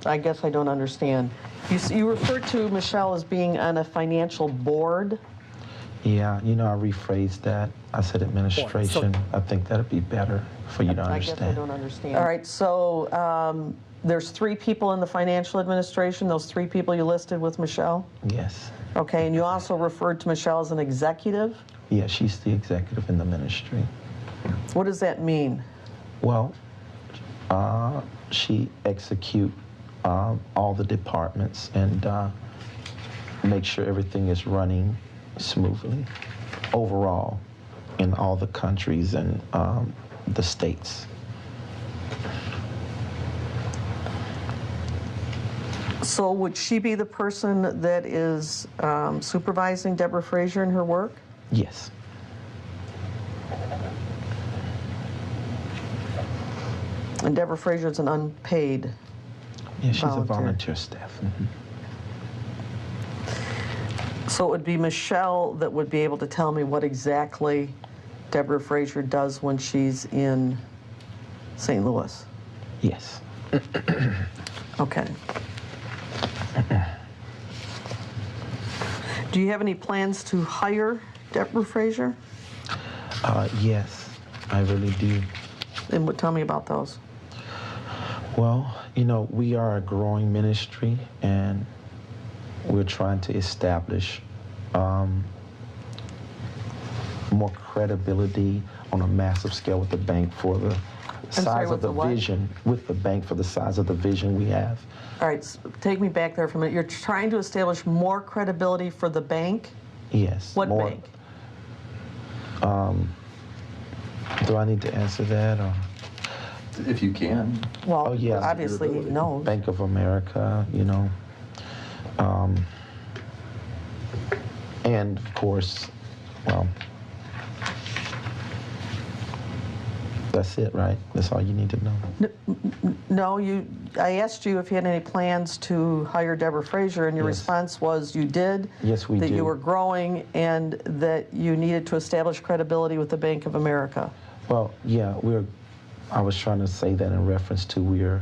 I guess I don't understand. You referred to Michelle as being on a financial board? Yeah, you know, I rephrased that. I said administration. I think that'd be better for you to understand. I guess I don't understand. All right, so there's 3 people in the financial administration, those 3 people you listed with Michelle? Yes. Okay, and you also referred to Michelle as an executive? Yeah, she's the executive in the ministry. What does that mean? Well, she execute all the departments and make sure everything is running smoothly overall in all the countries and the states. So would she be the person that is supervising Deborah Frazier in her work? Yes. And Deborah Frazier is an unpaid Yeah, she's volunteer. a volunteer staff. Mm-hmm. So it would be Michelle that would be able to tell me what exactly Deborah Frazier does when she's in St. Louis? Yes. Okay. Do you have any plans to hire Deborah Frazier? Yes, I really do. And tell me about those. Well, you know, we are a growing ministry, and we're trying to establish more credibility on a massive scale with the bank for the size of the vision, with the bank for the size of the vision we have. All right, so take me back there for a minute. You're trying to establish more credibility for the bank? Yes. What more, bank? Do I need to answer that? Or? If you can. Well, oh, yes. Obviously he knows. Bank of America, you know. And of course, well, that's it, right? That's all you need to know. No, I asked you if you had any plans to hire Deborah Frazier, and your Yes. response was you did. Yes, we that do. you were growing and that you needed to establish credibility with the Bank of America. Well, yeah, I was trying to say that in reference to we're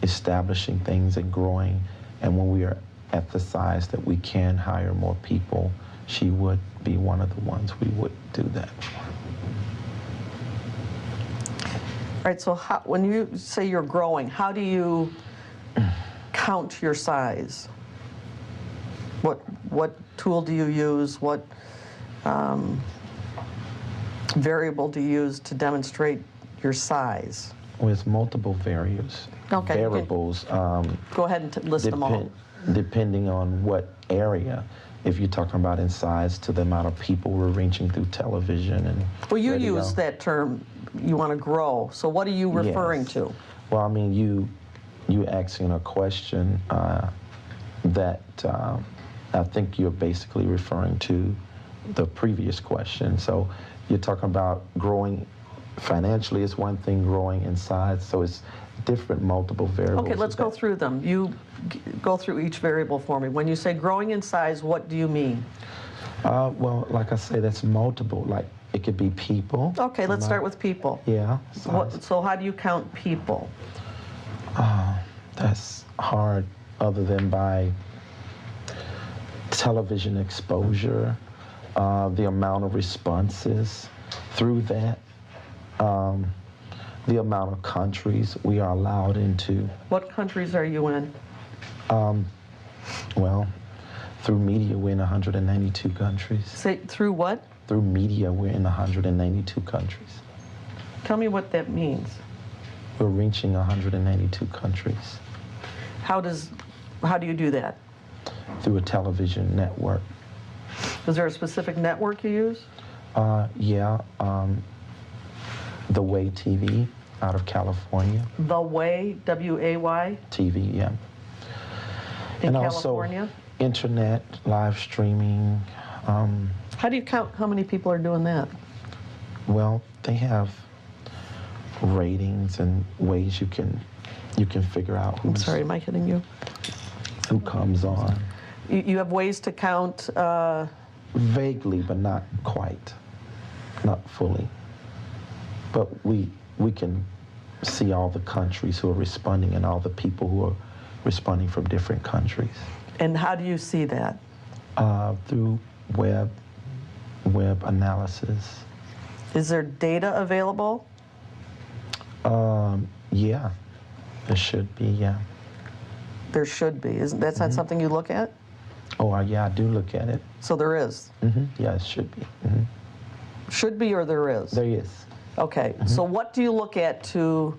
establishing things and growing, and when we are at the size that we can hire more people, she would be one of the ones we would do that for. All right, so when you say you're growing, how do you count your size? What tool do you use? What variable do you use to demonstrate your size? With multiple variables. Okay, variables. Go ahead and list them all. Depending on what area. If you're talking about in size to the amount of people we're reaching through television and Well, you radio. use that term, you want to grow. So what are you referring Yes. to? Well, I mean, you asking a question that I think you're basically referring to the previous question. So you're talking about growing financially is one thing, growing in size, so it's different multiple variables. Okay, let's go through them. You go through each variable for me. When you say growing in size, what do you mean? Well, like I say, that's multiple. Like, it could be people. Okay, let's start with people. Yeah. So how do you count people? That's hard other than by television exposure, the amount of responses through that, the amount of countries we are allowed into. What countries are you in? Well, through media, we're in 192 countries. Say, through what? Through media, we're in 192 countries. Tell me what that means. We're reaching 192 countries. How do you do that? Through a television network. Is there a specific network you use? Yeah, The Way TV out of California. The Way, W-A-Y? TV, yeah. In and California? Also internet, live streaming. How do you count how many people are doing that? Well, they have ratings and ways you can figure out who's, I'm sorry, am I hitting you? who comes on. You have ways to count? Vaguely, but not quite, not fully. But we can see all the countries who are responding and all the people who are responding from different countries. And how do you see that? Through web analysis. Is there data available? Yeah, there should be, yeah. There should be. Isn't that's not something you look at? Oh, yeah, I do look at it. So there is. Yeah, it should be. Should be or there is? There is. Okay. So what do you look at to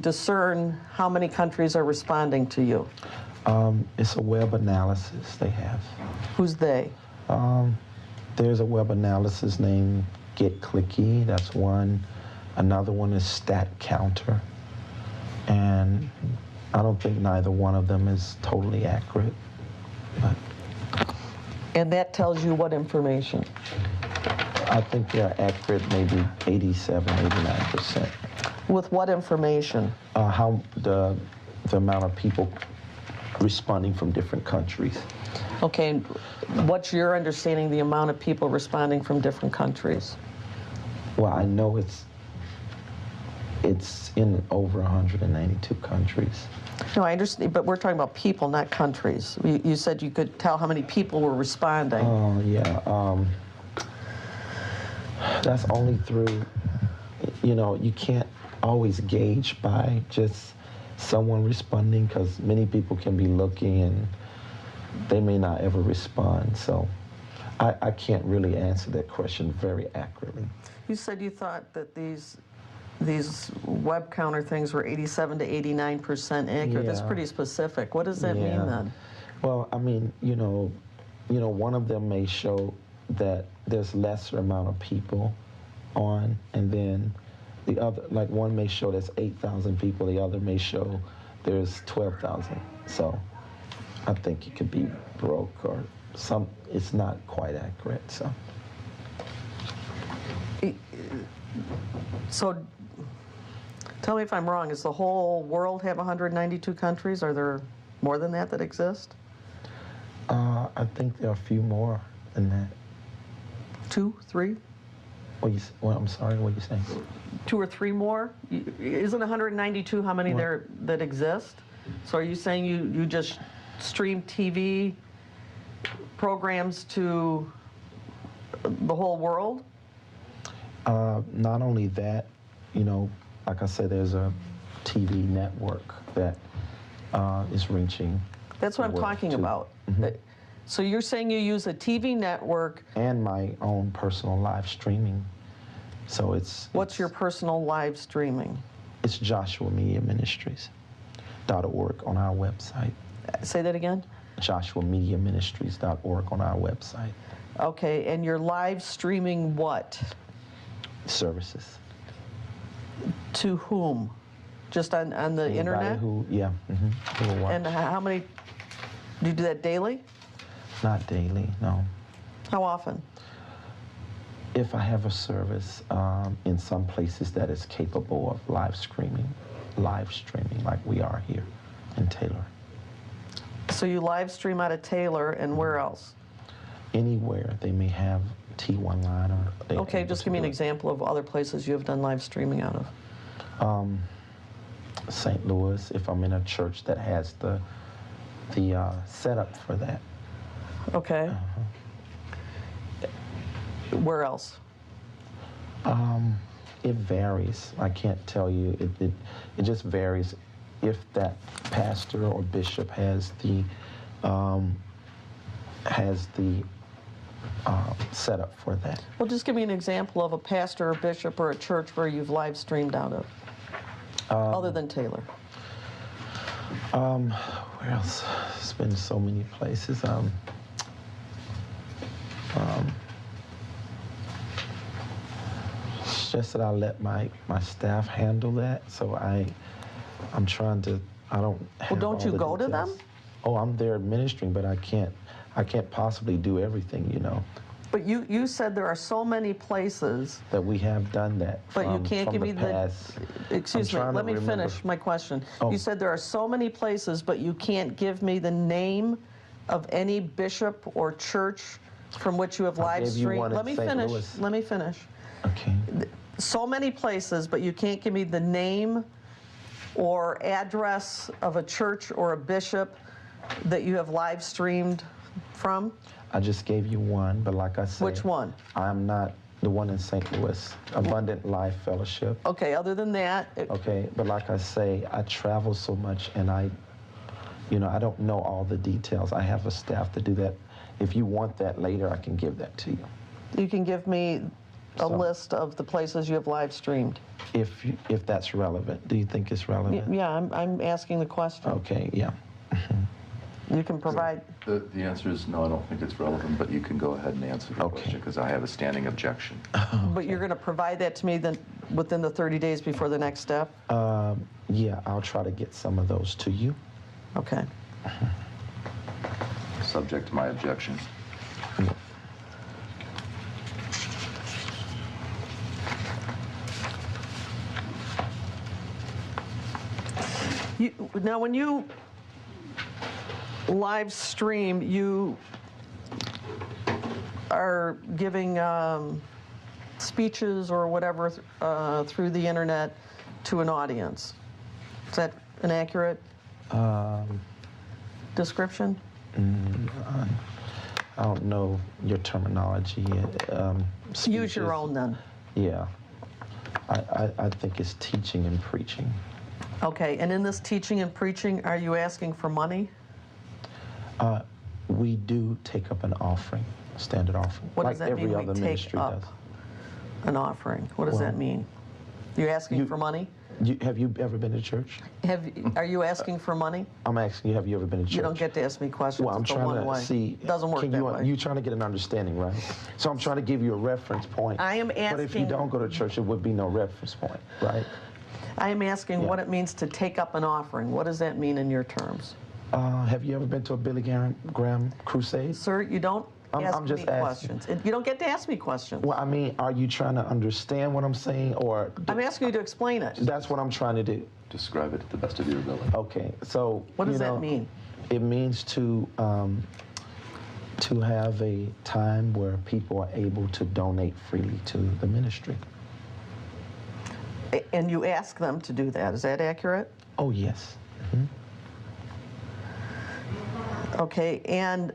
discern how many countries are responding to you? It's a web analysis they have. Who's they? There's a web analysis named Get Clicky, that's one. Another one is Stat Counter. And I don't think neither one of them is totally accurate. But And that tells you what information? I think they're accurate maybe 87, 89%. With what information? How the amount of people responding from different countries. Okay, and what's your understanding the amount of people responding from different countries? Well, I know it's in over 192 countries. No, I understand, but we're talking about people, not countries. You said you could tell how many people were responding. Oh, yeah. That's only through, you can't always gauge by just someone responding, because many people can be looking and they may not ever respond. So I can't really answer that question very accurately. You said you thought that these web counter things were 87 to 89% accurate. That's Yeah. pretty specific. What does that mean then? Well, I mean, one of them may show that there's lesser amount of people on, and then the other, like one may show there's 8,000 people, the other may show there's 12,000. So I think it could be broke or it's not quite accurate, so. So tell me if I'm wrong. Does the whole world have 192 countries? Are there more than that exist? I think there are a few more than that. 2, 3? I'm sorry, what are you saying? 2 or 3 more? Isn't 192 how many there that exist? So are you saying you just stream TV programs to the whole world? Not only that, like I said, there's a TV network that is reaching. That's what I'm talking about. So you're saying you use a TV network. And my own personal live streaming. So What's your personal live streaming? It's JoshuaMediaMinistries.org on our website. Say that again? JoshuaMediaMinistries.org on our website. Okay, and you're live streaming what? Services. To whom? Just on the Anybody internet? who will watch. And how many? Do you do that daily? Not daily, no. How often? If I have a service in some places that is capable of live streaming like we are here in Taylor. So you live stream out of Taylor, and where else? Anywhere they may have T1 line or. Okay, just give me an example of other places you have done live streaming out of. St. Louis, if I'm in a church that has the setup for that. Okay. Where else? It varies. I can't tell you. It just varies if that pastor or bishop has the setup for that. Well, just give me an example of a pastor or bishop or a church where you've live streamed out of, other than Taylor. Where else? It's been so many places. It's just that I let my staff handle that, so I'm trying to. I don't. Well, don't you go to them? Oh, I'm there administering, but I can't possibly do everything, But you said there are so many places. That we have done that. But you can't give me the. Excuse me. Let me finish my question. Oh. You said there are so many places, but you can't give me the name of any bishop or church from which you have live streamed. Let me finish. Let me finish. Okay. So many places, but you can't give me the name or address of a church or a bishop that you have live streamed from? I just gave you one, but like I said, Which one? I'm not the one in St. Louis, Abundant Life Fellowship. Okay, other than that, Okay, but like I say, I travel so much and I don't know all the details. I have a staff to do that. If you want that later, I can give that to you. you can give me a list of the places you have live streamed. If that's relevant. Do you think it's relevant? Yeah, I'm asking the question. Okay, yeah. You can provide. The answer is no, I don't think it's relevant, but you can go ahead and answer the Okay. question because I have a standing objection. But you're going to provide that to me then within the 30 days before the next step? Yeah, I'll try to get some of those to you. Okay. Subject to my objection. Now, when you live stream, you are giving speeches or whatever through the internet to an audience. Is that an accurate description? I don't know your terminology. Use your own then. Yeah. I think it's teaching and preaching. Okay, and in this teaching and preaching, are you asking for money? We do take up an offering, standard offering, What like does that every mean, other we take ministry up does. an offering? What does Well, that mean? You asking you- for money? Have you ever been to church? Are you asking for money? I'm asking you, have you ever been to church? You don't get to ask me questions. Well, I'm It's a trying one-way. to see. Doesn't work that way. You're trying to get an understanding, right? So I'm trying to give you a reference point. I am But if you asking- don't go to church, there would be no reference point, right? I am asking what Yeah. it means to take up an offering. What does that mean in your terms? Have you ever been to a Billy Graham crusade? Sir, you don't ask I'm just me asking. questions. You don't get to ask me questions. Well, I mean, are you trying to understand what I'm saying, or I'm asking you to explain it. that's what I'm trying to do? Describe it to the best of your ability. Okay, so What does that mean? It means to have a time where people are able to donate freely to the ministry. And you ask them to do that. Is that accurate? Oh yes. Okay, and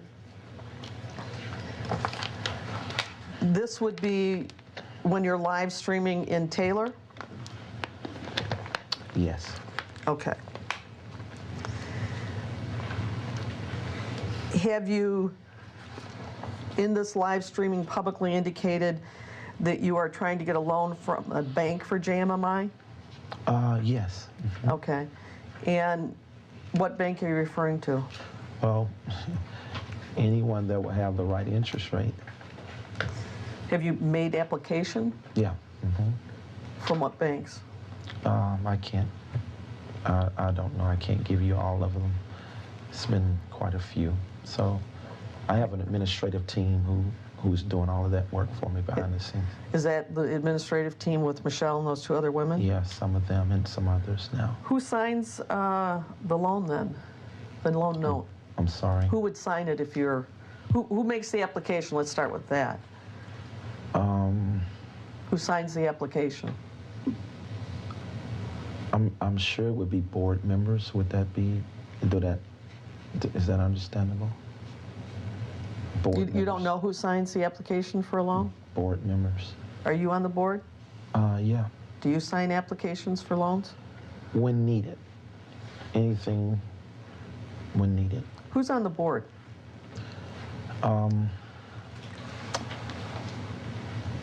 this would be when you're live streaming in Taylor? Yes. Okay. Have you, in this live streaming, publicly indicated that you are trying to get a loan from a bank for JMMI? Yes. Okay. And what bank are you referring to? Well, anyone that will have the right interest rate. Have you made application? Yeah. From what banks? I can't. I don't know. I can't give you all of them. It's been quite a few. So I have an administrative team who's doing all of that work for me behind the scenes. Is that the administrative team with Michelle and those two other women? Yeah, some of them and some others now. Who signs the loan then? The loan note? I'm sorry. Who would sign it if you're, who makes the application? Let's start with that. Who signs the application? I'm sure it would be board members. Would that be, is that understandable? Board You don't members. know who signs the application for a loan? Board members. Are you on the board? Yeah, Do you sign applications for loans? when needed. Anything when needed. Who's on the board?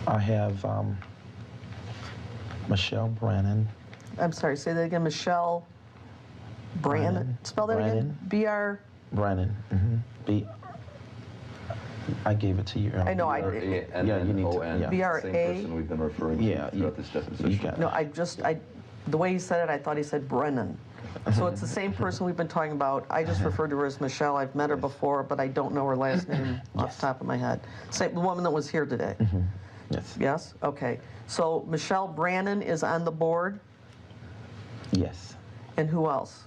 I have Michelle Brannon. I'm sorry, say that again. Michelle Brannon. Brannon. Spell that again. B-R. Brannon. I gave it to you earlier. I know, Yeah, you need to. Yeah. BRA. Same person we've been referring to Yeah, throughout this you deposition. got it. No, the way he said it, I thought he said Brennan. So it's the same person we've been talking about. I just referred to her as Michelle. I've met her before, but I don't know her last name off the top of my head. Same, the woman that was here today. Yes. Yes? Okay. So Michelle Brannon is on the board, Yes. and who else?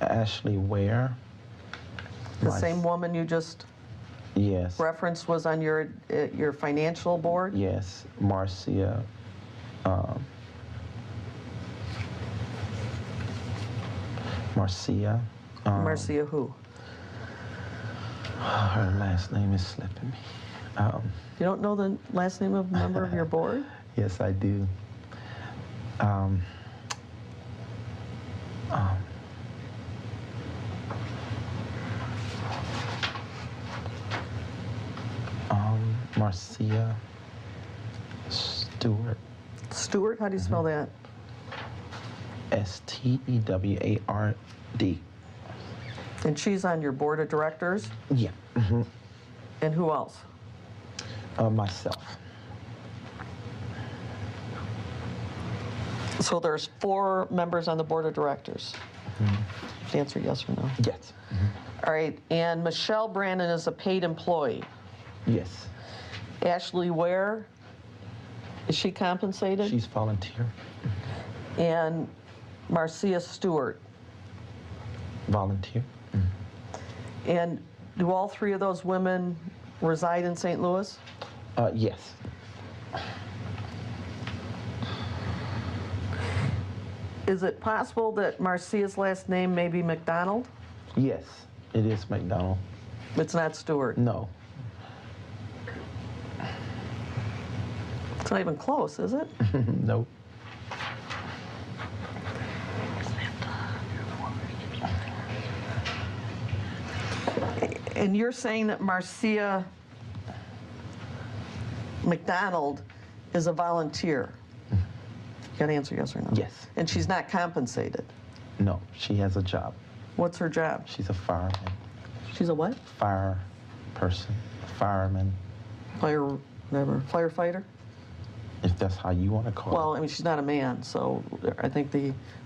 Ashley Ware. The My- same woman you just Yes. referenced was on your financial board? Yes. Marcia. Marcia. Marcia who? Her last name is slipping me. You don't know the last name of a member of your board? Yes, I do. Marcia Stewart. Stewart, how do you spell that? Steward. And she's on your board of directors? Yeah. And who else? Myself. So there's 4 members on the board of directors. Answer yes or no. Yes. All right, and Michelle Brandon is a paid employee. Yes. Ashley Ware, is she compensated? She's volunteer. And Marcia Stewart. Volunteer. And do all 3 of those women reside in St. Louis? Yes. Is it possible that Marcia's last name may be McDonald? Yes, it is McDonald. It's not Stewart. No. It's not even close, is it? Nope. And you're saying that Marcia McDonald is a volunteer? You got to answer yes or no. Yes. And she's not compensated? No, she has a job. What's her job? She's a fireman. She's a what? Fire person. Fireman, Fire, whatever, firefighter? if that's how you want to call Well, I mean, she's not a man, so I think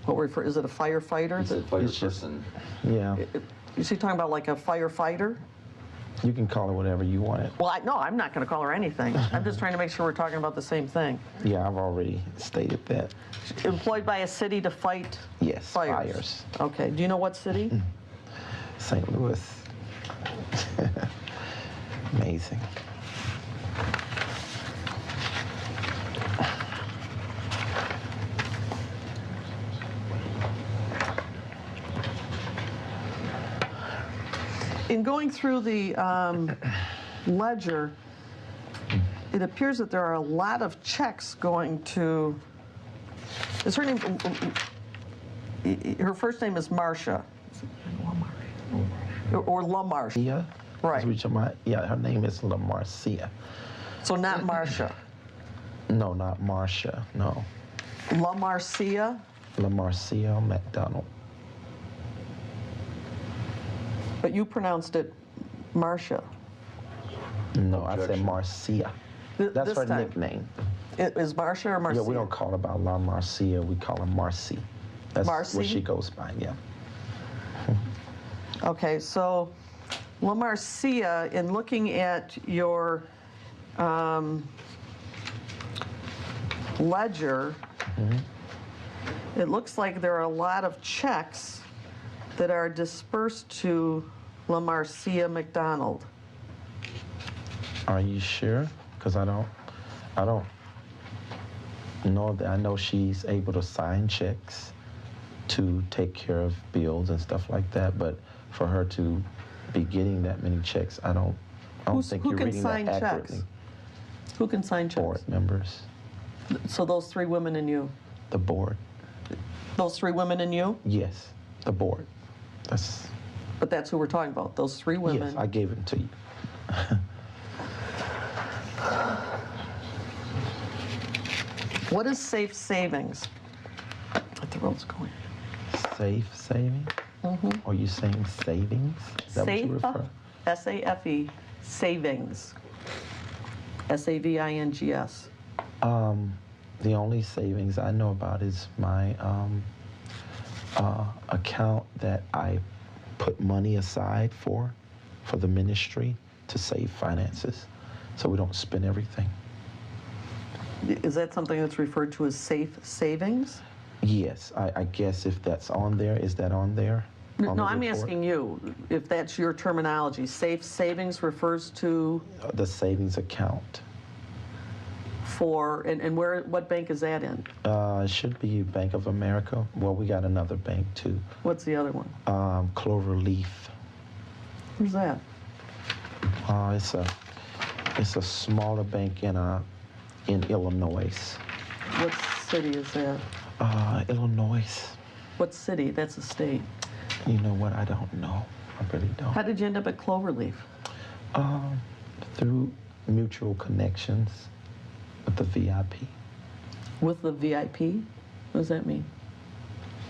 what we refer, is it a firefighter? It's a It's just- fireperson. it. Yeah. Is she talking about like a firefighter? You can call it whatever you want it. Well, no, I'm not going to call her anything. I'm just trying to make sure we're talking about the same thing. Yeah, I've already stated that. Employed by a city to fight Yes, fires. fires. Okay, do you know what city? St. Louis. Amazing. In going through the ledger, it appears that there are a lot of checks going to, is her name, her first name is Marcia. Or La Marcia. Yeah? Right. Yeah, her name is La Marcia. So not Marcia. No, not Marcia, no. La Marcia. La Marcia McDonald. But you pronounced it Marcia. No, I said Objection. Marcia. That's This her time. nickname. Is Marcia or Marcia? Yeah, we don't call her by La Marcia, we call her Marcy. That's Marcy? what she goes by, yeah. Okay, so La Marcia, in looking at your ledger, it looks like there are a lot of checks that are dispersed to La Marcia McDonald. Are you sure? Because I don't know that. I know she's able to sign checks to take care of bills and stuff like that, but for her to be getting that many checks, I don't think Who you're can reading sign that checks? accurately. Who can sign checks? Board members, So those 3 women and you? the board. Those 3 women and you? Yes, the board. That's But that's who we're talking about, those 3 women. yes, I gave it to you. What is safe savings? Let the roads go in. Safe saving? Are you saying savings? Is that what you refer? S-A-F-E, savings. S-A-V-I-N-G-S. The only savings I know about is my account that I put money aside for the ministry to save finances, so we don't spend everything. Is that something that's referred to as safe savings? Yes, I guess if that's on there, is that on there? On No, the I'm report? asking you, if that's your terminology. Safe savings refers to The savings account. for, and what bank is that in? It should be Bank of America. Well, we got another bank too. What's the other one? Clover Leaf. Who's that? It's a smaller bank in Illinois. What city is that? Illinois. What city? That's a state. You know what? I don't know. I really don't. How did you end up at Cloverleaf? Through mutual connections with the VIP With the VIP? What does that mean?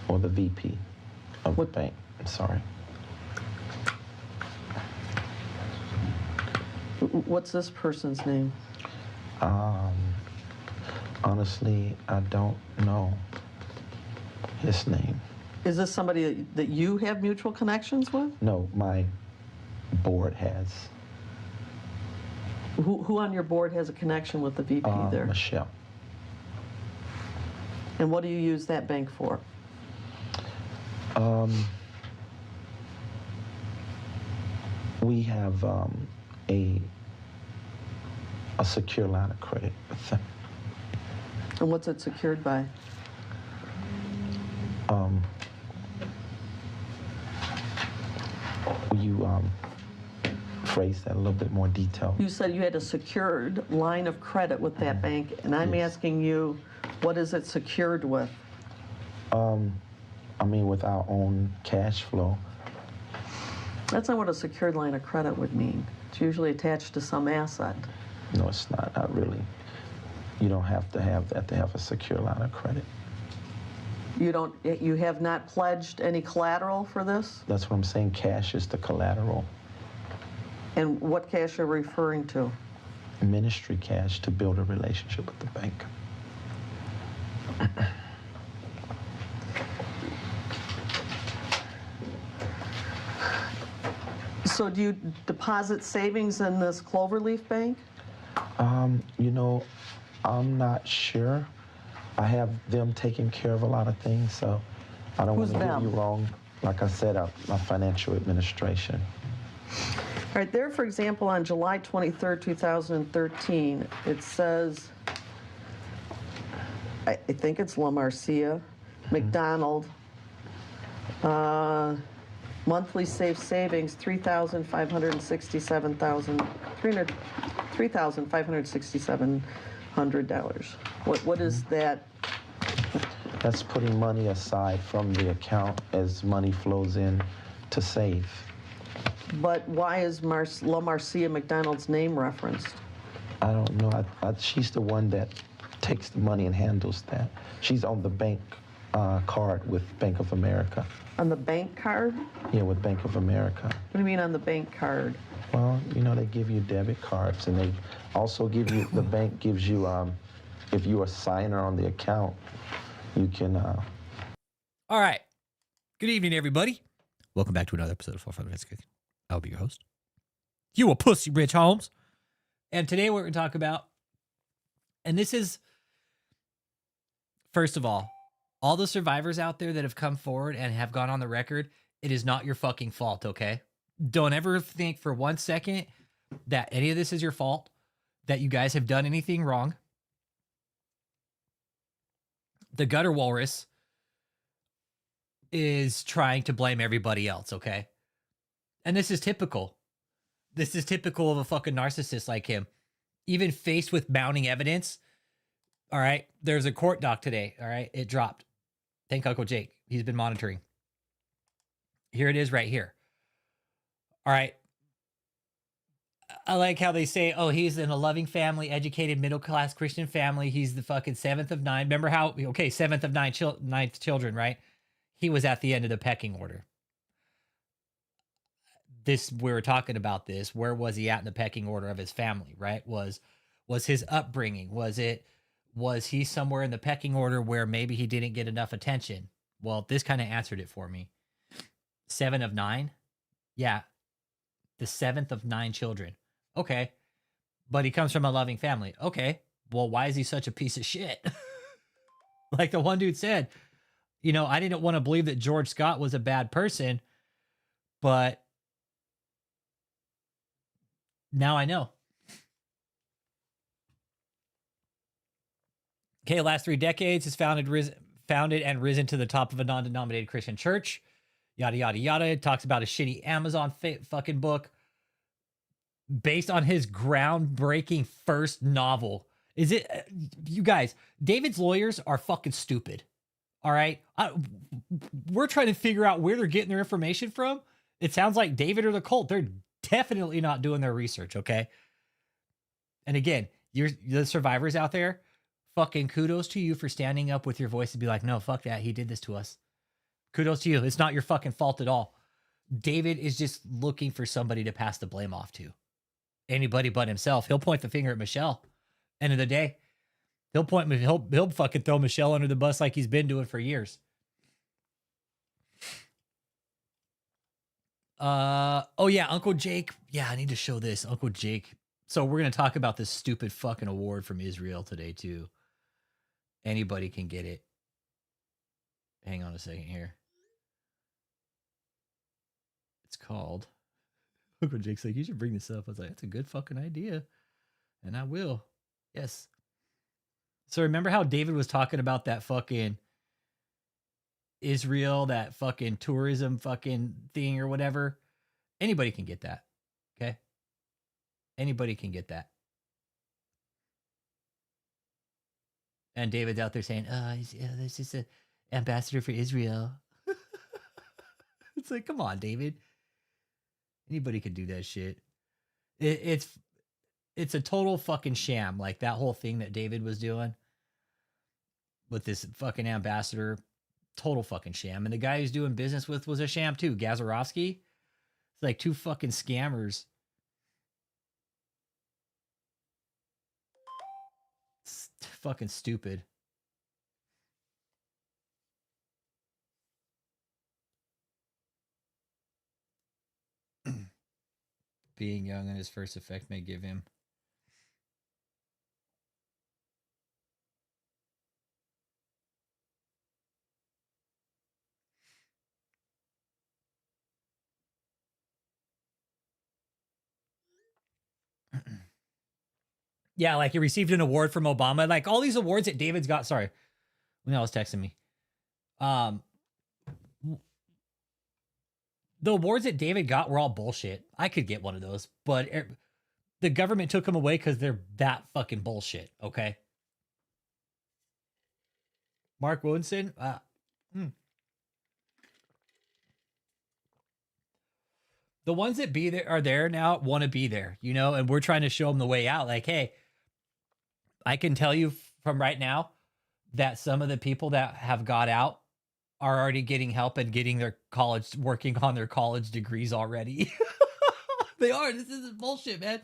or the VP of the bank. I'm sorry. What's this person's name? Honestly, I don't know his name. Is this somebody that you have mutual connections with? No, my board has. Who on your board has a connection with the VP there? Michelle. And what do you use that bank for? We have a secure line of credit with them. And what's it secured by? Will you phrase that a little bit more detailed? You said you had a secured line of credit with that bank, and I'm asking you, what is it secured with? I mean, with our own cash flow. That's not what a secured line of credit would mean. It's usually attached to some asset. No, it's not really. You don't have to have that to have a secure line of credit. You have not pledged any collateral for this? That's what I'm saying. Cash is the collateral. And what cash are you referring to? Ministry cash to build a relationship with the bank. So do you deposit savings in this Cloverleaf bank? You know, I'm not sure. I have them taking care of a lot of things, so I don't want Who's to give them? you wrong. Like I said, my financial administration. All right, there, for example, on July 23rd, 2013, it says, I think it's La Marcia, McDonald, monthly safe savings, $3,567. What is that? That's putting money aside from the account as money flows in to save. But why is La Marcia McDonald's name referenced? I don't know. She's the one that takes the money and handles that. She's on the bank card with Bank of America. On the bank card? Yeah, with Bank of America. What do you mean on the bank card? Well, you know, they give you debit cards, and they also give you, the bank gives you, if you're a signer on the account, you can... All right. Good evening, everybody. Welcome back to another episode of Frontal Investigation. I'll be your host. You a pussy, Rich Holmes. And today we're going to talk about, and this is, first of all the survivors out there that have come forward and have gone on the record, it is not your fucking fault, okay? Don't ever think for 1 second that any of this is your fault, that you guys have done anything wrong. The gutter walrus is trying to blame everybody else, okay? And this is typical. This is typical of a fucking narcissist like him. Even faced with mounting evidence, all right, there's a court doc today, all right? It dropped. Thank Uncle Jake. He's been monitoring. Here it is right here. All right. I like how they say, oh, he's in a loving family, educated, middle-class Christian family. He's the fucking 7th of 9. Remember how, okay, 7th of 9 ninth children, right? He was at the end of the pecking order. We were talking about this. Where was he at in the pecking order of his family, right? Was his upbringing? Was he somewhere in the pecking order where maybe he didn't get enough attention? Well, this kind of answered it for me. 7 of 9? Yeah. The 7th of 9 children. Okay. But he comes from a loving family. Okay. Well, why is he such a piece of shit? Like the one dude said, you know, I didn't want to believe that George Scott was a bad person, but now I know. Okay, last 3 decades has founded and risen to the top of a non-denominated Christian church. Yada, yada, yada. It talks about a shitty Amazon fucking book based on his groundbreaking first novel. Is it, you guys, David's lawyers are fucking stupid. All right. We're trying to figure out where they're getting their information from. It sounds like David or the cult. They're definitely not doing their research. Okay. And again, you're the survivors out there. Fucking kudos to you for standing up with your voice and be like, no, fuck that. He did this to us. Kudos to you. It's not your fucking fault at all. David is just looking for somebody to pass the blame off to. Anybody but himself. He'll point the finger at Michelle. End of the day. He'll fucking throw Michelle under the bus like he's been doing for years. Oh yeah, Uncle Jake. Yeah, I need to show this. Uncle Jake. So we're going to talk about this stupid fucking award from Israel today too. Anybody can get it. Hang on a second here. It's called, Uncle Jake's like, you should bring this up. I was like, that's a good fucking idea. And I will. Yes. So remember how David was talking about that fucking Israel, that fucking tourism fucking thing or whatever? Anybody can get that. Okay? Anybody can get that. And David's out there saying, this is an ambassador for Israel. It's like, come on, David. Anybody could do that shit. It's a total fucking sham. Like that whole thing that David was doing with this fucking ambassador, total fucking sham. And the guy he's doing business with was a sham too, Gazarovski. It's like 2 fucking scammers. It's fucking stupid. Being young and his first effect may give him. Yeah, like he received an award from Obama. Like all these awards that David's got. Sorry, when was texting me. The awards that David got were all bullshit. I could get one of those, but the government took them away because they're that fucking bullshit. Okay. Mark Woodson. The ones that are there now want to be there, you know, and we're trying to show them the way out. Like, hey, I can tell you from right now that some of the people that have got out are already getting help and getting their college, working on their college degrees already. They are. This isn't bullshit, man.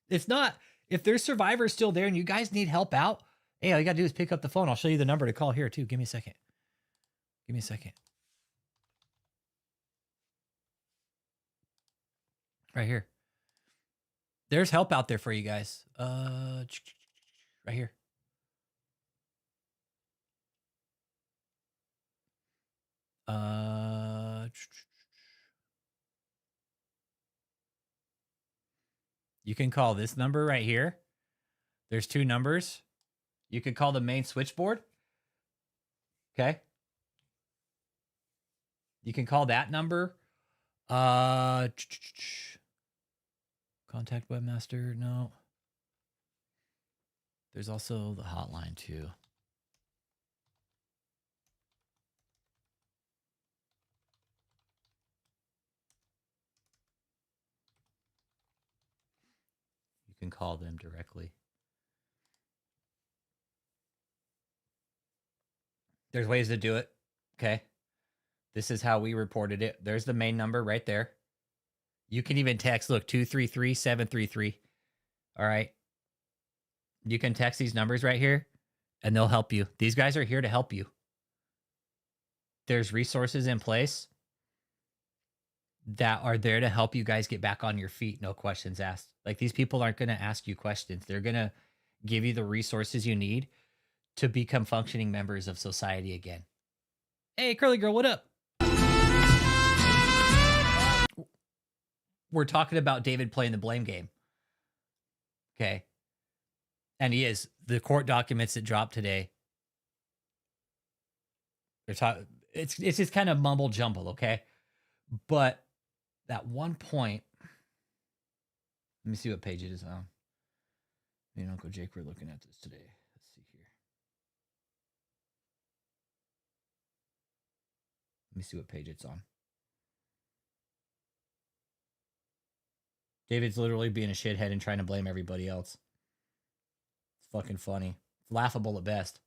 It's not. If there's survivors still there and you guys need help out, hey, all you got to do is pick up the phone. I'll show you the number to call here too. Give me a second. Give me a second. Right here. There's help out there for you guys. Right here. You can call this number right here. There's 2 numbers. You can call the main switchboard. Okay. You can call that number. Contact webmaster. No. There's also the hotline too. You can call them directly. There's ways to do it. Okay. This is how we reported it. There's the main number right there. You can even text, look, 233-733. All right. You can text these numbers right here and they'll help you. These guys are here to help you. There's resources in place that are there to help you guys get back on your feet. No questions asked. Like these people aren't going to ask you questions. They're going to give you the resources you need to become functioning members of society again. Hey, Curly Girl, what up? We're talking about David playing the blame game. Okay. And he is. The court documents that dropped today. They're talking. It's just kind of mumble jumble, okay? But at one point, let me see what page it is on. Me and Uncle Jake were looking at this today. Let's see here. Let me see what page it's on. David's literally being a shithead and trying to blame everybody else. It's fucking funny. It's laughable at best.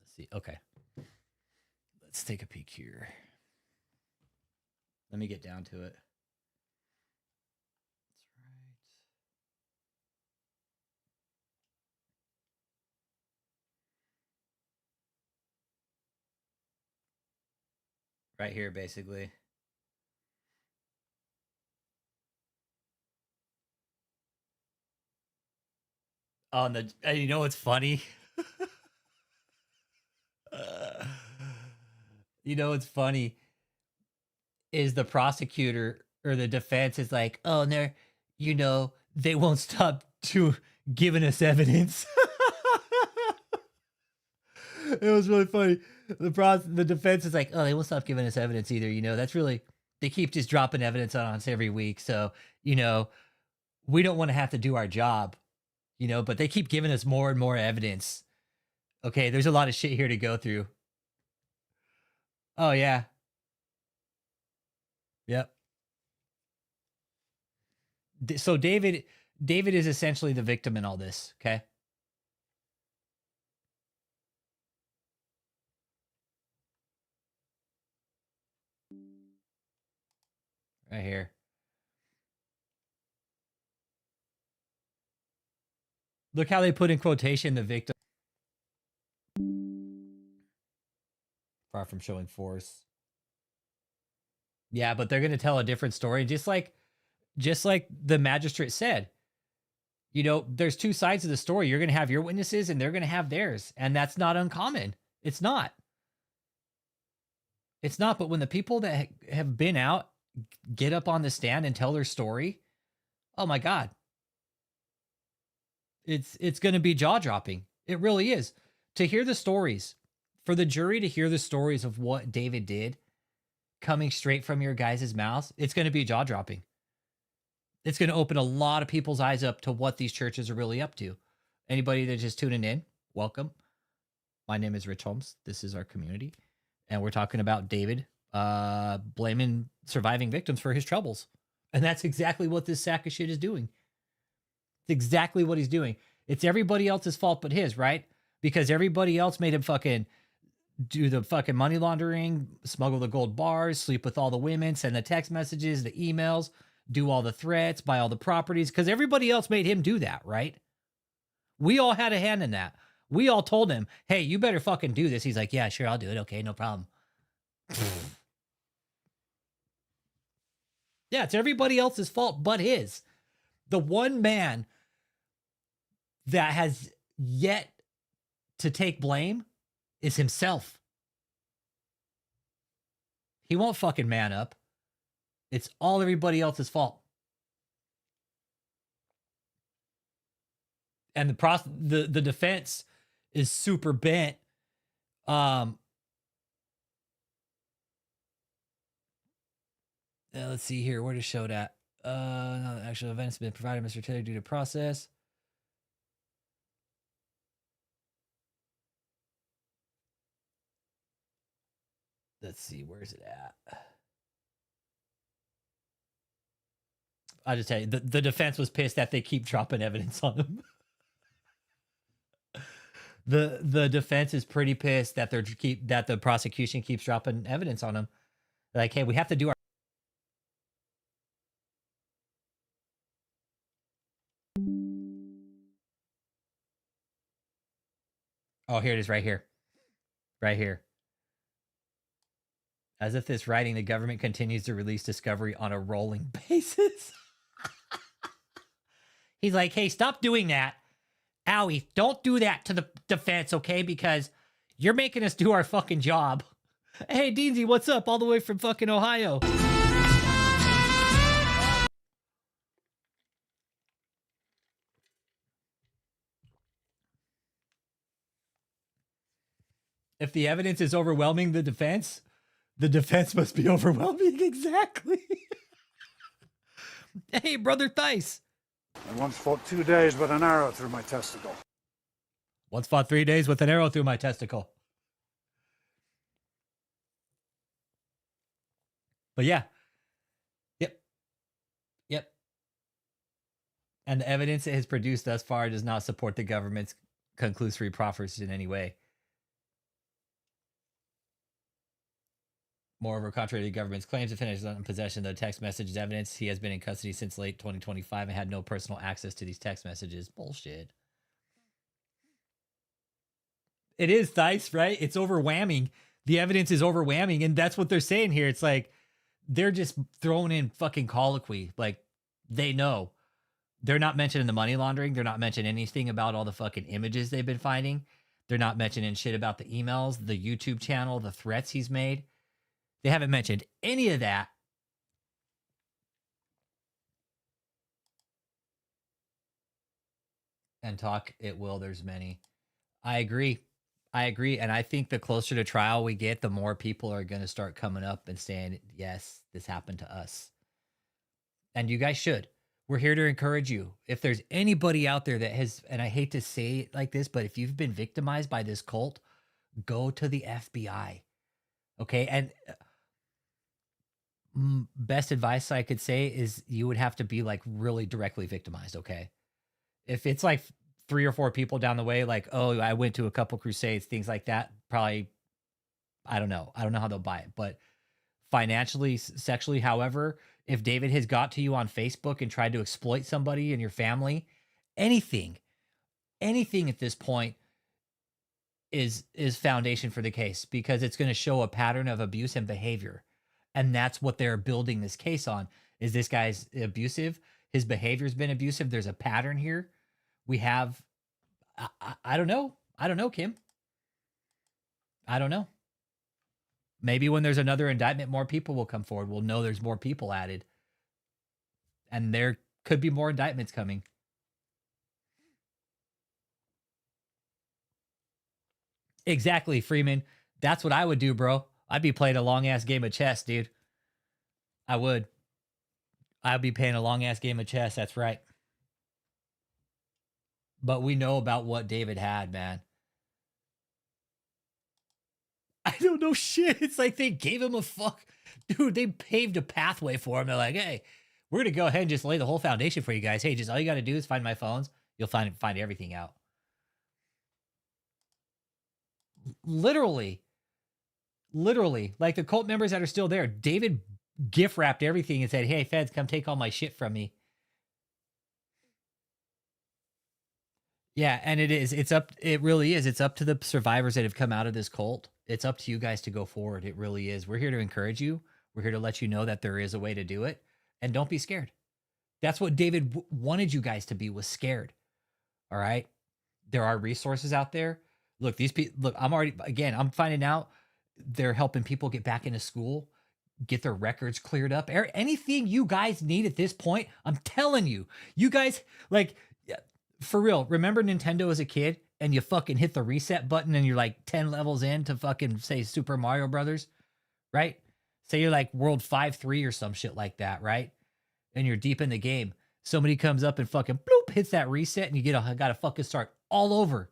Let's see. Okay. Let's take a peek here. Let me get down to it. That's right. Right here, basically. Oh, and you know what's funny? You know what's funny is the prosecutor or the defense is like, oh, no, you know, they won't stop giving us evidence. It was really funny. The defense is like, oh, they won't stop giving us evidence either. You know, that's really, they keep just dropping evidence on us every week. So, you know, we don't want to have to do our job, you know, but they keep giving us more and more evidence. Okay, there's a lot of shit here to go through. Oh, yeah. Yep. So David is essentially the victim in all this, okay? Right here. Look how they put in quotation the victim. Far from showing force. Yeah, but they're going to tell a different story. Just like the magistrate said, you know, there's two sides of the story. You're going to have your witnesses and they're going to have theirs. And that's not uncommon. It's not. It's not. But when the people that have been out get up on the stand and tell their story, oh my God. It's going to be jaw-dropping. It really is. To hear the stories, for the jury to hear the stories of what David did coming straight from your guys' mouths, it's going to be jaw-dropping. It's going to open a lot of people's eyes up to what these churches are really up to. Anybody that's just tuning in, welcome. My name is Rich Holmes. This is our community. And we're talking about David blaming surviving victims for his troubles. And that's exactly what this sack of shit is doing. It's exactly what he's doing. It's everybody else's fault but his, right? Because everybody else made him fucking do the fucking money laundering, smuggle the gold bars, sleep with all the women, send the text messages, the emails, do all the threats, buy all the properties, because everybody else made him do that, right? We all had a hand in that. We all told him, hey, you better fucking do this. He's like, yeah, sure, I'll do it. Okay, no problem. Yeah, it's everybody else's fault but his. The one man that has yet to take blame is himself. He won't fucking man up. It's all everybody else's fault. And the defense is super bent. Let's see here. Where to show that? No, the actual event has been provided Mr. Taylor due to process. Let's see. Where's it at? I'll just tell you, the defense was pissed that they keep dropping evidence on him. The defense is pretty pissed that that the prosecution keeps dropping evidence on him. Like, hey, we have to do our. Oh, here it is, right here, right here. As if this writing, the government continues to release discovery on a rolling basis. He's like, hey, stop doing that. Owie, don't do that to the defense, okay? Because You're making us do our fucking job. Hey, Deansy, what's up? All the way from fucking Ohio. If the evidence is overwhelming the defense must be overwhelming. Exactly. Hey, brother Thice. I once fought 2 days with an arrow through my testicle. Once fought 3 days with an arrow through my testicle. But yeah. Yep. And the evidence it has produced thus far does not support the government's conclusory proffers in any way. Moreover, contrary to the government's claims, defendant is not in possession of the text messages evidence. He has been in custody since late 2025 and had no personal access to these text messages. Bullshit. It is Thice, right? It's overwhelming. The evidence is overwhelming, and that's what they're saying here. It's like they're just throwing in fucking colloquy. Like, they know. They're not mentioning the money laundering. They're not mentioning anything about all the fucking images they've been finding. They're not mentioning shit about the emails, the YouTube channel, the threats he's made. They haven't mentioned any of that. And talk it will, there's many. I agree. And I think the closer to trial we get, the more people are going to start coming up and saying, yes, this happened to us. And you guys should. We're here to encourage you. If there's anybody out there that has, and I hate to say it like this, but if you've been victimized by this cult, go to the FBI. Okay? And best advice I could say is you would have to be like really directly victimized, okay? If it's like 3 or 4 people down the way, like, oh, I went to a couple crusades, things like that, probably, I don't know how they'll buy it. But financially, sexually, however, if David has got to you on Facebook and tried to exploit somebody in your family, anything at this point is foundation for the case, because it's going to show a pattern of abuse and behavior. And that's what they're building this case on. Is this guy's abusive? His behavior's been abusive. There's a pattern here. We have, I don't know. I don't know, Kim. I don't know. Maybe when there's another indictment, more people will come forward. We'll know there's more people added. And there could be more indictments coming. Exactly, Freeman. That's what I would do, bro. I'd be playing a long-ass game of chess, dude. I would. I'd be playing a long-ass game of chess. That's right. But we know about what David had, man. I don't know shit. It's like they gave him a fuck. Dude, they paved a pathway for him. They're like, hey, we're going to go ahead and just lay the whole foundation for you guys. Hey, just all you got to do is find my phones. You'll find everything out. Literally, like the cult members that are still there, David gift wrapped everything and said, hey, feds, come take all my shit from me. Yeah, and it really is. It's up to the survivors that have come out of this cult. It's up to you guys to go forward. It really is. We're here to encourage you. We're here to let you know that there is a way to do it. And don't be scared. That's what David wanted you guys to be, was scared. All right? There are resources out there. Look, these people, look, I'm finding out they're helping people get back into school, get their records cleared up. Anything you guys need at this point, I'm telling you, you guys, like, for real, remember Nintendo as a kid and you fucking hit the reset button and you're like 10 levels in to fucking, say, Super Mario Brothers, right? Say you're like World 5-3 or some shit like that, right? And you're deep in the game. Somebody comes up and fucking bloop, hits that reset and you gotta fucking start all over.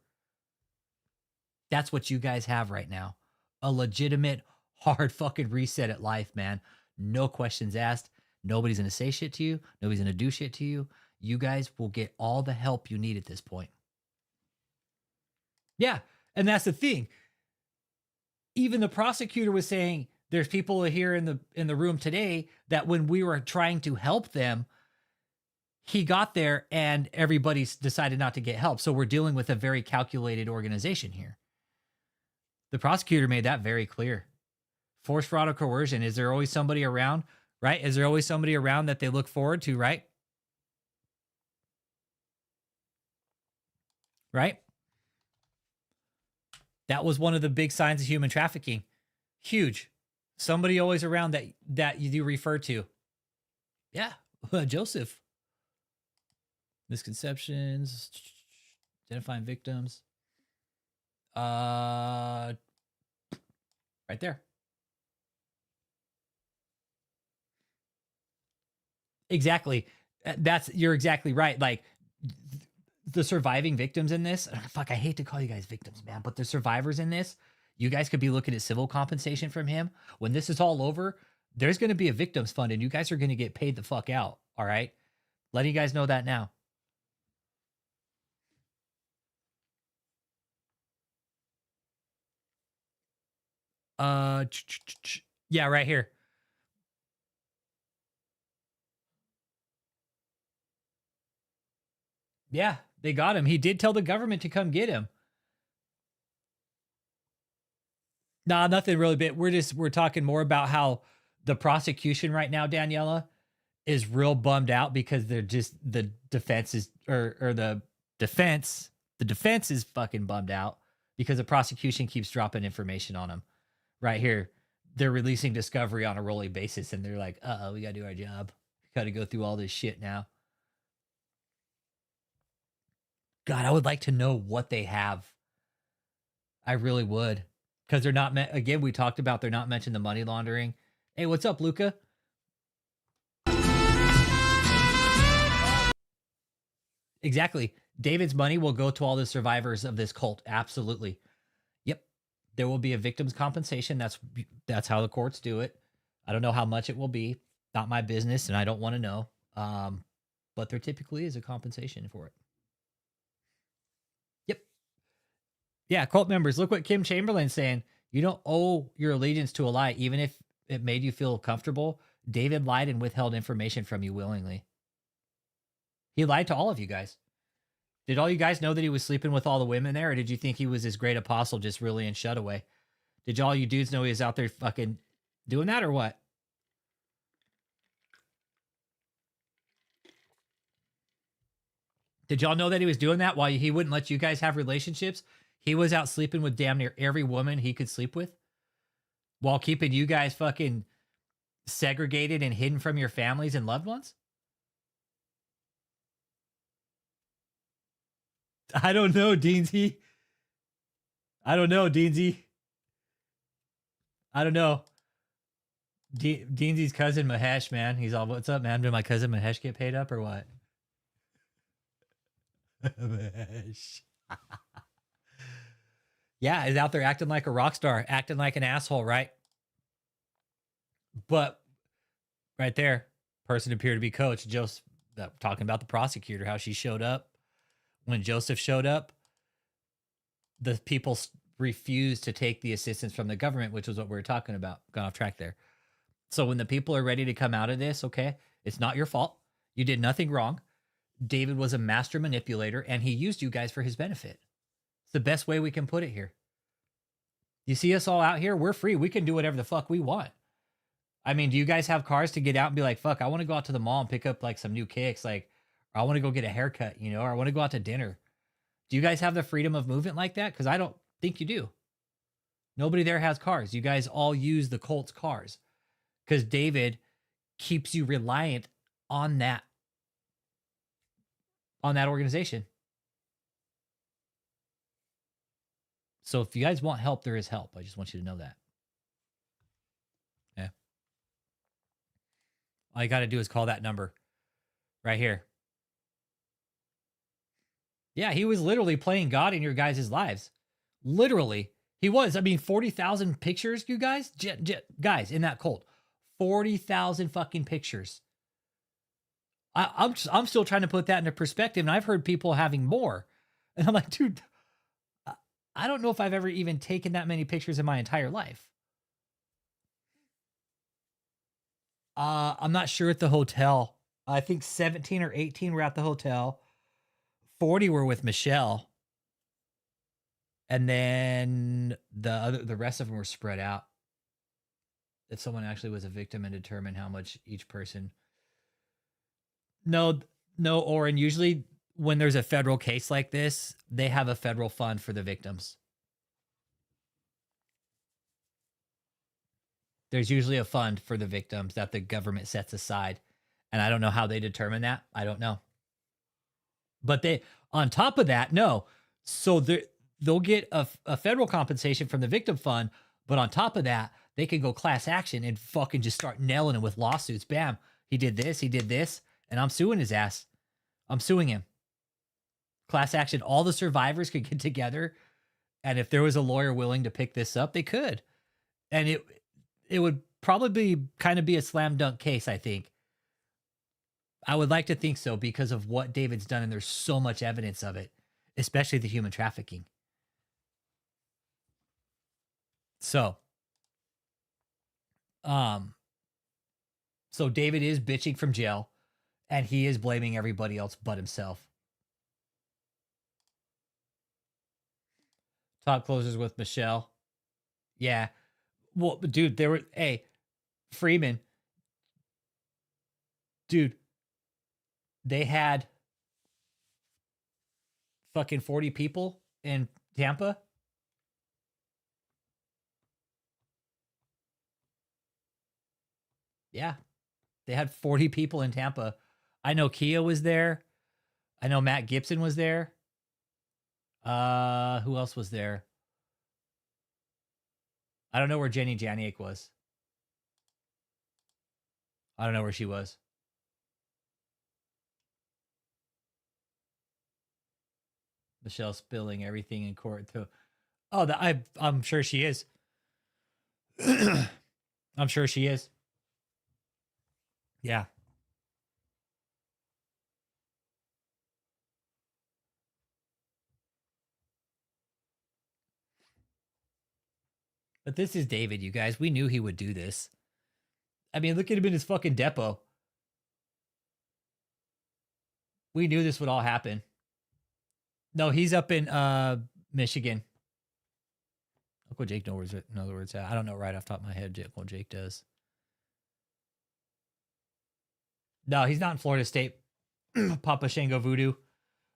That's what you guys have right now. A legitimate, hard fucking reset at life, man. No questions asked. Nobody's going to say shit to you. Nobody's going to do shit to you. You guys will get all the help you need at this point. Yeah, and that's the thing. Even the prosecutor was saying there's people here in the room today that when we were trying to help them, he got there and everybody decided not to get help. So we're dealing with a very calculated organization here. The prosecutor made that very clear. Force, fraud, or coercion. Is there always somebody around, right? Is there always somebody around that they look forward to, right? Right? That was one of the big signs of human trafficking. Huge. Somebody always around that you do refer to. Yeah, Joseph. Misconceptions, identifying victims. Right there. Exactly. You're exactly right. Like the surviving victims in this, fuck, I hate to call you guys victims, man, but the survivors in this, you guys could be looking at civil compensation from him. When this is all over, there's going to be a victims fund and you guys are going to get paid the fuck out. All right. Letting you guys know that now. Yeah, right here. Yeah, they got him. He did tell the government to come get him. Nah, nothing really big. We're talking more about how the prosecution right now, Daniela, is real bummed out because they're just the defense is or the defense is fucking bummed out because the prosecution keeps dropping information on them. Right here, they're releasing discovery on a rolling basis, and they're like, "Uh-oh, we gotta do our job. We gotta go through all this shit now." God, I would like to know what they have. I really would. Because they're not, again, we talked about they're not mentioning the money laundering. Hey, what's up, Luca? Exactly. David's money will go to all the survivors of this cult. Absolutely. Yep. There will be a victim's compensation. That's how the courts do it. I don't know how much it will be. Not my business, and I don't want to know. But there typically is a compensation for it. Yep. Yeah, cult members, look what Kim Chamberlain's saying. You don't owe your allegiance to a lie, even if it made you feel comfortable. David lied and withheld information from you willingly. He lied to all of you guys. Did all you guys know that he was sleeping with all the women there, or did you think he was this great apostle just really in shutaway? Did all you dudes know he was out there fucking doing that, or what? Did y'all know that he was doing that while he wouldn't let you guys have relationships? He was out sleeping with damn near every woman he could sleep with while keeping you guys fucking segregated and hidden from your families and loved ones? I don't know, Deansy. I don't know, Deansy. I don't know. Deansy's cousin Mahesh, man. He's all, what's up, man? Did my cousin Mahesh get paid up or what? Mahesh. Yeah, he's out there acting like a rock star, acting like an asshole, right? But right there, person appeared to be coach. Joseph, talking about the prosecutor, how she showed up. When Joseph showed up, the people refused to take the assistance from the government, which was what we were talking about. Gone off track there. So when the people are ready to come out of this, okay, it's not your fault. You did nothing wrong. David was a master manipulator, and he used you guys for his benefit. It's the best way we can put it here. You see us all out here? We're free. We can do whatever the fuck we want. I mean, do you guys have cars to get out and be like, fuck, I want to go out to the mall and pick up like some new kicks, like, or I want to go get a haircut, you know, or I want to go out to dinner. Do you guys have the freedom of movement like that? Because I don't think you do. Nobody there has cars. You guys all use the Colt's cars because David keeps you reliant on that organization. So if you guys want help, there is help. I just want you to know that. Yeah. All you got to do is call that number right here. Yeah, he was literally playing God in your guys' lives. Literally. He was. I mean, 40,000 pictures, you guys? Guys, in that cult. 40,000 fucking pictures. I'm still trying to put that into perspective, and I've heard people having more. And I'm like, dude, I don't know if I've ever even taken that many pictures in my entire life. I'm not sure at the hotel. I think 17 or 18 were at the hotel. 40 were with Michelle. And then the rest of them were spread out. If someone actually was a victim and determine how much each person. No, Oren, usually when there's a federal case like this, they have a federal fund for the victims. There's usually a fund for the victims that the government sets aside. And I don't know how they determine that. I don't know. But they, on top of that, no. So they'll get a federal compensation from the victim fund. But on top of that, they can go class action and fucking just start nailing him with lawsuits. Bam. He did this. And I'm suing his ass. I'm suing him. Class action. All the survivors could get together. And if there was a lawyer willing to pick this up, they could. And it would probably kind of be a slam dunk case, I think. I would like to think so because of what David's done, and there's so much evidence of it, especially the human trafficking. So David is bitching from jail, and he is blaming everybody else but himself. Top closers with Michelle. Yeah. Well, dude, Freeman. Dude, they had fucking 40 people in Tampa. Yeah. They had 40 people in Tampa. I know Kia was there. I know Matt Gibson was there. Who else was there? I don't know where Jenny Janiak was. I don't know where she was. Michelle spilling everything in court too. Oh, I'm sure she is. I'm sure she is. Yeah. But this is David, you guys. We knew he would do this. I mean, look at him in his fucking depot. We knew this would all happen. No, he's up in Michigan. Uncle Jake knows where, in other words, I don't know right off the top of my head. Uncle Jake does. No, he's not in Florida State. Papa Shango Voodoo.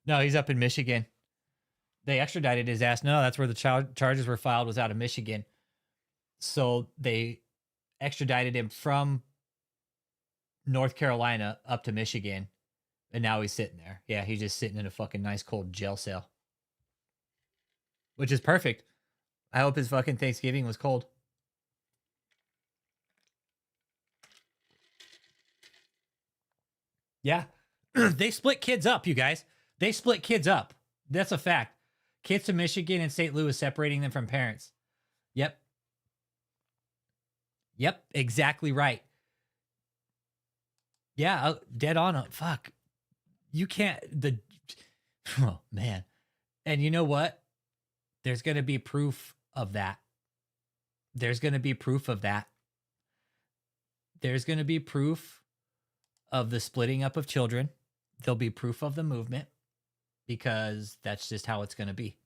No, he's up in Michigan. They extradited his ass. No, that's where the charges were filed, was out of Michigan. So they extradited him from North Carolina up to Michigan. And now he's sitting there. Yeah, he's just sitting in a fucking nice cold jail cell. Which is perfect. I hope his fucking Thanksgiving was cold. Yeah. They split kids up, you guys. They split kids up. That's a fact. Kids to Michigan and St. Louis, separating them from parents. Yep. Yep, exactly right. Yeah, dead on. Fuck. You can't, oh man. And you know what? There's going to be proof of that. There's going to be proof of that. There's going to be proof of the splitting up of children. There'll be proof of the movement, because that's just how it's going to be.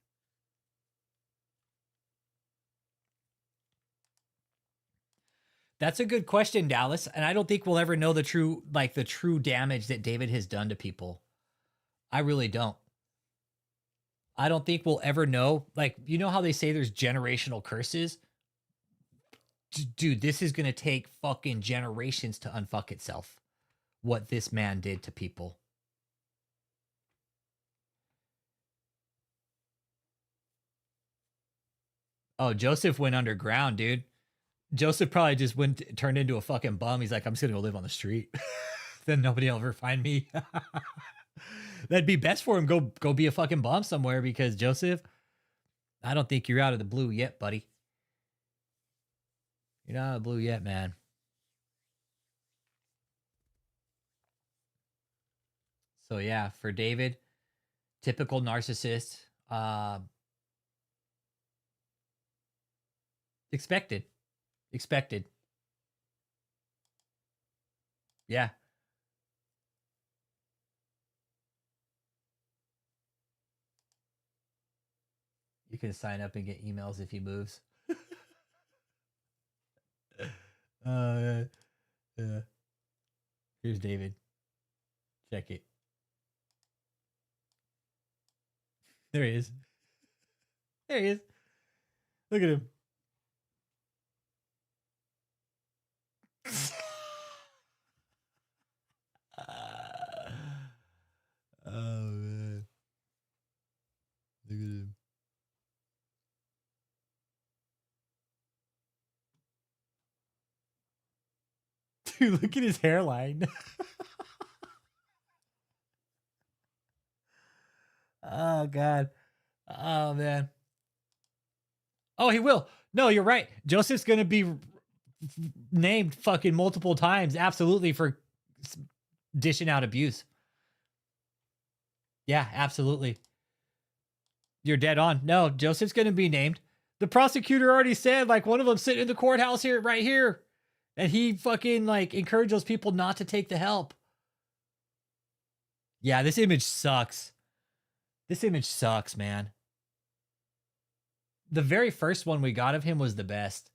That's a good question, Dallas. And I don't think we'll ever know the true damage that David has done to people. I really don't. I don't think we'll ever know. Like, you know how they say there's generational curses? Dude, this is going to take fucking generations to unfuck itself. What this man did to people. Oh, Joseph went underground, dude. Joseph probably just turned into a fucking bum. He's like, I'm just going to go live on the street. Then nobody will ever find me. That'd be best for him. Go be a fucking bum somewhere, because Joseph, I don't think you're out of the blue yet, buddy. You're not out of the blue yet, man. So yeah, for David, typical narcissist. Expected. Yeah. You can sign up and get emails if he moves. Yeah. Here's David. Check it. There he is. There he is. Look at him. Dude, look at his hairline. Oh, God. Oh, man. Oh, he will. No, you're right. Joseph's going to be named fucking multiple times. Absolutely, for dishing out abuse. Yeah, absolutely. You're dead on. No, Joseph's going to be named. The prosecutor already said, like, one of them sitting in the courthouse here, right here. And he fucking, like, encouraged those people not to take the help. Yeah, this image sucks. This image sucks, man. The very first one we got of him was the best.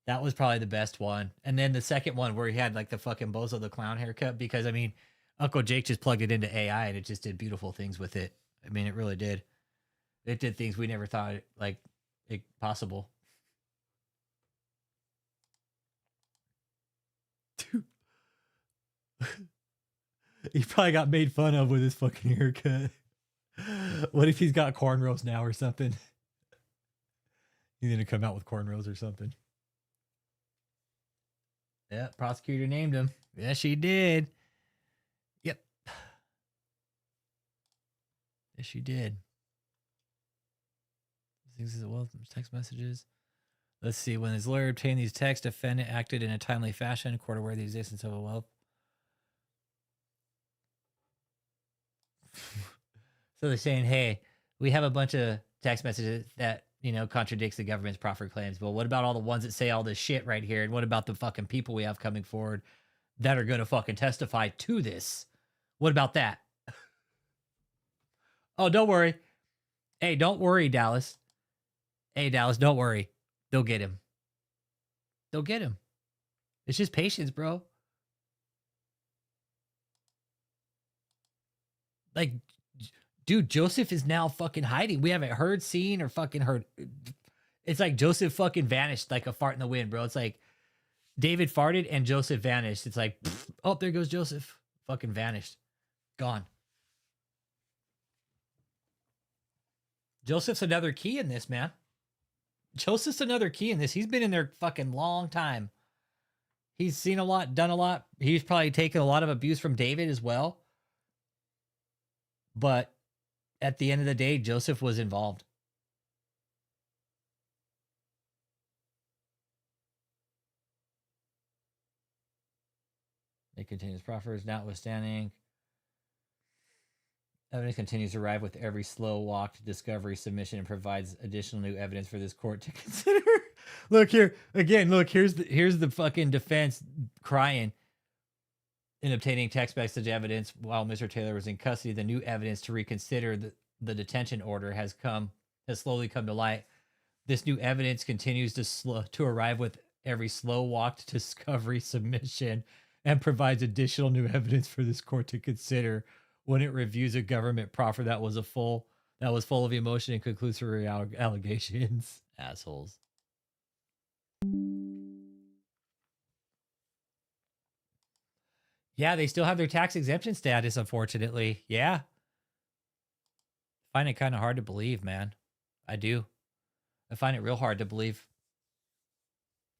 That was probably the best one. And then the second one where he had, like, the fucking Bozo the Clown haircut. Because, I mean, Uncle Jake just plugged it into AI and it just did beautiful things with it. I mean, it really did. It did things we never thought, like, possible. Dude. He probably got made fun of with his fucking haircut. What if he's got cornrows now or something? He's gonna come out with cornrows or something. Yeah, prosecutor named him. Yes, she did. Yep. Yes, she did. Well, text messages. Let's see. When his lawyer obtained these texts, defendant acted in a timely fashion. Court aware of the existence of a wealth. So they're saying, hey, we have a bunch of text messages that, you know, contradicts the government's proffered claims. But what about all the ones that say all this shit right here? And what about the fucking people we have coming forward that are going to fucking testify to this? What about that? Oh, don't worry. Hey, don't worry, Dallas. Hey, Dallas, don't worry. They'll get him. They'll get him. It's just patience, bro. Like, dude, Joseph is now fucking hiding. We haven't heard, seen, or fucking heard. It's like Joseph fucking vanished like a fart in the wind, bro. It's like David farted and Joseph vanished. It's like, pfft, oh, there goes Joseph. Fucking vanished. Gone. Joseph's another key in this, man. Joseph's another key in this. He's been in there fucking long time. He's seen a lot, done a lot. He's probably taken a lot of abuse from David as well. But at the end of the day, Joseph was involved. It continues. Proffers notwithstanding. Evidence continues to arrive with every slow walked discovery submission and provides additional new evidence for this court to consider. Look here again. Look, here's the fucking defense crying. In obtaining text message evidence while Mr. Taylor was in custody, the new evidence to reconsider the detention order has slowly come to light. This new evidence continues to arrive with every slow walked discovery submission and provides additional new evidence for this court to consider when it reviews a government proffer that was full of emotion and conclusory allegations. Assholes. Yeah, they still have their tax exemption status, unfortunately. Yeah. I find it kind of hard to believe, man. I do. I find it real hard to believe.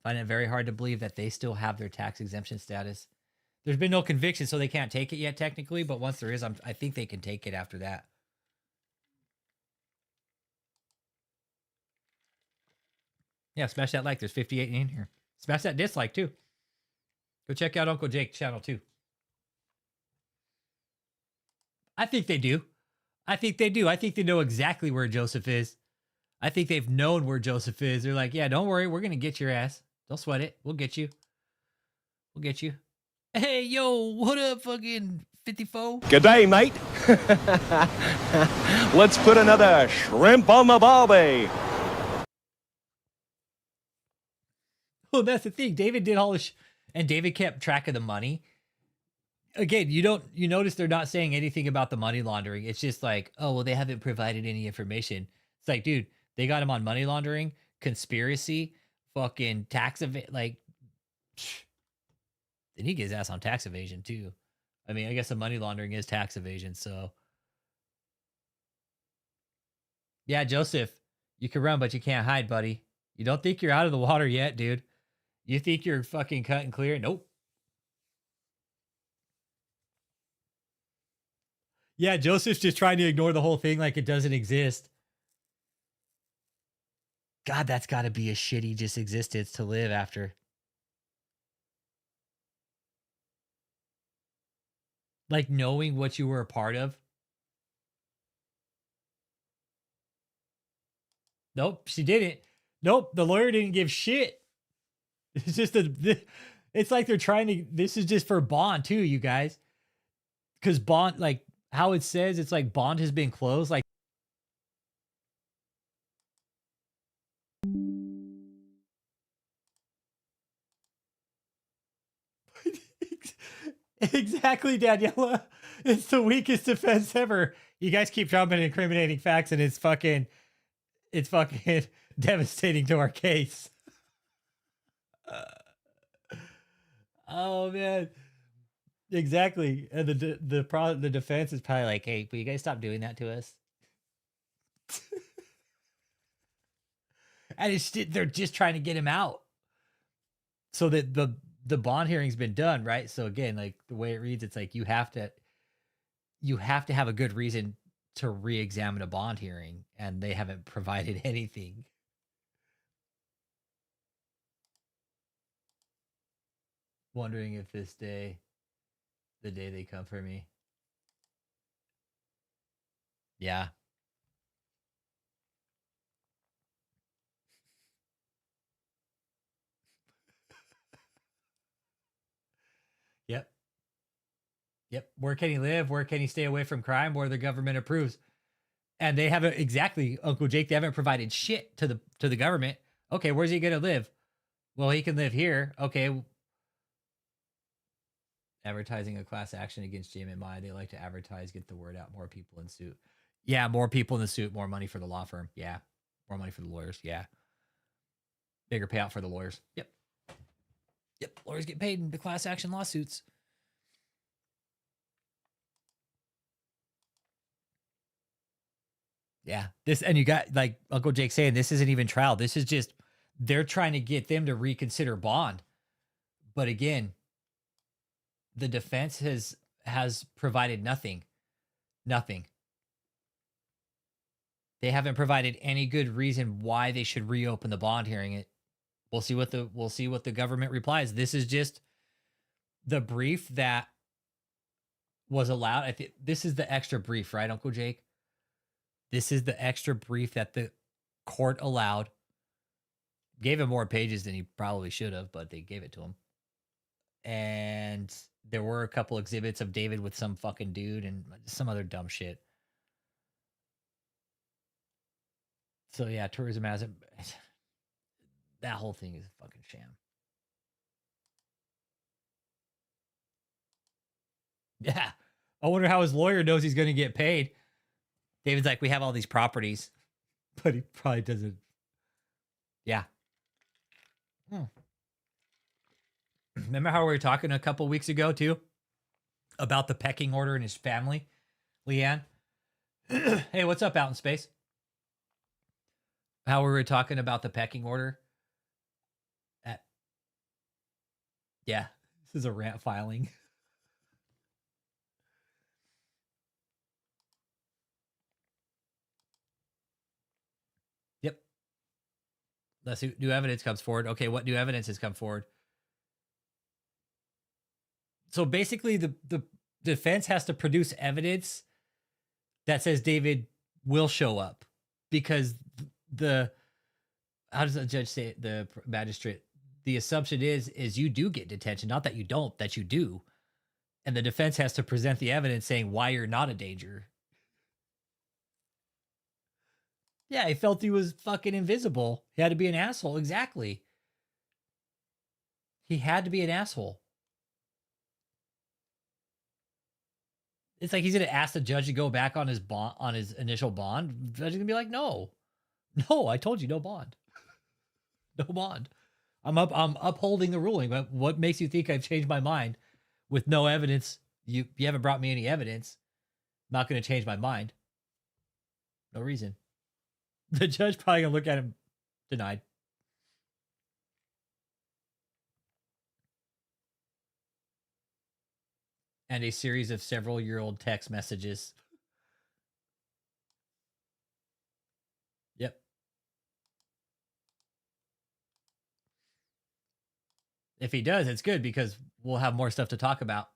I find it very hard to believe that they still have their tax exemption status. There's been no conviction, so they can't take it yet, technically. But once there is, I think they can take it after that. Yeah, smash that like. There's 58 in here. Smash that dislike, too. Go check out Uncle Jake's channel, too. I think they do. I think they do. I think they know exactly where Joseph is. I think they've known where Joseph is. They're like, yeah, don't worry. We're going to get your ass. Don't sweat it. We'll get you. We'll get you. Hey, yo, what up, fucking 54? G'day, mate. Let's put another shrimp on the barbie. Well, that's the thing. David did all this, and David kept track of the money. Again, you notice they're not saying anything about the money laundering. It's just like, oh, well, they haven't provided any information. It's like, dude, they got him on money laundering, conspiracy, fucking tax evasion. Like, then he gets ass on tax evasion too. I mean, I guess the money laundering is tax evasion. So, yeah, Joseph, you can run, but you can't hide, buddy. You don't think you're out of the water yet, dude. You think you're fucking cut and clear? Nope. Yeah, Joseph's just trying to ignore the whole thing like it doesn't exist. God, that's got to be a shitty just existence to live after. Like knowing what you were a part of. Nope, she didn't. Nope, the lawyer didn't give shit. It's just it's like they're trying to, this is just for bond too, you guys. Because bond, like how it says, it's like bond has been closed. Like, exactly, Daniela. It's the weakest defense ever. You guys keep dropping incriminating facts, and it's fucking devastating to our case. Oh man, exactly. And the defense is probably like, "Hey, will you guys stop doing that to us?" And they're just trying to get him out, so that the bond hearing's been done, right? So again, like the way it reads, it's like you have to have a good reason to re-examine a bond hearing, and they haven't provided anything. Wondering if this day, the day they come for me. Yeah. Yep. Yep. Where can he live? Where can he stay away from crime? Where the government approves. And they haven't, exactly, Uncle Jake, they haven't provided shit to the government. Okay, where's he gonna live? Well, he can live here. Okay. Advertising a class action against JMMI. They like to advertise, get the word out, more people in suit. Yeah, more people in the suit, more money for the law firm. Yeah. More money for the lawyers. Yeah. Bigger payout for the lawyers. Yep. Yep. Lawyers get paid in the class action lawsuits. Yeah. This, and you got like Uncle Jake saying, this isn't even trial. This is just, they're trying to get them to reconsider bond. But again, the defense has provided nothing. Nothing. They haven't provided any good reason why they should reopen the bond hearing. We'll see what the government replies. This is just the brief that was allowed. I think this is the extra brief, right, Uncle Jake? This is the extra brief that the court allowed. Gave him more pages than he probably should have, but they gave it to him. And there were a couple exhibits of David with some fucking dude and some other dumb shit. So yeah, tourism hasn't. That whole thing is a fucking sham. Yeah. I wonder how his lawyer knows he's going to get paid. David's like, we have all these properties, but he probably doesn't. Yeah. Remember how we were talking a couple weeks ago, too? About the pecking order in his family? Leanne? Hey, what's up out in space? How we were talking about the pecking order? Yeah, this is a rant filing. Yep. Let's see. New evidence comes forward. Okay, what new evidence has come forward? So basically, the defense has to produce evidence that says David will show up, because how does the judge say it? The magistrate, the assumption is you do get detention, not that you don't, that you do. And the defense has to present the evidence saying why you're not a danger. Yeah, he felt he was fucking invisible. He had to be an asshole. Exactly. He had to be an asshole. It's like he's gonna ask the judge to go back on his bond, on his initial bond. The judge is gonna be like, no, I told you no bond. No bond. I'm upholding the ruling. But what makes you think I've changed my mind with no evidence? You haven't brought me any evidence. I'm not gonna change my mind. No reason. The judge probably gonna look at him, denied. and a series of several-year-old text messages. Yep. If he does, it's good because we'll have more stuff to talk about.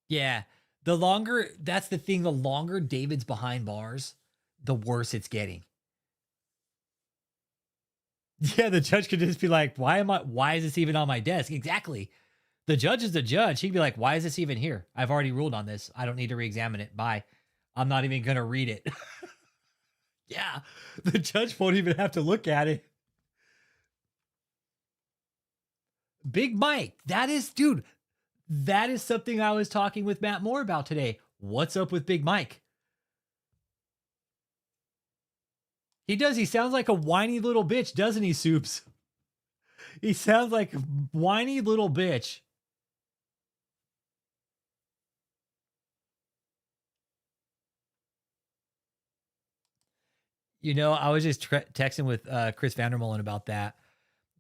Yeah. That's the thing, the longer David's behind bars, the worse it's getting. Yeah, the judge could just be like, why is this even on my desk? Exactly. The judge is the judge. He'd be like, why is this even here? I've already ruled on this. I don't need to re-examine it. Bye. I'm not even going to read it. Yeah. The judge won't even have to look at it. Big Mike. That is something I was talking with Matt Moore about today. What's up with Big Mike? He does. He sounds like a whiny little bitch, doesn't he, Soups? He sounds like a whiny little bitch. You know, I was just texting with Chris Vandermolen about that.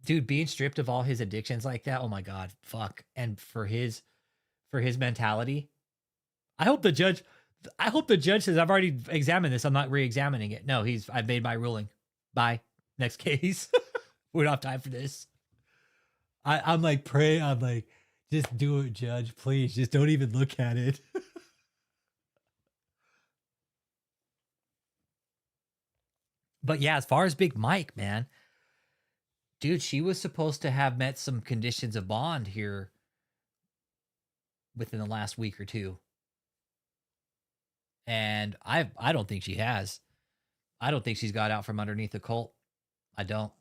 Dude, being stripped of all his addictions like that, oh my God, fuck. And for his mentality, I hope the judge says, I've already examined this. I'm not re-examining it. No, I've made my ruling. Bye. Next case. We don't have time for this. I'm like, just do it, judge. Please, just don't even look at it. But yeah, as far as Big Mike, man, dude, she was supposed to have met some conditions of bond here within the last week or two. And I don't think she has. I don't think she's got out from underneath the cult. I don't.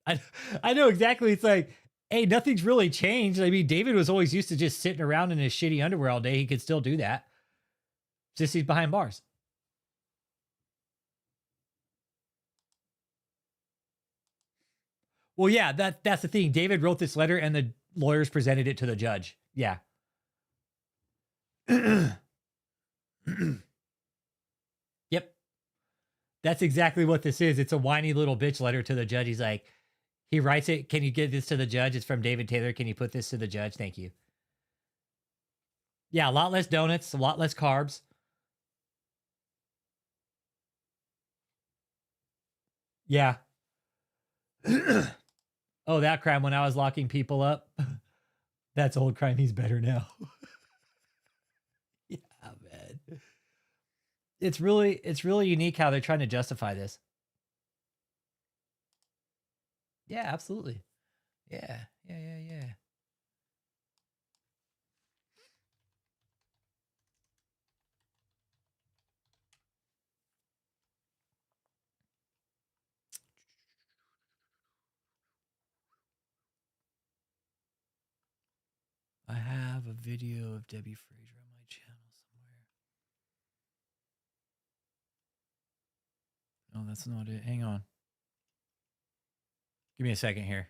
I know exactly. It's like, hey, nothing's really changed. I mean, David was always used to just sitting around in his shitty underwear all day. He could still do that. Just he's behind bars. Well, yeah, that's the thing. David wrote this letter and the lawyers presented it to the judge. Yeah. Yep. That's exactly what this is. It's a whiny little bitch letter to the judge. He's like, he writes it. Can you get this to the judge? It's from David Taylor. Can you put this to the judge? Thank you. Yeah, a lot less donuts, a lot less carbs. Yeah. Oh, that crime when I was locking people up. That's old crime. He's better now. Yeah, man. It's really unique how they're trying to justify this. Yeah, absolutely. Yeah. I have a video of Debbie Fraser on my channel somewhere. No, that's not it. Hang on. Give me a second here.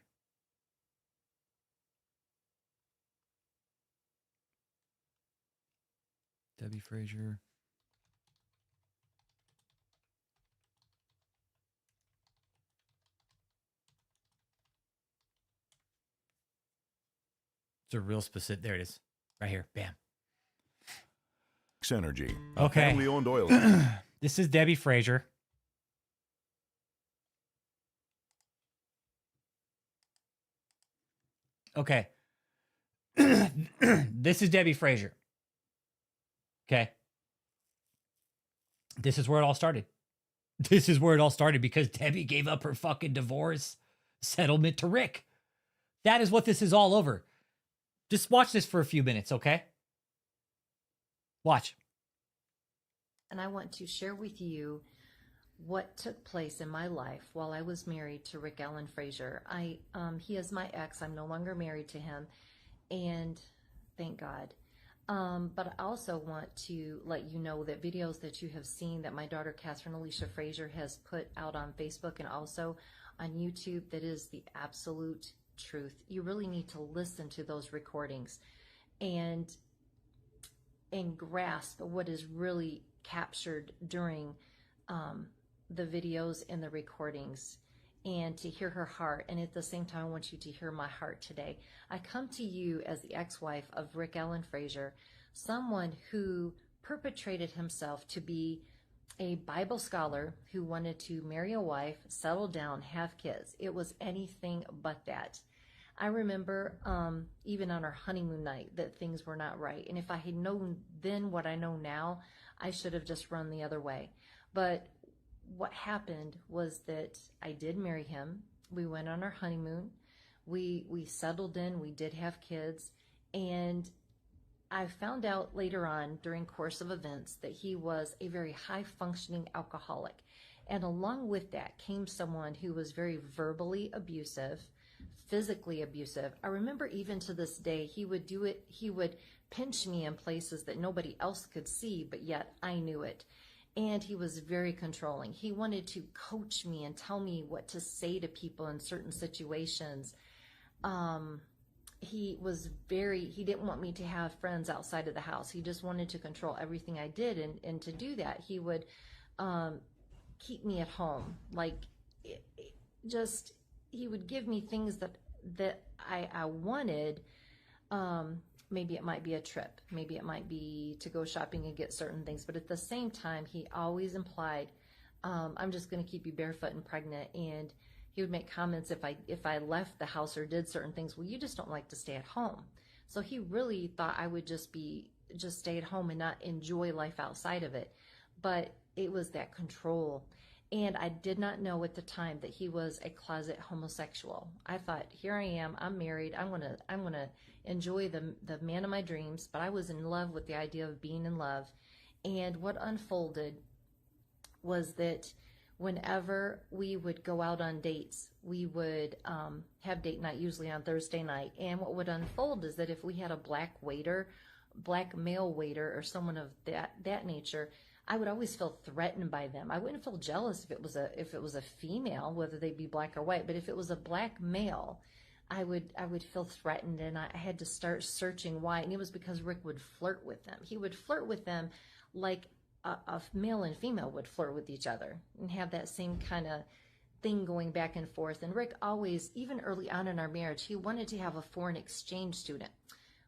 Debbie Fraser. It's a real specific. There it is. Right here. Bam. Energy. Okay. Family-owned oil. This is Debbie Fraser. Okay. This is Debbie Fraser. Okay. This is where it all started. This is where it all started because Debbie gave up her fucking divorce settlement to Rick. That is what this is all over. Just watch this for a few minutes, okay? Watch. And I want to share with you what took place in my life while I was married to Rick Allen Fraser. He is my ex. I'm no longer married to him, and thank God. But I also want to let you know that videos that you have seen that my daughter Catherine Alicia Fraser has put out on Facebook and also on YouTube, that is the absolute truth. You really need to listen to those recordings and grasp what is really captured during the videos and the recordings. and to hear her heart. And at the same time, I want you to hear my heart today. I come to you as the ex-wife of Rick Allen Frazier, someone who perpetrated himself to be a Bible scholar who wanted to marry a wife, settle down, have kids. It was anything but that. I remember even on our honeymoon night that things were not right. And if I had known then what I know now, I should have just run the other way. But what happened was that I did marry him. We went on our honeymoon. We settled in. We did have kids. And I found out later on during course of events that he was a very high-functioning alcoholic. And along with that came someone who was very verbally abusive, physically abusive. I remember even to this day, he would do it. He would pinch me in places that nobody else could see, but yet I knew it. And he was very controlling. He wanted to coach me and tell me what to say to people in certain situations. He didn't want me to have friends outside of the house. He just wanted to control everything I did. And to do that, he would keep me at home. Like, he would give me things that I wanted. Maybe it might be a trip. Maybe it might be to go shopping and get certain things. But at the same time, he always implied, I'm just going to keep you barefoot and pregnant. And he would make comments if I left the house or did certain things. Well, you just don't like to stay at home. So he really thought I would just stay at home and not enjoy life outside of it. But it was that control. And I did not know at the time that he was a closet homosexual. I thought, here I am, I'm married, I'm gonna enjoy the man of my dreams, but I was in love with the idea of being in love. And what unfolded was that whenever we would go out on dates, we would have date night, usually on Thursday night. And what would unfold is that if we had a black male waiter, or someone of that nature, I would always feel threatened by them. I wouldn't feel jealous if it was a female, whether they be black or white. But if it was a black male, I would feel threatened, and I had to start searching why. And it was because Rick would flirt with them. He would flirt with them like a male and female would flirt with each other, and have that same kind of thing going back and forth. And Rick always, even early on in our marriage, he wanted to have a foreign exchange student.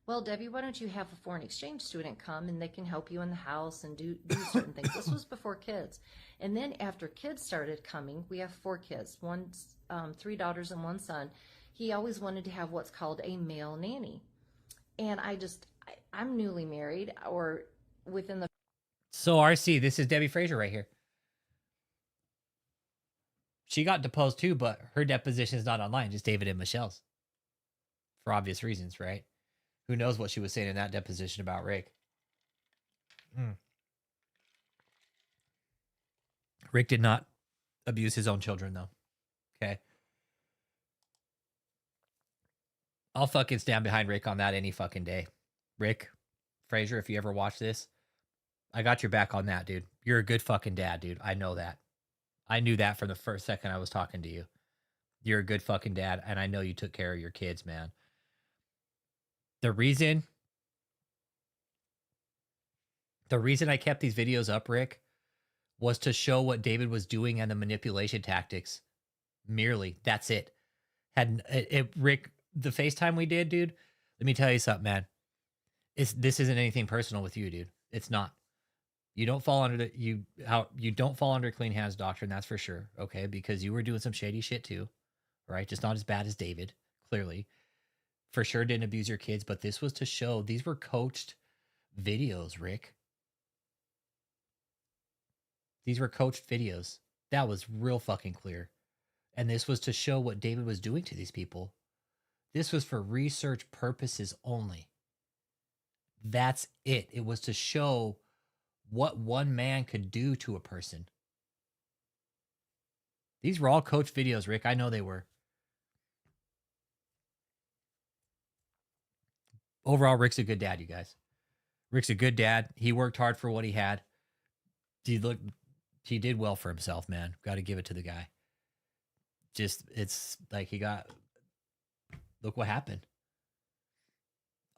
Well, Debbie, why don't you have a foreign exchange student come, and they can help you in the house and do certain things. This was before kids. And then after kids started coming, we have 4 kids, 3 daughters and 1 son. He always wanted to have what's called a male nanny. And I'm newly married, or within the... So RC, this is Debbie Frazier right here. She got deposed too, but her deposition is not online, just David and Michelle's. For obvious reasons, right? Who knows what she was saying in that deposition about Rick? Rick did not abuse his own children, though. Okay. I'll fucking stand behind Rick on that any fucking day. Rick Frazier, if you ever watch this, I got your back on that, dude. You're a good fucking dad, dude. I know that. I knew that from the first second I was talking to you. You're a good fucking dad, and I know you took care of your kids, man. The reason I kept these videos up, Rick, was to show what David was doing and the manipulation tactics. Merely. That's it. Rick, the FaceTime we did, dude, let me tell you something, man. This isn't anything personal with you, dude. It's not. You don't fall under you don't fall under clean hands doctrine, that's for sure. Okay, because you were doing some shady shit too. Right? Just not as bad as David, clearly. For sure didn't abuse your kids, but this was to show these were coached videos, Rick. These were coached videos. That was real fucking clear. And this was to show what David was doing to these people. This was for research purposes only. That's it. It was to show what one man could do to a person. These were all coached videos, Rick. I know they were. Overall, Rick's a good dad, you guys. Rick's a good dad. He worked hard for what he had. He did well for himself, man. Got to give it to the guy. It's like look what happened.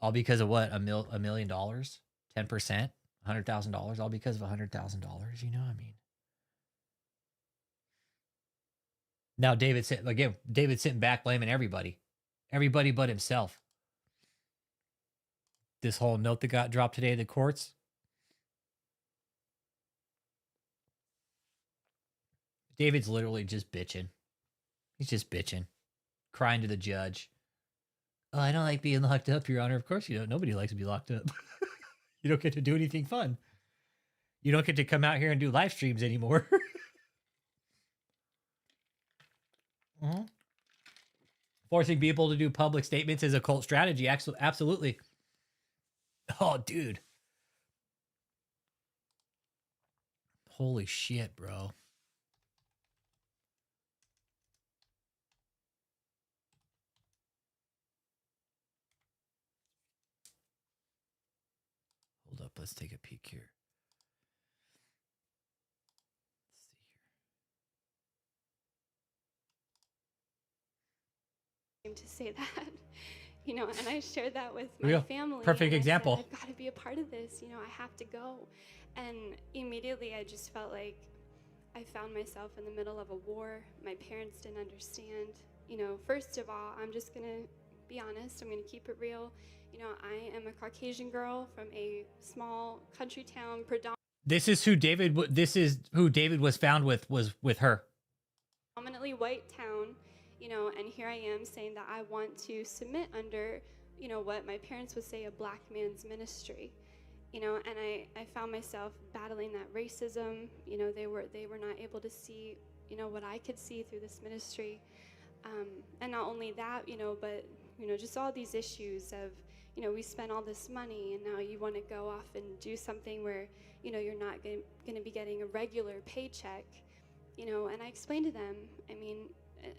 All because of what? $1 million? 10%? $100,000? All because of $100,000? You know what I mean? Now David's sitting back blaming everybody but himself. This whole note that got dropped today in the courts. David's literally just bitching. He's just bitching, crying to the judge. Oh, I don't like being locked up, Your Honor. Of course you don't. Nobody likes to be locked up. You don't get to do anything fun. You don't get to come out here and do live streams anymore. Forcing people to do public statements is a cult strategy. Absolutely. Oh, dude. Holy shit, bro. Hold up. Let's take a peek here. To say that, you know, and I shared that with my family. Perfect example. I said, I've got to be a part of this, you know, I have to go. And immediately I just felt like I found myself in the middle of a war. My parents didn't understand. You know, first of all, I'm just going to be honest. I'm going to keep it real. You know, I am a Caucasian girl from a small country town. This is who David was found with, was with her. Predominantly white town. You know, and here I am saying that I want to submit under, you know, what my parents would say a black man's ministry, you know, and I found myself battling that racism. You know, they were not able to see, you know, what I could see through this ministry. And not only that, you know, but, you know, just all these issues of, you know, we spent all this money and now you want to go off and do something where, you know, you're not going to be getting a regular paycheck, you know, and I explained to them, I mean,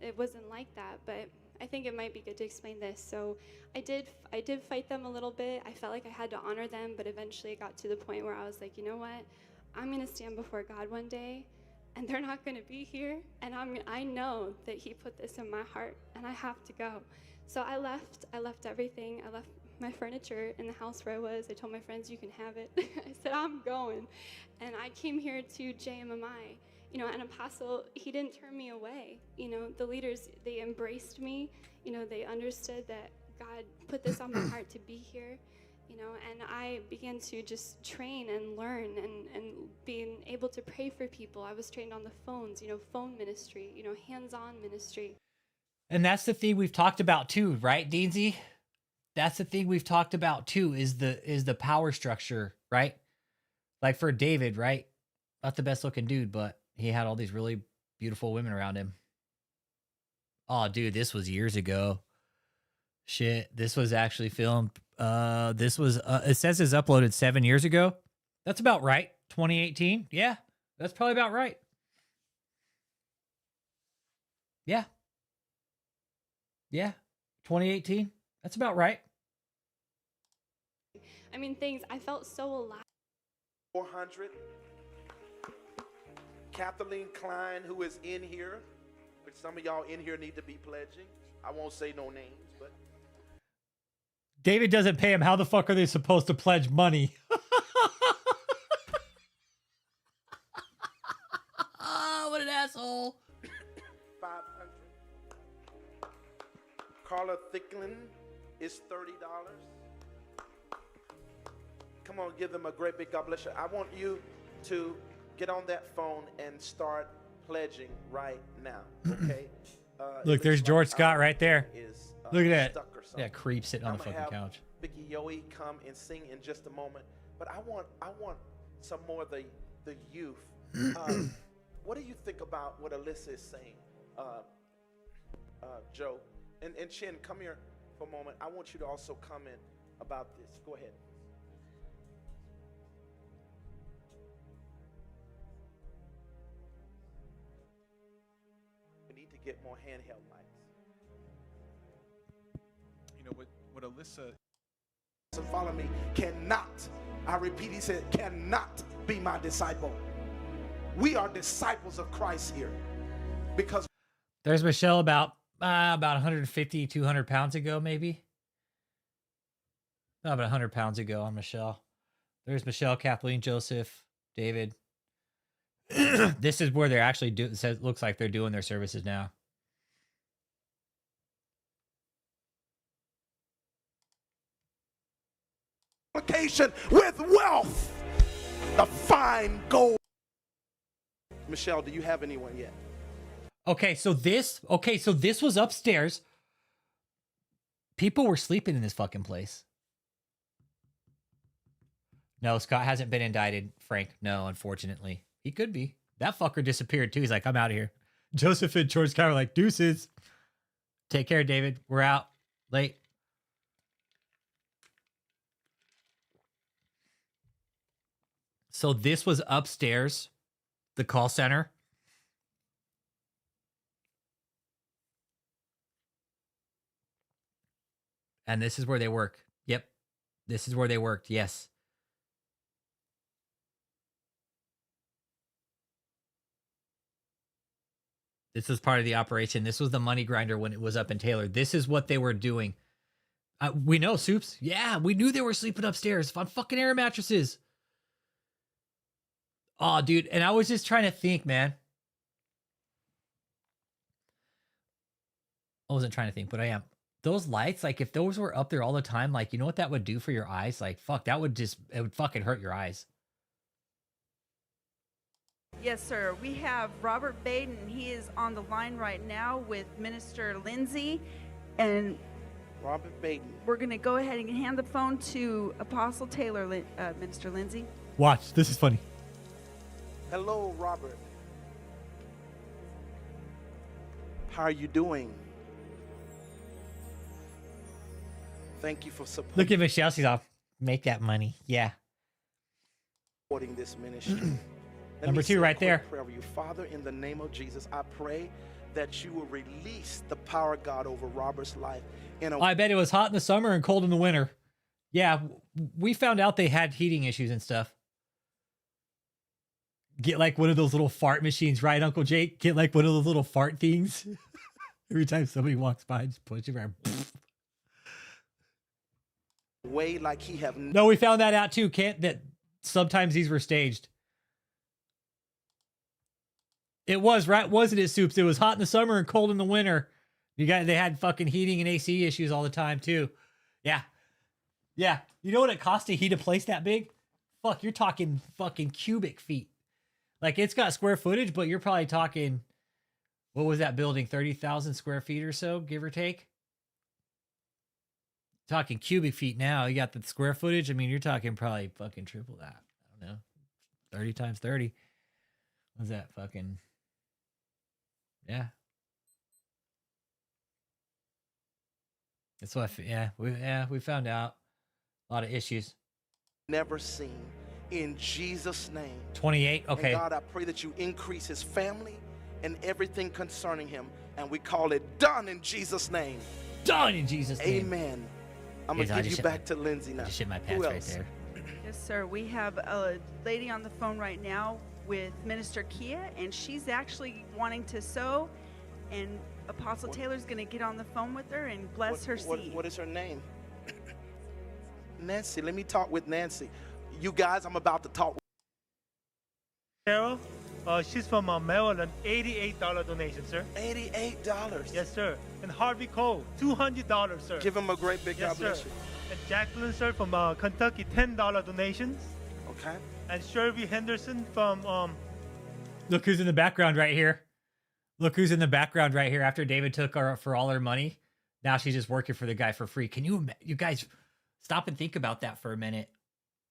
it wasn't like that, but I think it might be good to explain this. So I did fight them a little bit. I felt like I had to honor them, but eventually it got to the point where I was like, you know what? I'm going to stand before God one day, and they're not going to be here, and I know that He put this in my heart, and I have to go. So I left everything. I left my furniture in the house where I was. I told my friends, you can have it. I said, I'm going. And I came here to JMMI. You know, and Apostle, he didn't turn me away. You know, the leaders, they embraced me. You know, they understood that God put this on my heart to be here. You know, and I began to just train and learn and being able to pray for people. I was trained on the phones, you know, phone ministry, you know, hands-on ministry. And that's the thing we've talked about too, right, Deansy? That's the thing we've talked about too, is the power structure, right? Like for David, right? Not the best looking dude, but he had all these really beautiful women around him. Oh, dude, this was years ago. Shit, this was actually filmed. This was, it says it's uploaded 7 years ago. That's about right. 2018. Yeah, that's probably about right. Yeah. Yeah. 2018. That's about right. I mean, I felt so alive. 400. Kathleen Klein, who is in here, which some of y'all in here need to be pledging. I won't say no names, but David doesn't pay him. How the fuck are they supposed to pledge money? What an asshole. 500. Carla Thicklin is $30. Come on, give them a great big God bless you. I want you to get on that phone and start pledging right now, okay? Look, there's George Scott right there. Is, Look at stuck or that. something. Yeah, creep sitting on the I'm gonna fucking have couch. Vicky Yoe come and sing in just a moment, but I want some more of the youth. What do you think about what Alyssa is saying, Joe? And Chin, come here for a moment. I want you to also comment about this. Go ahead. We need to get more handheld mics. You know what Alyssa. So follow me. Cannot, I repeat, he said, cannot be my disciple. We are disciples of Christ here because There's Michelle about 150, 200 pounds ago, maybe. About 100 pounds ago on Michelle. There's Michelle, Kathleen, Joseph, David. This is where they're actually looks like they're doing their services now. multiplication with wealth. The fine gold. Michelle, do you have anyone yet? Okay, so this was upstairs. People were sleeping in this fucking place. No, Scott hasn't been indicted, Frank. No, unfortunately. He could be. That fucker disappeared too. He's like, I'm out of here. Joseph and George Cow are like, deuces. Take care, David. We're out. Late. So this was upstairs, the call center. And this is where they work. Yep. This is where they worked. Yes. This was part of the operation. This was the money grinder when it was up in Taylor. This is what they were doing. We know, Soups. Yeah, we knew they were sleeping upstairs on fucking air mattresses. Oh, dude. And I was just trying to think, man. I wasn't trying to think, but I am. Those lights, like if those were up there all the time, like, you know what that would do for your eyes? Like, fuck, it would fucking hurt your eyes. Yes, sir. We have Robert Baden. He is on the line right now with Minister Lindsay. And Robert Baden. we're going to go ahead and hand the phone to Apostle Taylor, Minister Lindsay. Watch. This is funny. Hello, Robert. How are you doing? Thank you for Look at Michelle. She's off. Make that money. Yeah. supporting this ministry. Number 2 right there. Prayer for you. Father, in the name of Jesus, I pray that you will release the power of God over Robert's life. I bet it was hot in the summer and cold in the winter. Yeah, we found out they had heating issues and stuff. Get like one of those little fart machines, right, Uncle Jake? Get like one of those little fart things. Every time somebody walks by, just push it around. Way like he have No, we found that out too. That sometimes these were staged. It was, right? Wasn't it, Soups? It was hot in the summer and cold in the winter. They had fucking heating and AC issues all the time too. Yeah. Yeah. You know what it costs to heat a place that big? Fuck, you're talking fucking cubic feet. Like, it's got square footage, but you're probably talking, what was that building? 30,000 square feet or so, give or take? Talking cubic feet now. You got the square footage. I mean, you're talking probably fucking triple that. I don't know. 30 times 30. What's that fucking... Yeah. That's what we found out a lot of issues. Never seen. In Jesus' name. 28. Okay. And God, I pray that you increase his family and everything concerning him. And we call it done in Jesus' name. Done in Jesus' name. Amen. I'm going to give you back to Lindsay now. I just shit my pants right there. Yes, sir. We have a lady on the phone right now with Minister Kia, and she's actually wanting to sow, and Apostle Taylor's going to get on the phone with her and bless her seed. What is her name? Nancy. Let me talk with Nancy. You guys, I'm about to talk. Carol, she's from Maryland. $88 donation, sir. $88. Yes, sir. And Harvey Cole, $200, sir. Give him a great big God bless you. And Jacqueline, sir, from Kentucky, $10 donations. Okay. And Sherby Henderson from Look who's in the background right here. Look who's in the background right here. After David took her for all her money, now she's just working for the guy for free. Can you guys stop and think about that for a minute?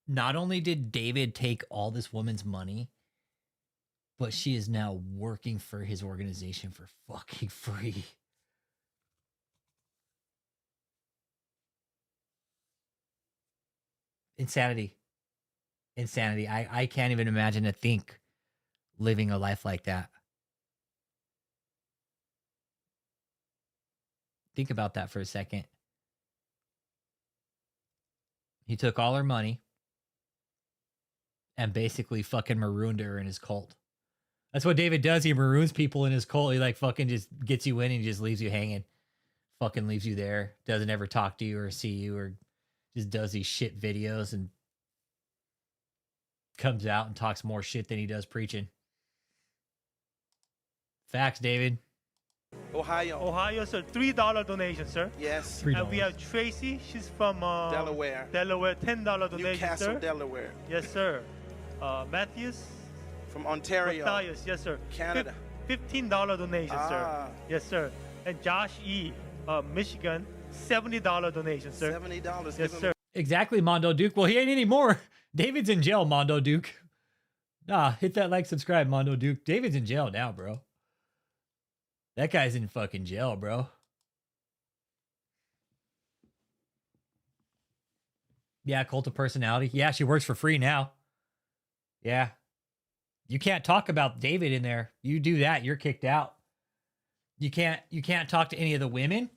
Not only did David take all this woman's money, but she is now working for his organization for fucking free. Insanity. Insanity. I can't even imagine to think living a life like that. Think about that for a second. He took all her money and basically fucking marooned her in his cult. That's what David does. He maroons people in his cult. He like fucking just gets you in and just leaves you hanging. Fucking leaves you there. Doesn't ever talk to you or see you or just does these shit videos and comes out and talks more shit than he does preaching. Facts, David. Ohio. Ohio, sir. $3 donation, sir. Yes. And we have Tracy. She's from Delaware. Delaware, $10 donation, Newcastle, sir. Delaware. Yes, sir. Matthews. From Ontario. Yes, sir. Canada. $15 donation, sir. Yes, sir. And Josh E., Michigan, $70 donation, sir. $70. Yes, sir. Exactly, Mondo Duke. Well, he ain't anymore. David's in jail, Mondo Duke. Nah, hit that like, subscribe, Mondo Duke. David's in jail now, bro. That guy's in fucking jail, bro. Yeah, cult of personality. Yeah, she works for free now. Yeah. You can't talk about David in there. You do that, you're kicked out. You can't talk to any of the women.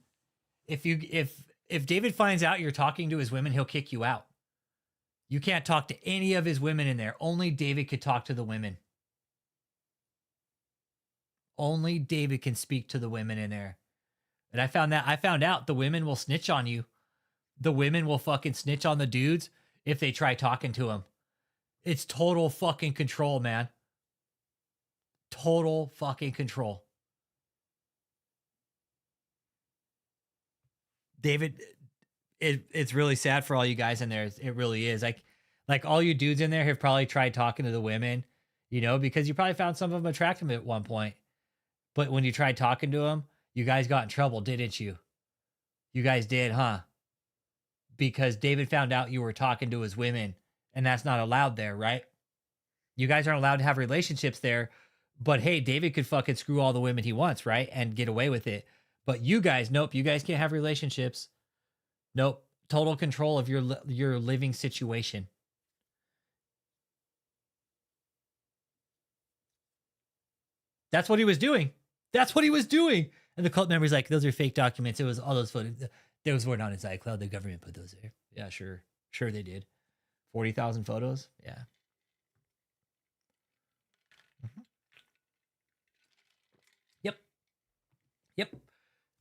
If David finds out you're talking to his women, he'll kick you out. You can't talk to any of his women in there. Only David could talk to the women. Only David can speak to the women in there. And I found out the women will snitch on you. The women will fucking snitch on the dudes if they try talking to him. It's total fucking control, man. Total fucking control. David, it's really sad for all you guys in there. It really is. Like all you dudes in there have probably tried talking to the women, you know, because you probably found some of them attractive at one point. But when you tried talking to them, you guys got in trouble, didn't you? You guys did, huh? Because David found out you were talking to his women, and that's not allowed there, right? You guys aren't allowed to have relationships there. But hey, David could fucking screw all the women he wants, right? And get away with it. But you guys, nope, you guys can't have relationships. Nope, total control of your living situation. That's what he was doing. That's what he was doing. And the cult member's like, those are fake documents. It was all those photos. Those were not inside iCloud. The government put those there. Yeah, sure. Sure they did. 40,000 photos? Yeah. Mm-hmm. Yep. Yep.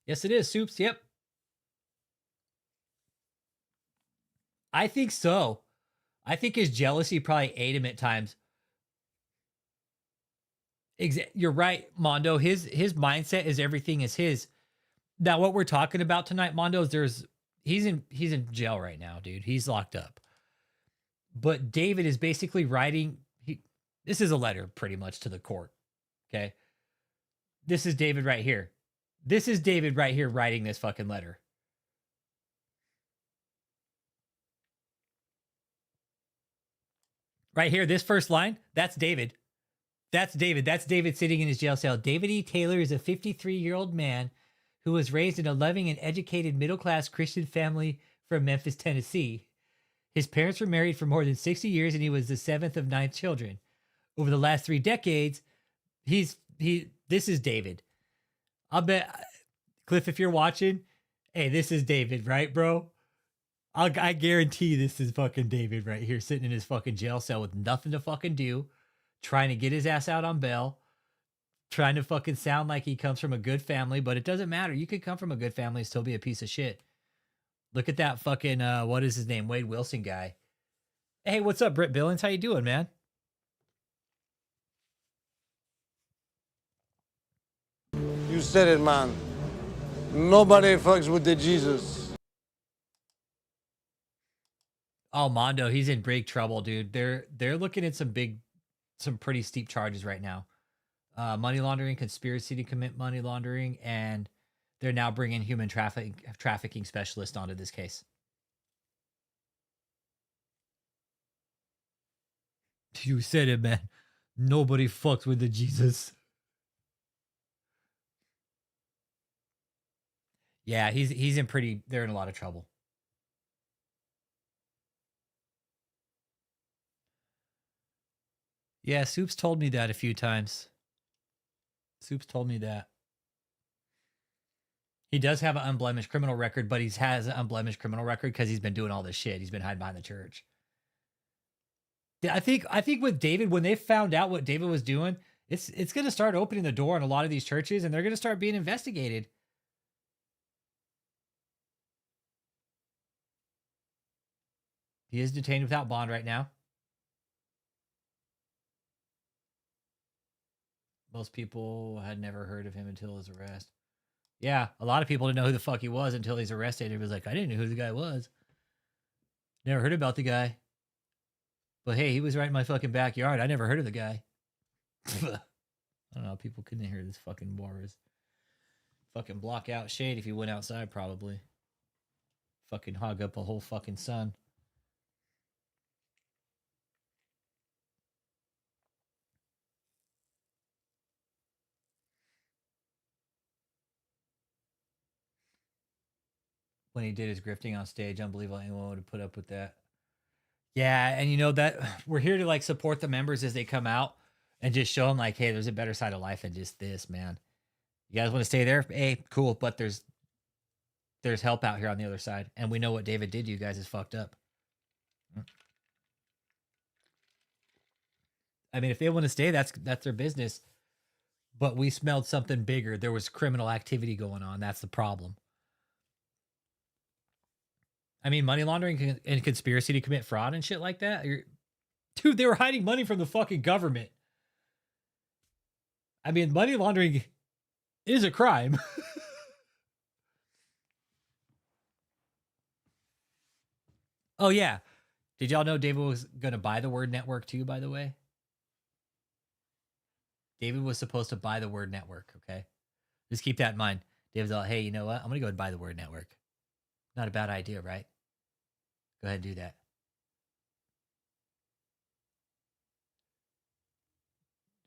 Yes, it is, Soups. Yep. I think so. I think his jealousy probably ate him at times. You're right, Mondo. His mindset is everything is his. Now, what we're talking about tonight, Mondo, is he's in jail right now, dude. He's locked up. But David is basically writing. This is a letter, pretty much, to the court. Okay, this is David right here. This is David right here writing this fucking letter. Right here, this first line, that's David. That's David. That's David sitting in his jail cell. David E. Taylor is a 53-year-old man who was raised in a loving and educated middle-class Christian family from Memphis, Tennessee. His parents were married for more than 60 years, and he was the seventh of 9 children. Over the last 3 decades, this is David. I'll bet, Cliff, if you're watching, hey, this is David, right, bro? I guarantee this is fucking David right here, sitting in his fucking jail cell with nothing to fucking do, trying to get his ass out on bail, trying to fucking sound like he comes from a good family, but it doesn't matter. You could come from a good family and still be a piece of shit. Look at that fucking, what is his name? Wade Wilson guy. Hey, what's up, Britt Billings? How you doing, man? You said it, man. Nobody fucks with the Jesus. Oh, Mondo, he's in big trouble, dude. They're looking at some pretty steep charges right now. Money laundering, conspiracy to commit money laundering, and they're now bringing human trafficking specialists onto this case. You said it, man. Nobody fucks with the Jesus. Yeah, they're in a lot of trouble. Yeah, Soups told me that a few times. Soups told me that. He does have an unblemished criminal record, but he has an unblemished criminal record because he's been doing all this shit. He's been hiding behind the church. Yeah, I think with David, when they found out what David was doing, it's going to start opening the door in a lot of these churches, and they're going to start being investigated. He is detained without bond right now. Most people had never heard of him until his arrest. Yeah, a lot of people didn't know who the fuck he was until he's arrested. He was like, I didn't know who the guy was. Never heard about the guy. But hey, he was right in my fucking backyard. I never heard of the guy. I don't know. People couldn't hear this fucking bars. Fucking block out shade if you went outside, probably. Fucking hog up a whole fucking sun. When he did his grifting on stage, unbelievable anyone would have put up with that. Yeah, and you know that we're here to like support the members as they come out and just show them like, hey, there's a better side of life than just this, man. You guys want to stay there? Hey, cool, but there's help out here on the other side, and we know what David did to you guys is fucked up. I mean, if they want to stay, that's their business. But we smelled something bigger. There was criminal activity going on. That's the problem. I mean, money laundering and conspiracy to commit fraud and shit like that. Dude, they were hiding money from the fucking government. I mean, money laundering is a crime. Oh, yeah. Did y'all know David was going to buy the word network too, by the way? David was supposed to buy the word network, okay? Just keep that in mind. David's all, hey, you know what? I'm going to go and buy the word network. Not a bad idea, right? Go ahead and do that.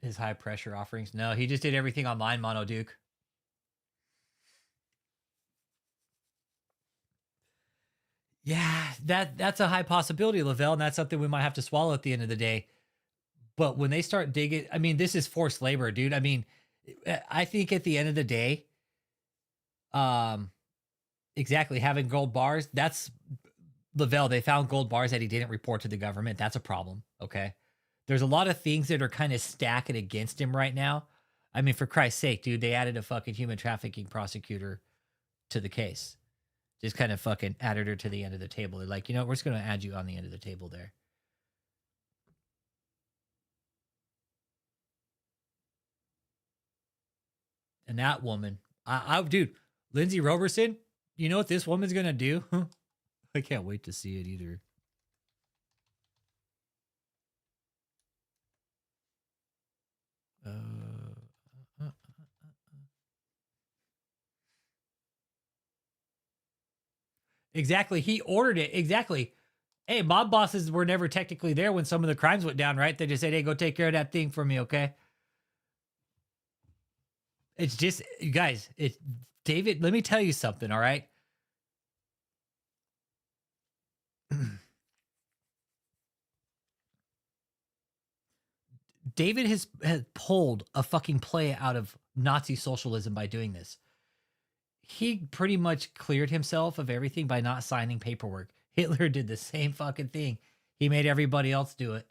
His high pressure offerings. No, he just did everything online, Mono Duke. Yeah, that's a high possibility, Lavelle, and that's something we might have to swallow at the end of the day. But when they start digging, I mean, this is forced labor, dude. I mean, I think at the end of the day, exactly, having gold bars, that's Lavelle. They found gold bars that he didn't report to the government. That's a problem, okay? There's a lot of things that are kind of stacking against him right now. I mean, for Christ's sake, dude, they added a fucking human trafficking prosecutor to the case. Just kind of fucking added her to the end of the table. They're like, you know, we're just going to add you on the end of the table there. And that woman, dude, Lindsay Roberson, you know what this woman's going to do? I can't wait to see it either. Exactly. He ordered it. Exactly. Hey, mob bosses were never technically there when some of the crimes went down, right? They just said, hey, go take care of that thing for me, okay? It's just, you guys, it's David, let me tell you something, all right? David has pulled a fucking play out of Nazi socialism by doing this. He pretty much cleared himself of everything by not signing paperwork. Hitler did the same fucking thing. He made everybody else do it.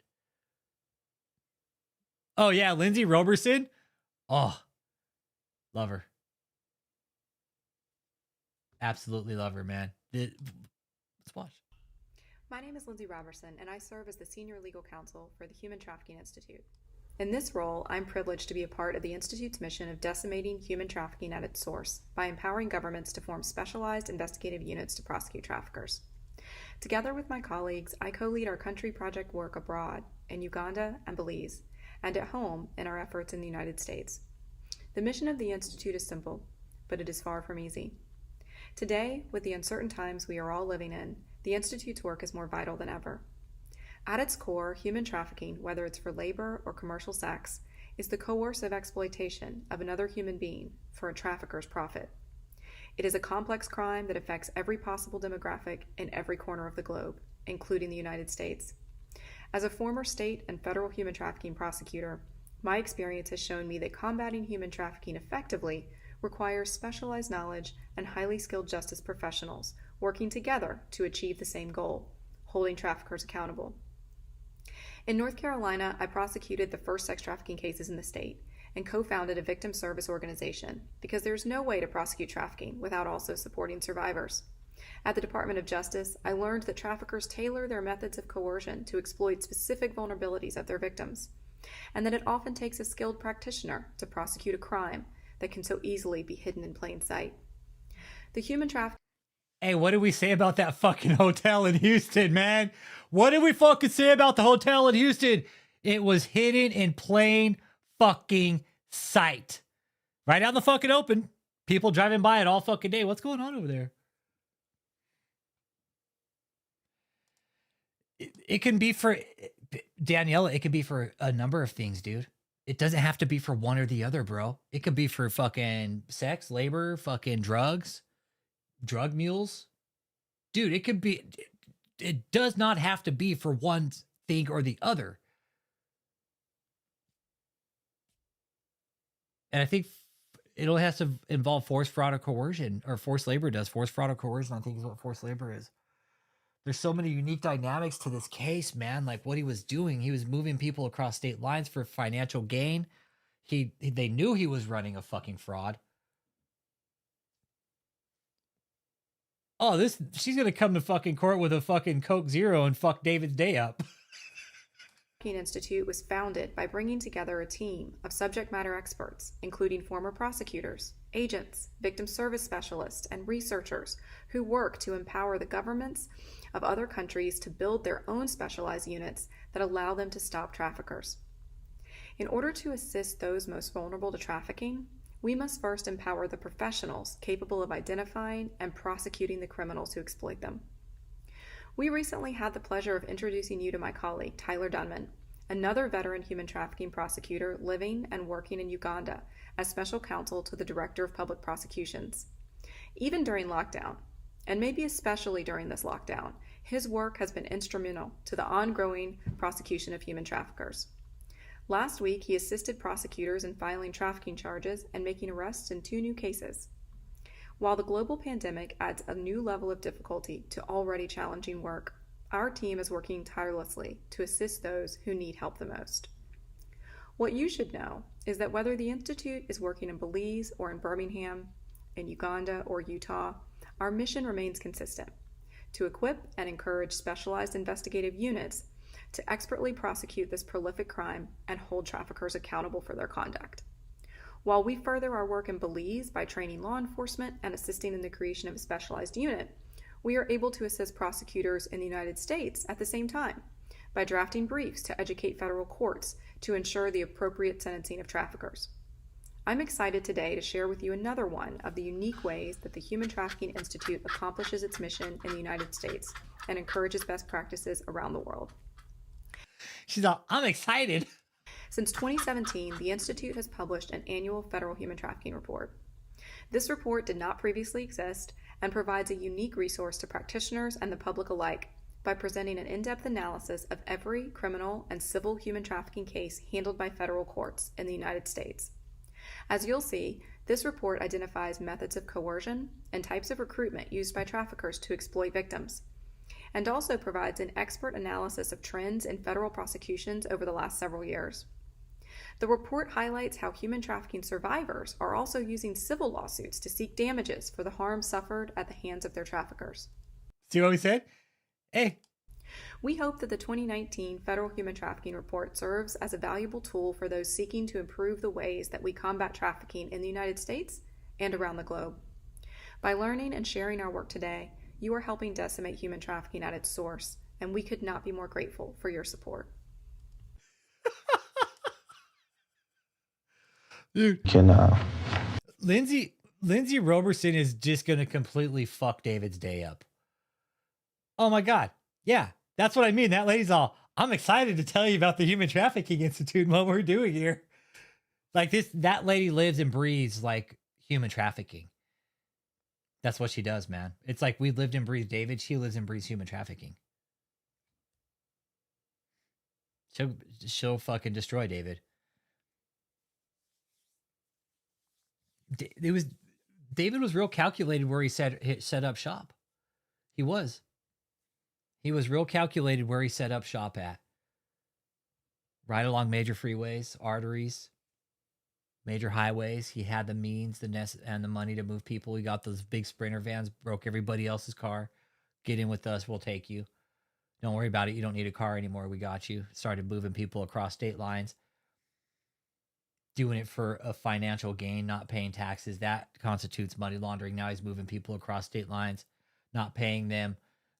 Oh, yeah, Lindsay Roberson? Oh, love her. Absolutely love her, man. Let's watch. My name is Lindsay Roberson, and I serve as the Senior Legal Counsel for the Human Trafficking Institute. In this role, I'm privileged to be a part of the Institute's mission of decimating human trafficking at its source by empowering governments to form specialized investigative units to prosecute traffickers. Together with my colleagues, I co-lead our country project work abroad in Uganda and Belize, and at home in our efforts in the United States. The mission of the Institute is simple, but it is far from easy. Today, with the uncertain times we are all living in, the Institute's work is more vital than ever. At its core, human trafficking, whether it's for labor or commercial sex, is the coercive exploitation of another human being for a trafficker's profit. It is a complex crime that affects every possible demographic in every corner of the globe, including the United States. As a former state and federal human trafficking prosecutor, my experience has shown me that combating human trafficking effectively requires specialized knowledge and highly skilled justice professionals working together to achieve the same goal, holding traffickers accountable. In North Carolina, I prosecuted the first sex trafficking cases in the state and co-founded a victim service organization because there's no way to prosecute trafficking without also supporting survivors. At the Department of Justice, I learned that traffickers tailor their methods of coercion to exploit specific vulnerabilities of their victims, and that it often takes a skilled practitioner to prosecute a crime that can so easily be hidden in plain sight. The human trafficking. Hey, what did we say about that fucking hotel in Houston, man? What did we fucking say about the hotel in Houston? It was hidden in plain fucking sight. Right out in the fucking open. People driving by it all fucking day. What's going on over there? It can be for, Daniela, it can be for a number of things, dude. It doesn't have to be for one or the other, bro. It could be for fucking sex, labor, fucking drugs, drug mules. Dude, it could be, it does not have to be for one thing or the other. And I think it only has to involve forced fraud or coercion, or forced labor does. Forced fraud or coercion, I think, is what forced labor is. There's so many unique dynamics to this case, man. Like what he was doing, he was moving people across state lines for financial gain. They knew he was running a fucking fraud. Oh, she's gonna come to fucking court with a fucking Coke Zero and fuck David's day up. Institute was founded by bringing together a team of subject matter experts, including former prosecutors, agents, victim service specialists, and researchers who work to empower the governments of other countries to build their own specialized units that allow them to stop traffickers. In order to assist those most vulnerable to trafficking, we must first empower the professionals capable of identifying and prosecuting the criminals who exploit them. We recently had the pleasure of introducing you to my colleague, Tyler Dunman, another veteran human trafficking prosecutor living and working in Uganda as special counsel to the Director of Public Prosecutions. Even during lockdown, and maybe especially during this lockdown, his work has been instrumental to the ongoing prosecution of human traffickers. Last week, he assisted prosecutors in filing trafficking charges and making arrests in 2 new cases. While the global pandemic adds a new level of difficulty to already challenging work, our team is working tirelessly to assist those who need help the most. What you should know is that whether the Institute is working in Belize or in Birmingham, in Uganda or Utah, our mission remains consistent: to equip and encourage specialized investigative units to expertly prosecute this prolific crime and hold traffickers accountable for their conduct. While we further our work in Belize by training law enforcement and assisting in the creation of a specialized unit, we are able to assist prosecutors in the United States at the same time by drafting briefs to educate federal courts to ensure the appropriate sentencing of traffickers. I'm excited today to share with you another one of the unique ways that the Human Trafficking Institute accomplishes its mission in the United States and encourages best practices around the world. She's all, I'm excited. Since 2017, the Institute has published an annual federal human trafficking report. This report did not previously exist and provides a unique resource to practitioners and the public alike by presenting an in-depth analysis of every criminal and civil human trafficking case handled by federal courts in the United States. As you'll see, this report identifies methods of coercion and types of recruitment used by traffickers to exploit victims, and also provides an expert analysis of trends in federal prosecutions over the last several years. The report highlights how human trafficking survivors are also using civil lawsuits to seek damages for the harm suffered at the hands of their traffickers. See what we said? Hey. We hope that the 2019 Federal Human Trafficking Report serves as a valuable tool for those seeking to improve the ways that we combat trafficking in the United States and around the globe. By learning and sharing our work today, you are helping decimate human trafficking at its source, and we could not be more grateful for your support. Dude, Lindsay Roberson is just going to completely fuck David's day up. Oh my God. Yeah, that's what I mean. That lady's all, I'm excited to tell you about the Human Trafficking Institute and what we're doing here. Like that lady lives and breathes like human trafficking. That's what she does, man. It's like we lived and breathed David. She lives and breathes human trafficking. She'll fucking destroy David. David was real calculated where he set up shop. He was real calculated where he set up shop at. Right along major freeways, arteries, major highways. He had the means, and the money to move people. He got those big Sprinter vans, broke everybody else's car. Get in with us, we'll take you. Don't worry about it. You don't need a car anymore. We got you. Started moving people across state lines. doing it for a financial gain, not paying taxes. That constitutes money laundering. Now he's moving people across state lines, not paying them.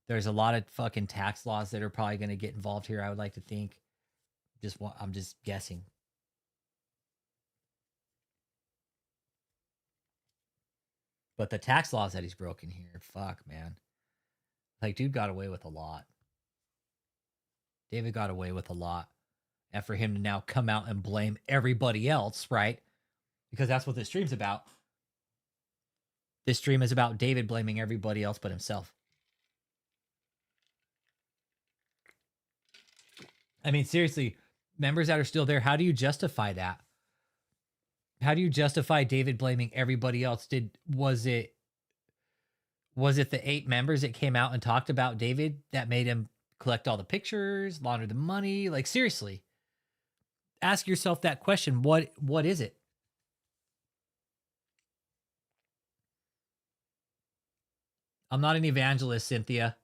There's a lot of fucking tax laws that are probably going to get involved here, I would like to think. I'm just guessing. But the tax laws that he's broken here, fuck, man. Like, dude got away with a lot. David got away with a lot. And for him to now come out and blame everybody else, right? Because that's what this stream's about. This stream is about David blaming everybody else but himself. I mean, seriously, members that are still there, how do you justify that? How do you justify David blaming everybody else? Was it the 8 members that came out and talked about David that made him collect all the pictures, launder the money? Like, seriously. Ask yourself that question. What is it? I'm not an evangelist, Cynthia.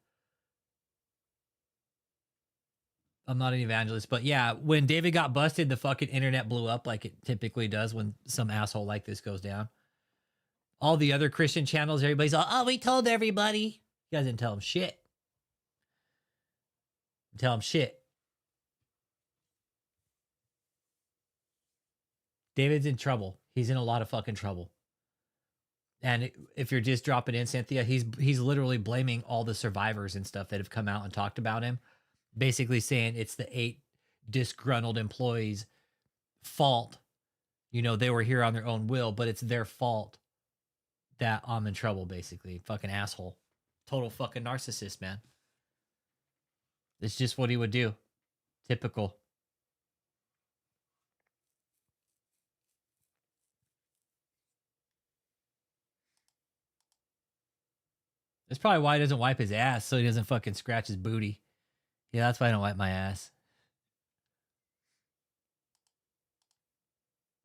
I'm not an evangelist, but yeah, when David got busted, the fucking internet blew up like it typically does when some asshole like this goes down. All the other Christian channels, everybody's all, oh, we told everybody. You guys didn't tell them shit. Tell them shit. David's in trouble. He's in a lot of fucking trouble. And if you're just dropping in, Cynthia, he's literally blaming all the survivors and stuff that have come out and talked about him. Basically saying it's the 8 disgruntled employees' fault. You know, they were here on their own will, but it's their fault that I'm in trouble, basically. Fucking asshole. Total fucking narcissist, man. It's just what he would do. Typical. That's probably why he doesn't wipe his ass, so he doesn't fucking scratch his booty. Yeah, that's why I don't wipe my ass.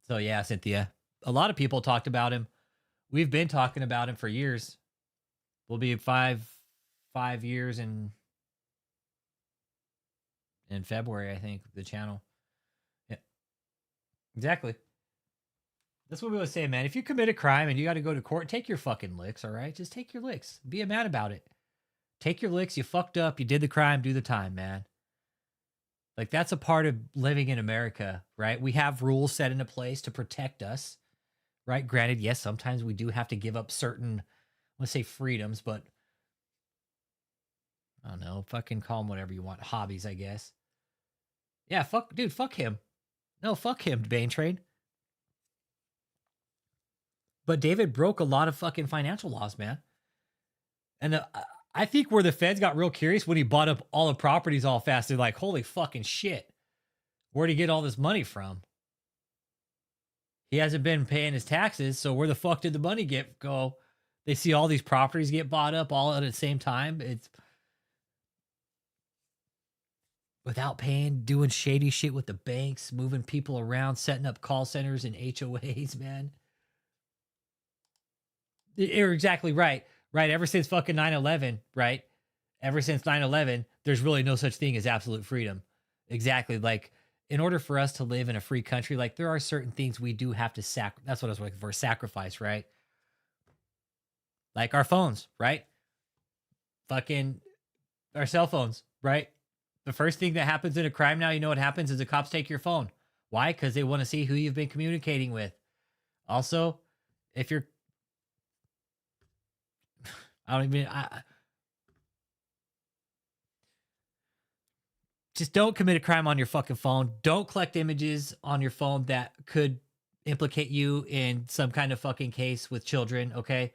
So yeah, Cynthia. A lot of people talked about him. We've been talking about him for years. We'll be 5 years in February, I think, the channel. Yeah. Exactly. That's what we always say, man. If you commit a crime and you got to go to court, take your fucking licks, all right? Just take your licks. Be a man about it. Take your licks. You fucked up. You did the crime. Do the time, man. Like, that's a part of living in America, right? We have rules set into place to protect us, right? Granted, yes, sometimes we do have to give up certain, let's say freedoms, but I don't know, fucking call them whatever you want. Hobbies, I guess. Yeah, fuck, dude, fuck him. No, fuck him, Bane Trade. But David broke a lot of fucking financial laws, man. And I think where the feds got real curious when he bought up all the properties all fast, they're like, holy fucking shit. Where'd he get all this money from? He hasn't been paying his taxes, so where the fuck did the money go? They see all these properties get bought up all at the same time. It's without paying, doing shady shit with the banks, moving people around, setting up call centers and HOAs, man. You're exactly right. Right. Ever since fucking 9/11, right? Ever since 9/11, there's really no such thing as absolute freedom. Exactly. Like, in order for us to live in a free country, like, there are certain things we do have to that's what I was looking for, sacrifice, right? Like our phones, right? Fucking our cell phones, right? The first thing that happens in a crime now, you know what happens is the cops take your phone. Why? Because they want to see who you've been communicating with. Also, if you're just don't commit a crime on your fucking phone. Don't collect images on your phone that could implicate you in some kind of fucking case with children, okay?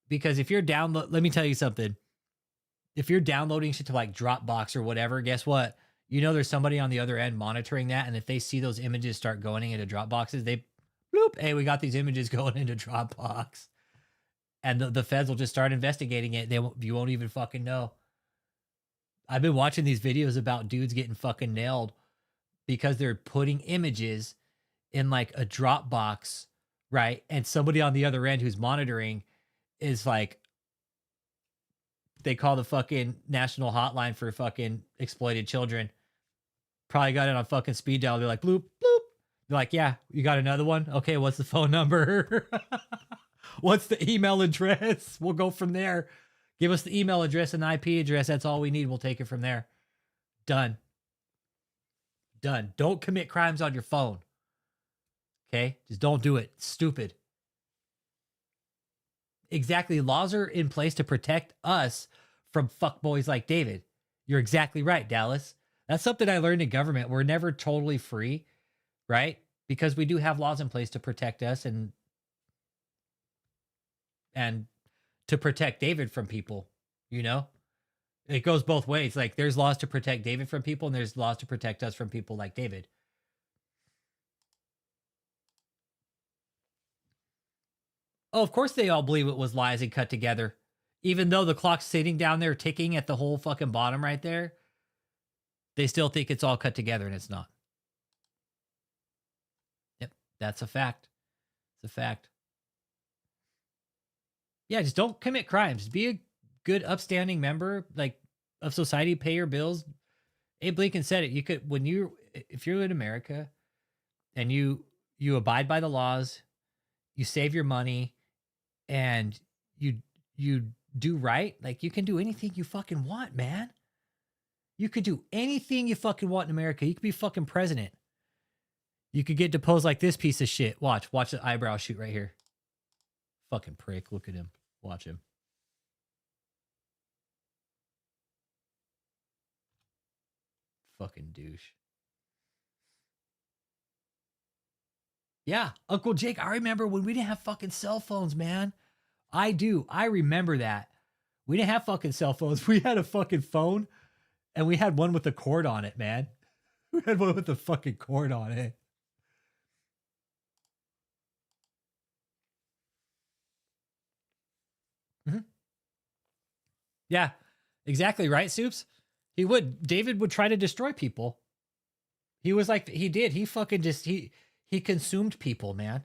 Because if you're let me tell you something. If you're downloading shit to like Dropbox or whatever, guess what? You know there's somebody on the other end monitoring that, and if they see those images start going into Dropboxes, they bloop, hey, we got these images going into Dropbox. And the feds will just start investigating it. You won't even fucking know. I've been watching these videos about dudes getting fucking nailed because they're putting images in like a Dropbox, right? And somebody on the other end who's monitoring is like, they call the fucking national hotline for fucking exploited children. Probably got it on fucking speed dial. They're like, bloop, bloop. They're like, yeah, you got another one? Okay, what's the phone number? What's the email address? We'll go from there. Give us the email address and IP address. That's all we need. We'll take it from there. Done. Done. Don't commit crimes on your phone. Okay? Just don't do it. It's stupid. Exactly. Laws are in place to protect us from fuckboys like David. You're exactly right, Dallas. That's something I learned in government. We're never totally free, right? Because we do have laws in place to protect us and to protect David from people, you know? It goes both ways. Like there's laws to protect David from people and there's laws to protect us from people like David. Oh, of course they all believe it was lies and cut together. Even though the clock's sitting down there ticking at the whole fucking bottom right there, they still think it's all cut together and it's not. Yep, that's a fact. It's a fact. Yeah, just don't commit crimes. Be a good, upstanding member, like, of society. Pay your bills. Abe Lincoln said it. You could, if you're in America, and you abide by the laws, you save your money, and you do right. Like you can do anything you fucking want, man. You could do anything you fucking want in America. You could be fucking president. You could get deposed like this piece of shit. Watch the eyebrow shoot right here. Fucking prick. Look at him. Watch him. Fucking douche. Yeah, Uncle Jake, I remember when we didn't have fucking cell phones, man. I do. I remember that. We didn't have fucking cell phones. We had a fucking phone, and we had one with a cord on it, man. We had one with a fucking cord on it. Mm-hmm. Yeah, exactly right, Soups. David would try to destroy people. He was like, he did. He fucking just, he consumed people, man.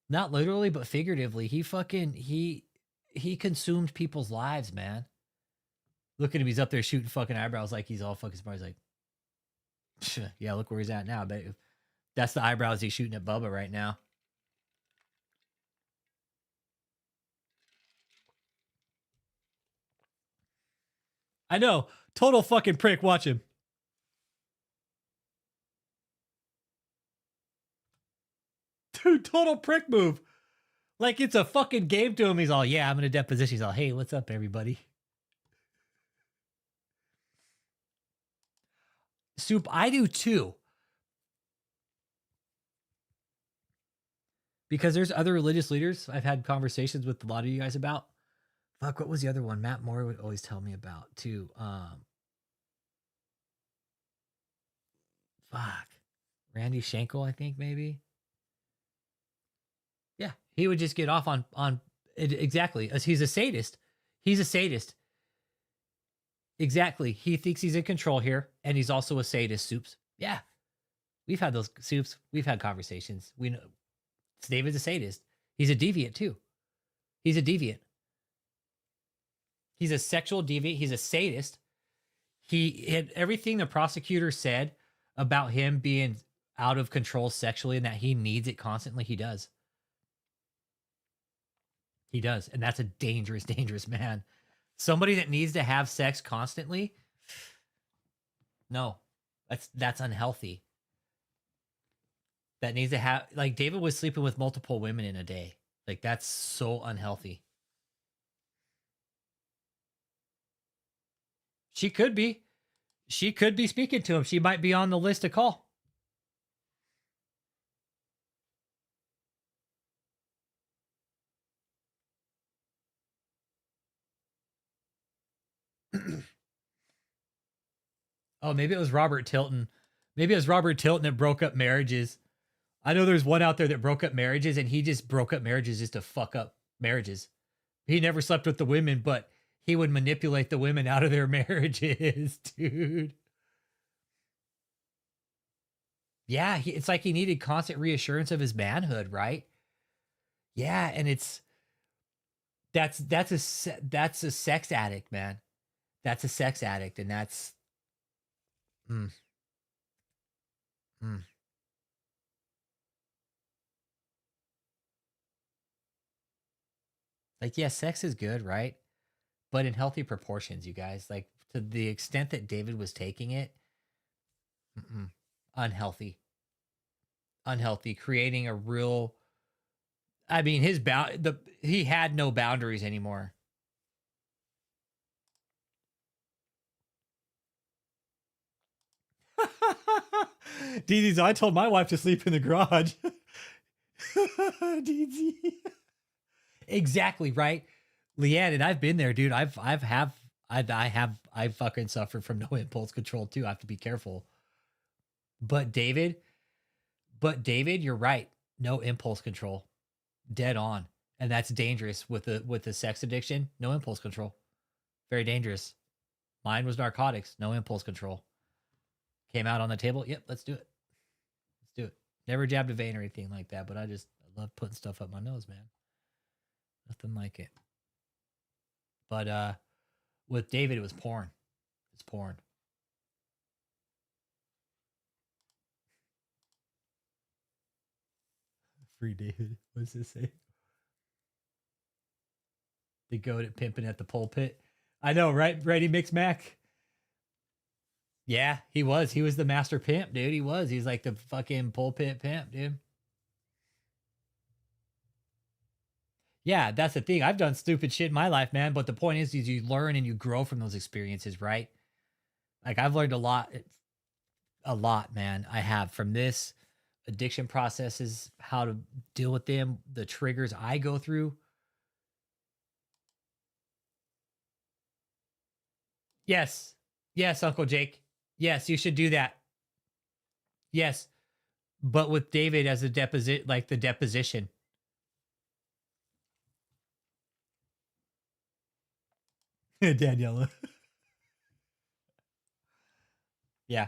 Not literally, but figuratively. He fucking, he consumed people's lives, man. Look at him. He's up there shooting fucking eyebrows like he's all fucking smart. He's like, yeah, look where he's at now. But that's the eyebrows he's shooting at Bubba right now. I know. Total fucking prick. Watch him. Dude, total prick move. Like it's a fucking game to him. He's all, yeah, I'm in a deposition. He's all, hey, what's up, everybody? Soup, I do too. Because there's other religious leaders I've had conversations with a lot of you guys about. Fuck, what was the other one? Matt Moore would always tell me about too. Fuck. Randy Schenkel, I think maybe. Yeah, he would just get off on it, exactly. As he's a sadist. He's a sadist. Exactly. He thinks he's in control here, and he's also a sadist, Soups. Yeah. We've had those, Soups. We've had conversations. We know David's a sadist. He's a deviant too. He's a deviant. He's a sexual deviant. He's a sadist. He had everything the prosecutor said about him being out of control sexually and that he needs it constantly. He does. He does. And that's a dangerous, dangerous man. Somebody that needs to have sex constantly. No, that's unhealthy. That needs to have, like, David was sleeping with multiple women in a day. Like, that's so unhealthy. She could be. She could be speaking to him. She might be on the list to call. Oh, maybe it was Robert Tilton. Maybe it was Robert Tilton that broke up marriages. I know there's one out there that broke up marriages, and he just broke up marriages just to fuck up marriages. He never slept with the women, but he would manipulate the women out of their marriages, dude. Yeah, it's like he needed constant reassurance of his manhood, right? Yeah, and that's a sex addict, man. That's a sex addict, and that's Mm. Like, yeah, sex is good, right? But in healthy proportions, you guys. Like, to the extent that David was taking it, unhealthy. Unhealthy, creating a real. I mean, he had no boundaries anymore. DZ, I told my wife to sleep in the garage. DZ. Exactly, right? Leanne, and I've been there, dude. I fucking suffered from no impulse control too. I have to be careful. But David, you're right. No impulse control. Dead on. And that's dangerous with the sex addiction. No impulse control. Very dangerous. Mine was narcotics. No impulse control. Came out on the table. Yep, let's do it. Let's do it. Never jabbed a vein or anything like that, but I love putting stuff up my nose, man. Nothing like it. But with David, it was porn. It's porn. Free David. What's this say? The goat at pimping at the pulpit. I know, right? Ready Mix Mac? Yeah, he was. He was the master pimp, dude. He was. He's like the fucking pulpit pimp, dude. Yeah, that's the thing. I've done stupid shit in my life, man. But the point is you learn and you grow from those experiences, right? Like, I've learned a lot, man. I have from this addiction processes, how to deal with them, the triggers I go through. Yes. Yes, Uncle Jake. Yes, you should do that. Yes. But with David as a the deposition. Daniela. Yeah.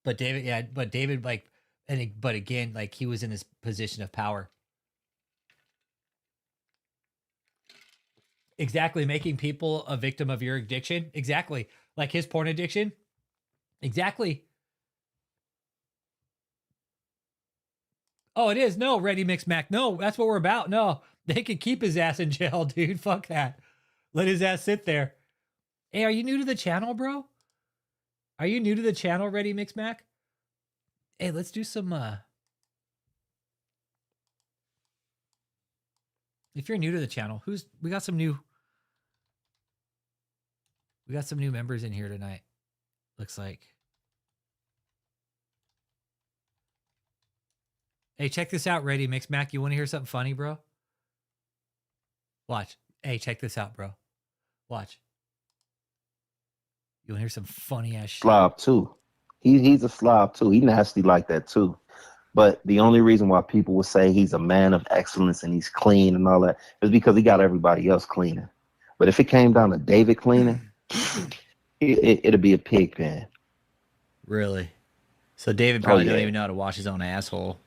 But David, like, but again, like, he was in this position of power. Exactly. Making people a victim of your addiction. Exactly. Like his porn addiction. Exactly. Oh, it is. No, Ready Mix Mac. No, that's what we're about. No, they can keep his ass in jail, dude. Fuck that. Let his ass sit there. Hey, are you new to the channel, bro? Are you new to the channel, Ready Mix Mac? Hey, let's do some, if you're new to the channel, we got some new members in here tonight. Looks like. Hey, check this out, Ready Mix Mac. You want to hear something funny, bro? Watch. Hey, check this out, bro. Watch. You want to hear some funny ass shit? Slob too. He's a slob too. He nasty like that too. But the only reason why people would say he's a man of excellence and he's clean and all that is because he got everybody else cleaning. But if it came down to David cleaning, it'd be a pig pen. Really? So David probably don't even know how to wash his own asshole.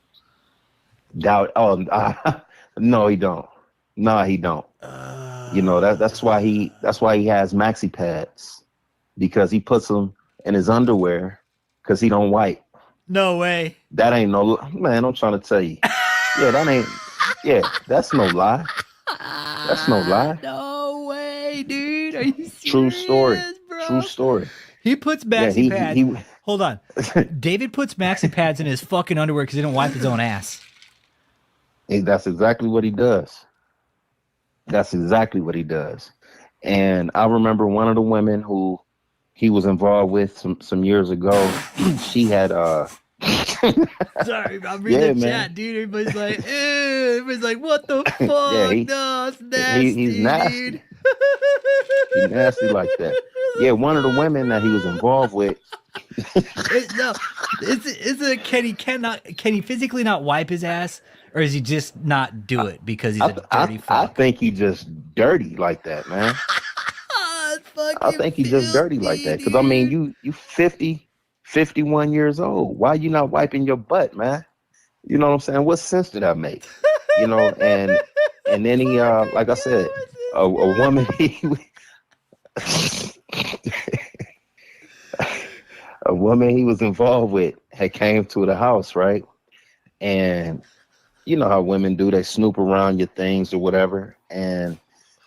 No, he don't. No, he don't. You know, that's why he has maxi pads, because he puts them in his underwear because he don't wipe. No way. That ain't no, man, I'm trying to tell you. That's no lie. That's no lie. No way, dude. Are you serious, True story. Bro? True story. He puts maxi pads. Hold on. David puts maxi pads in his fucking underwear because he don't wipe his own ass. That's exactly what he does. That's exactly what he does. And I remember one of the women who he was involved with some years ago. She had Sorry, I'm reading the chat, dude. Everybody's like, everybody's like, what the fuck? No, it's nasty, he's nasty. dude. He's nasty like that. Yeah, one of the women that he was involved with. Can he physically not wipe his ass, or is he just not do it because he's a dirty fuck? I think he just dirty like that, man. I think he's just dirty like that. Because, I mean, you 50, 51 years old. Why you not wiping your butt, man? You know what I'm saying? What sense did that make? You know, and then he, like I said, a woman, a woman he was involved with had came to the house, right? And you know how women do, they snoop around your things or whatever. And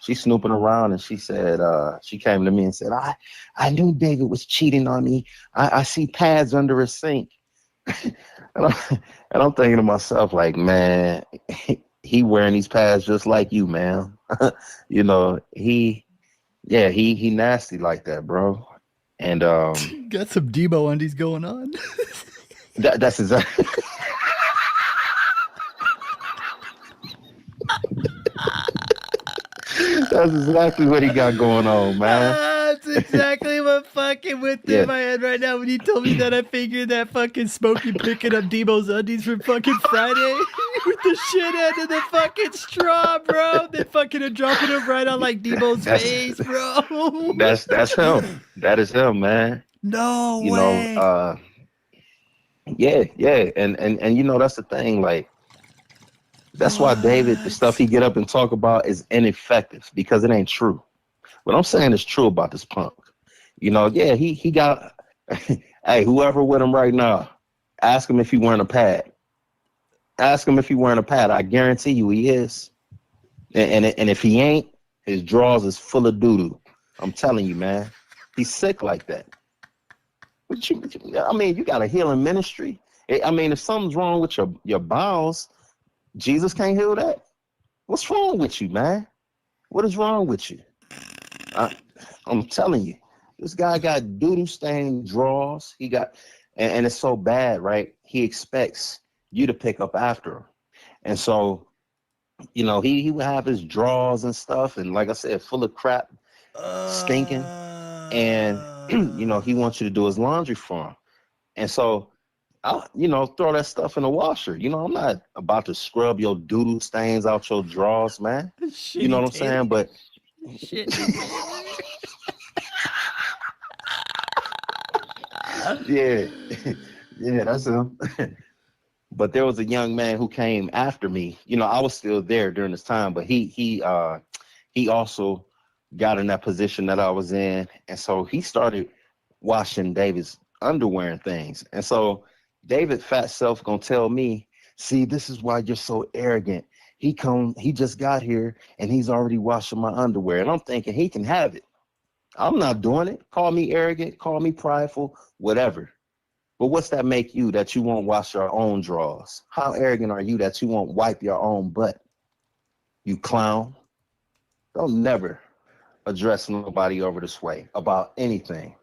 she's snooping around and she said, she came to me and said, I knew David was cheating on me. I see pads under his sink. and, I'm thinking to myself, like, man, he wearing these pads just like you, man. You know, he nasty like that, bro. And got some Debo undies going on. that's exactly that's exactly what he got going on, man. That's exactly what fucking went through Yeah. my head right now when you told me that. I figured that fucking Smokey picking up Debo's undies from fucking Friday with the shit end of the fucking straw, bro. Then fucking dropping them right on like Debo's face, bro. That's him. That is him, man. No You way. know, yeah. And you know, that's the thing, like, that's why David, the stuff he get up and talk about is ineffective because it ain't true. What I'm saying is true about this punk. You know, yeah, he got hey, whoever with him right now, ask him if he wearing a pad. Ask him if he wearing a pad. I guarantee you he is. And if he ain't, his drawers is full of doo-doo. I'm telling you, man. He's sick like that. I mean, you got a healing ministry. I mean, if something's wrong with your bowels, Jesus can't heal that. What's wrong with you, man? What is wrong with you? I'm telling you, this guy got doo-doo stained drawers. He got, and it's so bad, right? He expects you to pick up after him. And so, you know, he would have his drawers and stuff, and like I said, full of crap, stinking. And, you know, he wants you to do his laundry for him. And so, I'll, you know, throw that stuff in the washer. You know, I'm not about to scrub your doo-doo stains out your drawers, man. You know what I'm saying? But Shit. yeah, yeah, that's him. But there was a young man who came after me. You know, I was still there during this time, but he also got in that position that I was in, and so he started washing David's underwear and things. And so David fat self gonna tell me, see, this is why you're so arrogant. He just got here and he's already washing my underwear. And I'm thinking he can have it. I'm not doing it. Call me arrogant, call me prideful, whatever. But what's that make you that you won't wash your own drawers? How arrogant are you that you won't wipe your own butt? You clown. Don't never address nobody over this way about anything.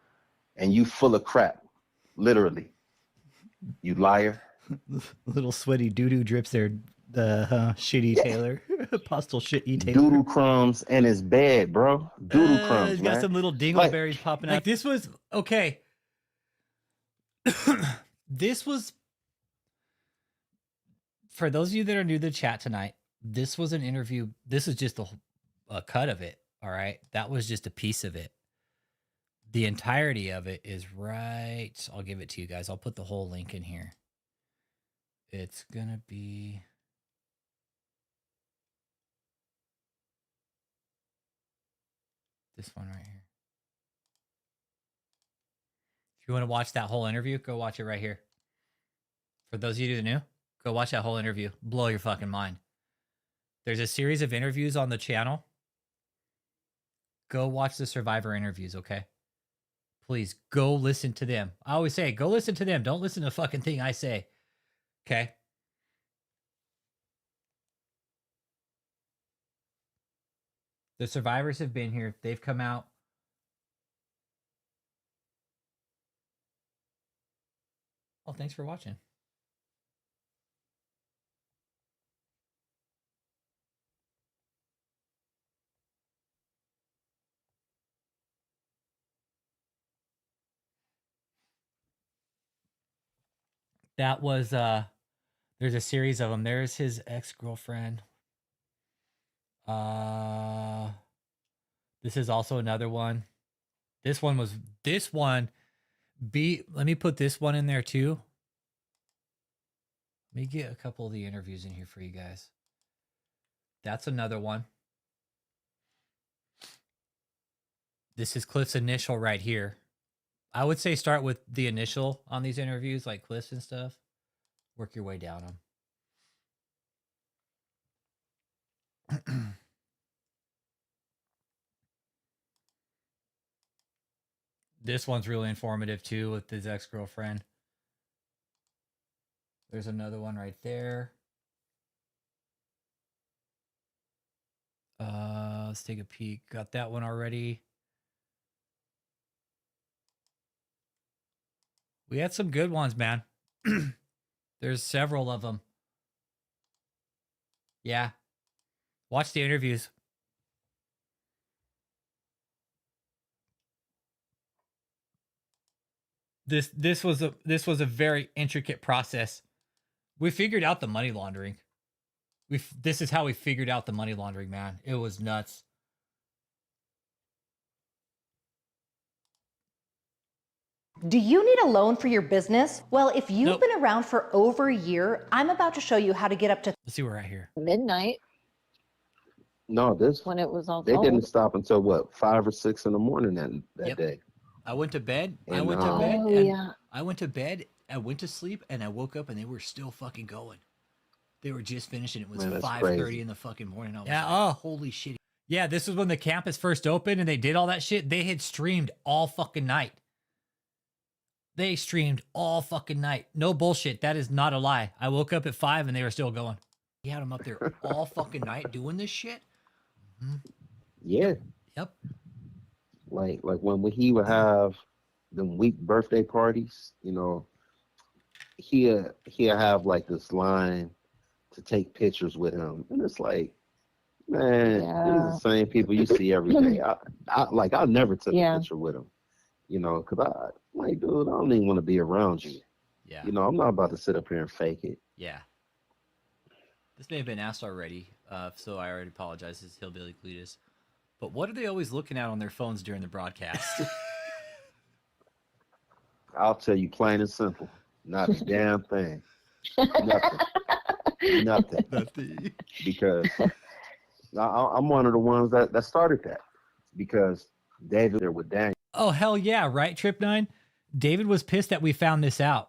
And you full of crap, literally. You liar. Little sweaty doo-doo drips there. The shitty Taylor. Apostle shitty Taylor. Doodle crumbs in his bed, bro. Doodle crumbs, He's got man. some little dingleberries popping out. This was okay. This was, for those of you that are new to the chat tonight, this was an interview. This is just a cut of it. All right. That was just a piece of it. The entirety of it is right. I'll give it to you guys. I'll put the whole link in here. It's going to be this one right here. If you want to watch that whole interview, go watch it right here. For those of you that are new, go watch that whole interview. Blow your fucking mind. There's a series of interviews on the channel. Go watch the Survivor interviews, okay? Please go listen to them. I always say, go listen to them. Don't listen to the fucking thing I say. Okay? The survivors have been here. They've come out. Oh, thanks for watching. That was there's a series of them. There's his ex-girlfriend. This is also another one. Let me put this one in there too. Let me get a couple of the interviews in here for you guys. That's another one. This is Cliff's initial right here. I would say start with the initial on these interviews, like clips and stuff. Work your way down them. This one's really informative too with his ex-girlfriend. There's another one right there. Let's take a peek. Got that one already. We had some good ones, man. There's several of them. Yeah. Watch the interviews. This was a very intricate process. We figured out the money laundering. This is how we figured out the money laundering, man. It was nuts. Do you need a loan for your business? Well, if you've been around for over a year, I'm about to show you how to get up to Let's see, we're right here. Midnight. No, this when it was all they cold. didn't stop until what 5 or 6 in the morning that day. I went to bed. And, I went to uh, bed. Oh, and yeah. I went to bed. I went to sleep, and I woke up, and they were still fucking going. They were just finishing. It was Man, that's 5:30 crazy. in the fucking morning. I was Yeah. like, holy shit. Yeah, this was when the campus first opened, and they did all that shit. They had streamed all fucking night. They streamed all fucking night. No bullshit. That is not a lie. I woke up at 5, and they were still going. He had them up there all fucking night doing this shit. Yeah. Yep. Like when he would have them week birthday parties, you know, he'll have like this line to take pictures with him, and it's like, man, these are the same people you see every day. I never took a picture with him, you know, because I'm like, dude, I don't even want to be around you. Yeah. You know, I'm not about to sit up here and fake it. Yeah. This may have been asked already, so I already apologize. This is Hillbilly Cletus. But what are they always looking at on their phones during the broadcast? I'll tell you plain and simple, not a damn thing. Nothing. Because I'm one of the ones that started that. Because David there with Daniel. Oh, hell yeah, right, Trip 9? David was pissed that we found this out.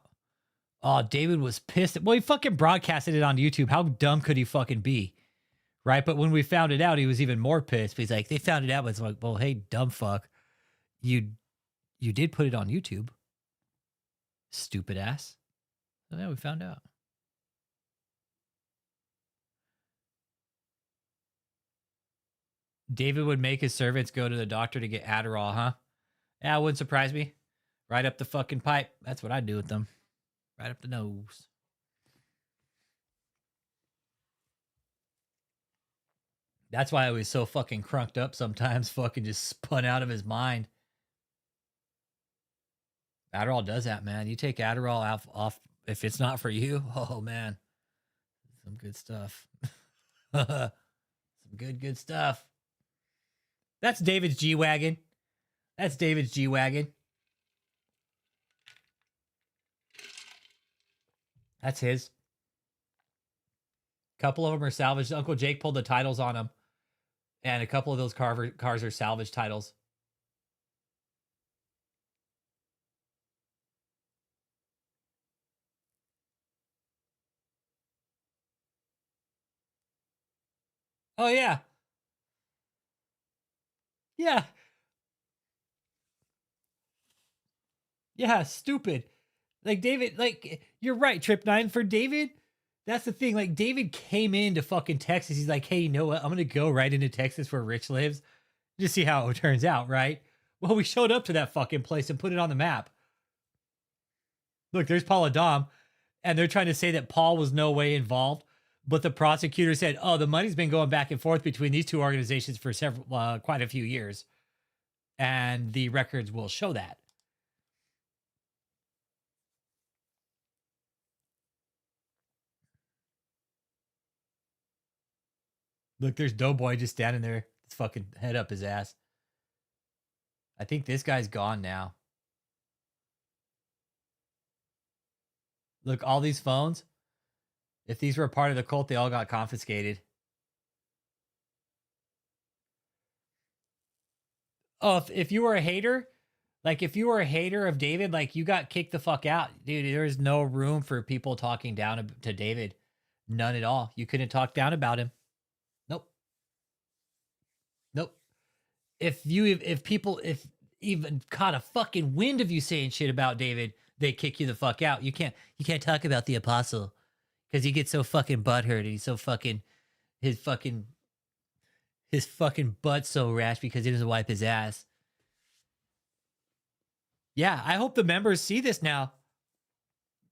Oh, David was pissed. Well, he fucking broadcasted it on YouTube. How dumb could he fucking be? Right? But when we found it out, he was even more pissed. He's like, they found it out. But it's like, well, hey, dumb fuck. You did put it on YouTube. Stupid ass. So now we found out. David would make his servants go to the doctor to get Adderall, huh? Yeah, it wouldn't surprise me. Right up the fucking pipe. That's what I'd do with them. Right up the nose. That's why I was so fucking crunked up sometimes, fucking just spun out of his mind. Adderall does that, man. You take Adderall off if it's not for you. Oh, man. Some good stuff. Some good stuff. That's David's G-Wagon. That's David's G-Wagon. That's his. A couple of them are salvaged. Uncle Jake pulled the titles on them. And a couple of those cars are salvage titles. Oh, yeah. Yeah. Yeah, stupid. Like, David, like, you're right, Trip 9. For David, that's the thing. Like, David came into fucking Texas. He's like, hey, you know what? I'm going to go right into Texas where Rich lives. Just see how it turns out, right? Well, we showed up to that fucking place and put it on the map. Look, there's Paul Adam. And they're trying to say that Paul was no way involved. But the prosecutor said, oh, the money's been going back and forth between these two organizations for quite a few years. And the records will show that. Look, there's Doughboy just standing there. His fucking head up his ass. I think this guy's gone now. Look, all these phones, if these were a part of the cult, they all got confiscated. Oh, if you were a hater, Like, if you were a hater of David, like, you got kicked the fuck out. Dude, there's no room for people talking down to David. None at all. You couldn't talk down about him. Nope. Nope. If people even caught a fucking wind of you saying shit about David, they kick you the fuck out. You can't talk about the apostle because he gets so fucking butthurt and he's so fucking his fucking butt's so rash because he doesn't wipe his ass. Yeah, I hope the members see this now.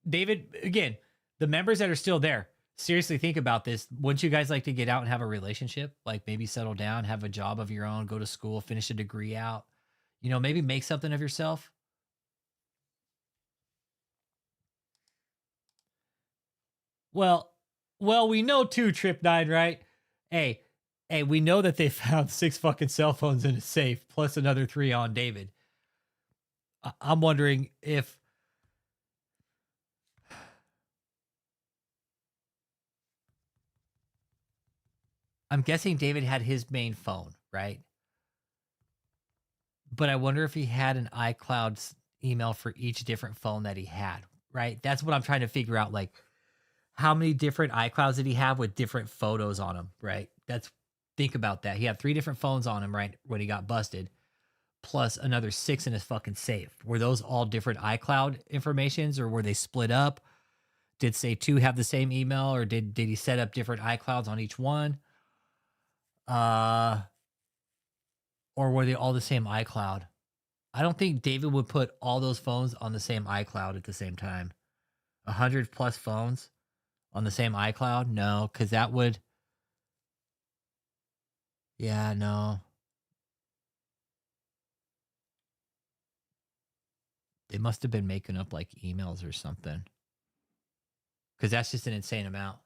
David, again, the members that are still there, seriously think about this. Wouldn't you guys like to get out and have a relationship? Like maybe settle down, have a job of your own, go to school, finish a degree out. You know, maybe make something of yourself. Well, we know too, Trip 9, right? Hey, we know that they found 6 fucking cell phones in a safe, plus another 3 on David. I'm wondering if I'm guessing David had his main phone, right? But I wonder if he had an iCloud email for each different phone that he had, right? That's what I'm trying to figure out. Like, how many different iClouds did he have with different photos on them, right? Think about that. He had 3 different phones on him, right, when he got busted, plus another 6 in his fucking safe. Were those all different iCloud informations, or were they split up? Did say 2 have the same email, or did he set up different iClouds on each one? Or were they all the same iCloud? I don't think David would put all those phones on the same iCloud at the same time. 100 plus phones on the same iCloud? No, because that would... Yeah, no. They must have been making up like emails or something. Because that's just an insane amount.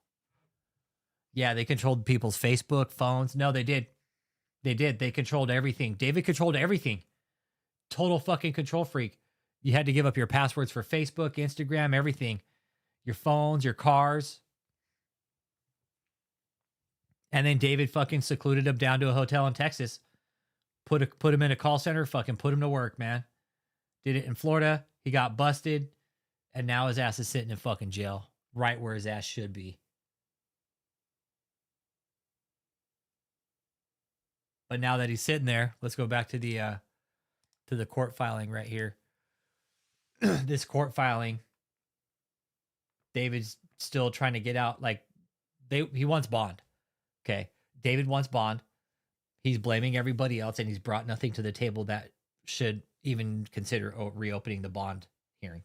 Yeah, they controlled people's Facebook, phones. No, they did. They did. They controlled everything. David controlled everything. Total fucking control freak. You had to give up your passwords for Facebook, Instagram, everything. Your phones, your cars. And then David fucking secluded him down to a hotel in Texas. Put him in a call center, fucking put him to work, man. Did it in Florida. He got busted. And now his ass is sitting in fucking jail. Right where his ass should be. But now that he's sitting there, let's go back to the court filing right here. This court filing, David's still trying to get out. Like, he wants bond. Okay, David wants bond. He's blaming everybody else, and he's brought nothing to the table that should even consider reopening the bond hearing.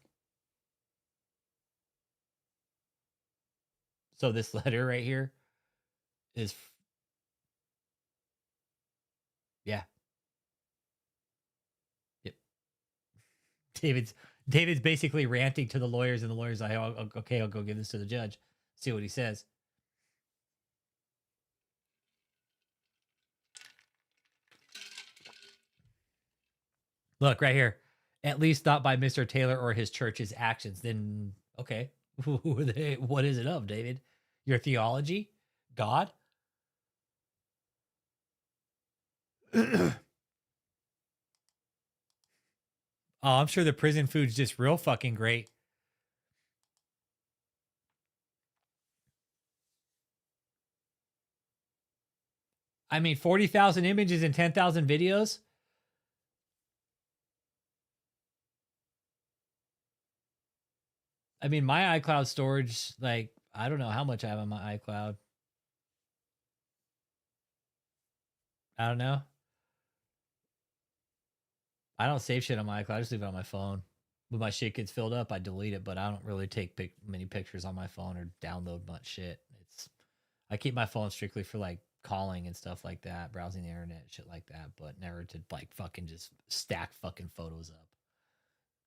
So this letter right here is, yeah. Yep. David's basically ranting to the lawyers, and the lawyer's like, oh, okay, I'll go give this to the judge. See what he says. Look, right here. At least not by Mr. Taylor or his church's actions. Then, okay. Who are they? What is it of, David? Your theology? God? Oh, I'm sure the prison food's just real fucking great. I mean, 40,000 images and 10,000 videos? I mean, my iCloud storage, like, I don't know how much I have on my iCloud. I don't know. I don't save shit on my iCloud. I just leave it on my phone. When my shit gets filled up, I delete it, but I don't really take many pictures on my phone or download much shit. I keep my phone strictly for like calling and stuff like that, browsing the internet, shit like that, but never to like fucking just stack fucking photos up.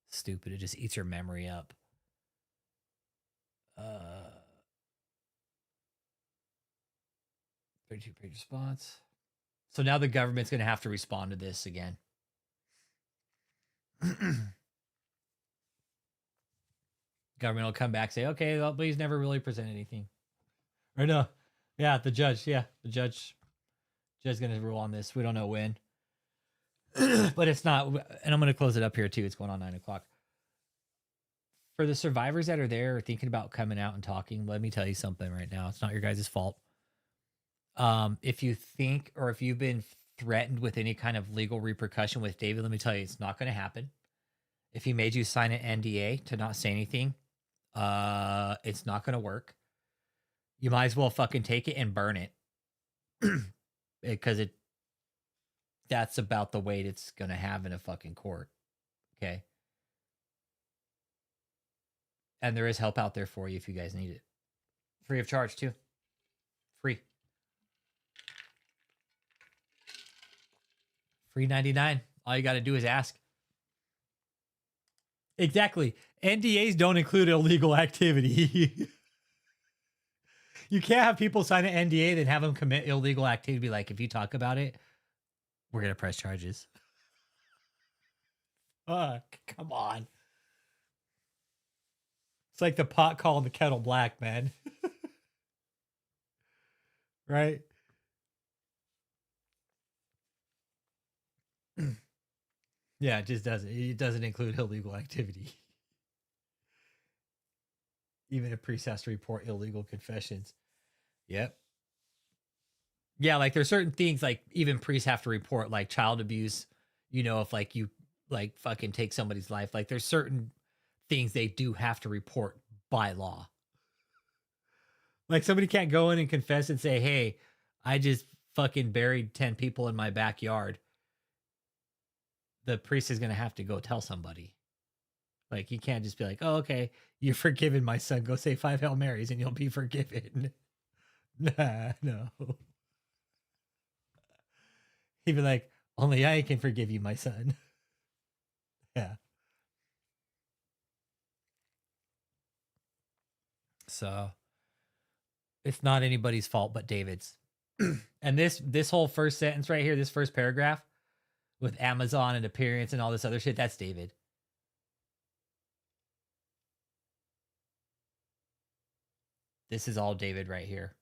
Stupid. It just eats your memory up. 32-page response. So now the government's going to have to respond to this again. Government will come back, say, okay, well, but he's never really presented anything. Or no. Yeah, the judge. Yeah, the judge is going to rule on this. We don't know when. but it's not. And I'm going to close it up here too. It's going on 9 o'clock. For the survivors that are there thinking about coming out and talking, let me tell you something right now. It's not your guys' fault. If you think, or if you've been threatened with any kind of legal repercussion with David, let me tell you, it's not going to happen. If he made you sign an NDA to not say anything, it's not going to work. You might as well fucking take it and burn it. Because that's about the weight it's going to have in a fucking court. Okay. And there is help out there for you if you guys need it. Free of charge too. Free. Free 99. All you got to do is ask. Exactly. NDAs don't include illegal activity. You can't have people sign an NDA then have them commit illegal activity. Be like, if you talk about it, we're going to press charges. Fuck. Come on. It's like the pot calling the kettle black, man. Right? Yeah, it just doesn't. It doesn't include illegal activity. Even a priest has to report illegal confessions. Yep. Yeah, like there's certain things like even priests have to report, like child abuse. You know, if like you like fucking take somebody's life, like there's certain things they do have to report by law. Like somebody can't go in and confess and say, hey, I just fucking buried 10 people in my backyard. The priest is going to have to go tell somebody. Like, you can't just be like, oh, okay, you're forgiven, my son. Go say 5 Hail Marys and you'll be forgiven. Nah, no. He'd be like, only I can forgive you, my son. Yeah. So, it's not anybody's fault but David's. And this whole first sentence right here, this first paragraph, with Amazon and appearance and all this other shit, that's David. This is all David right here.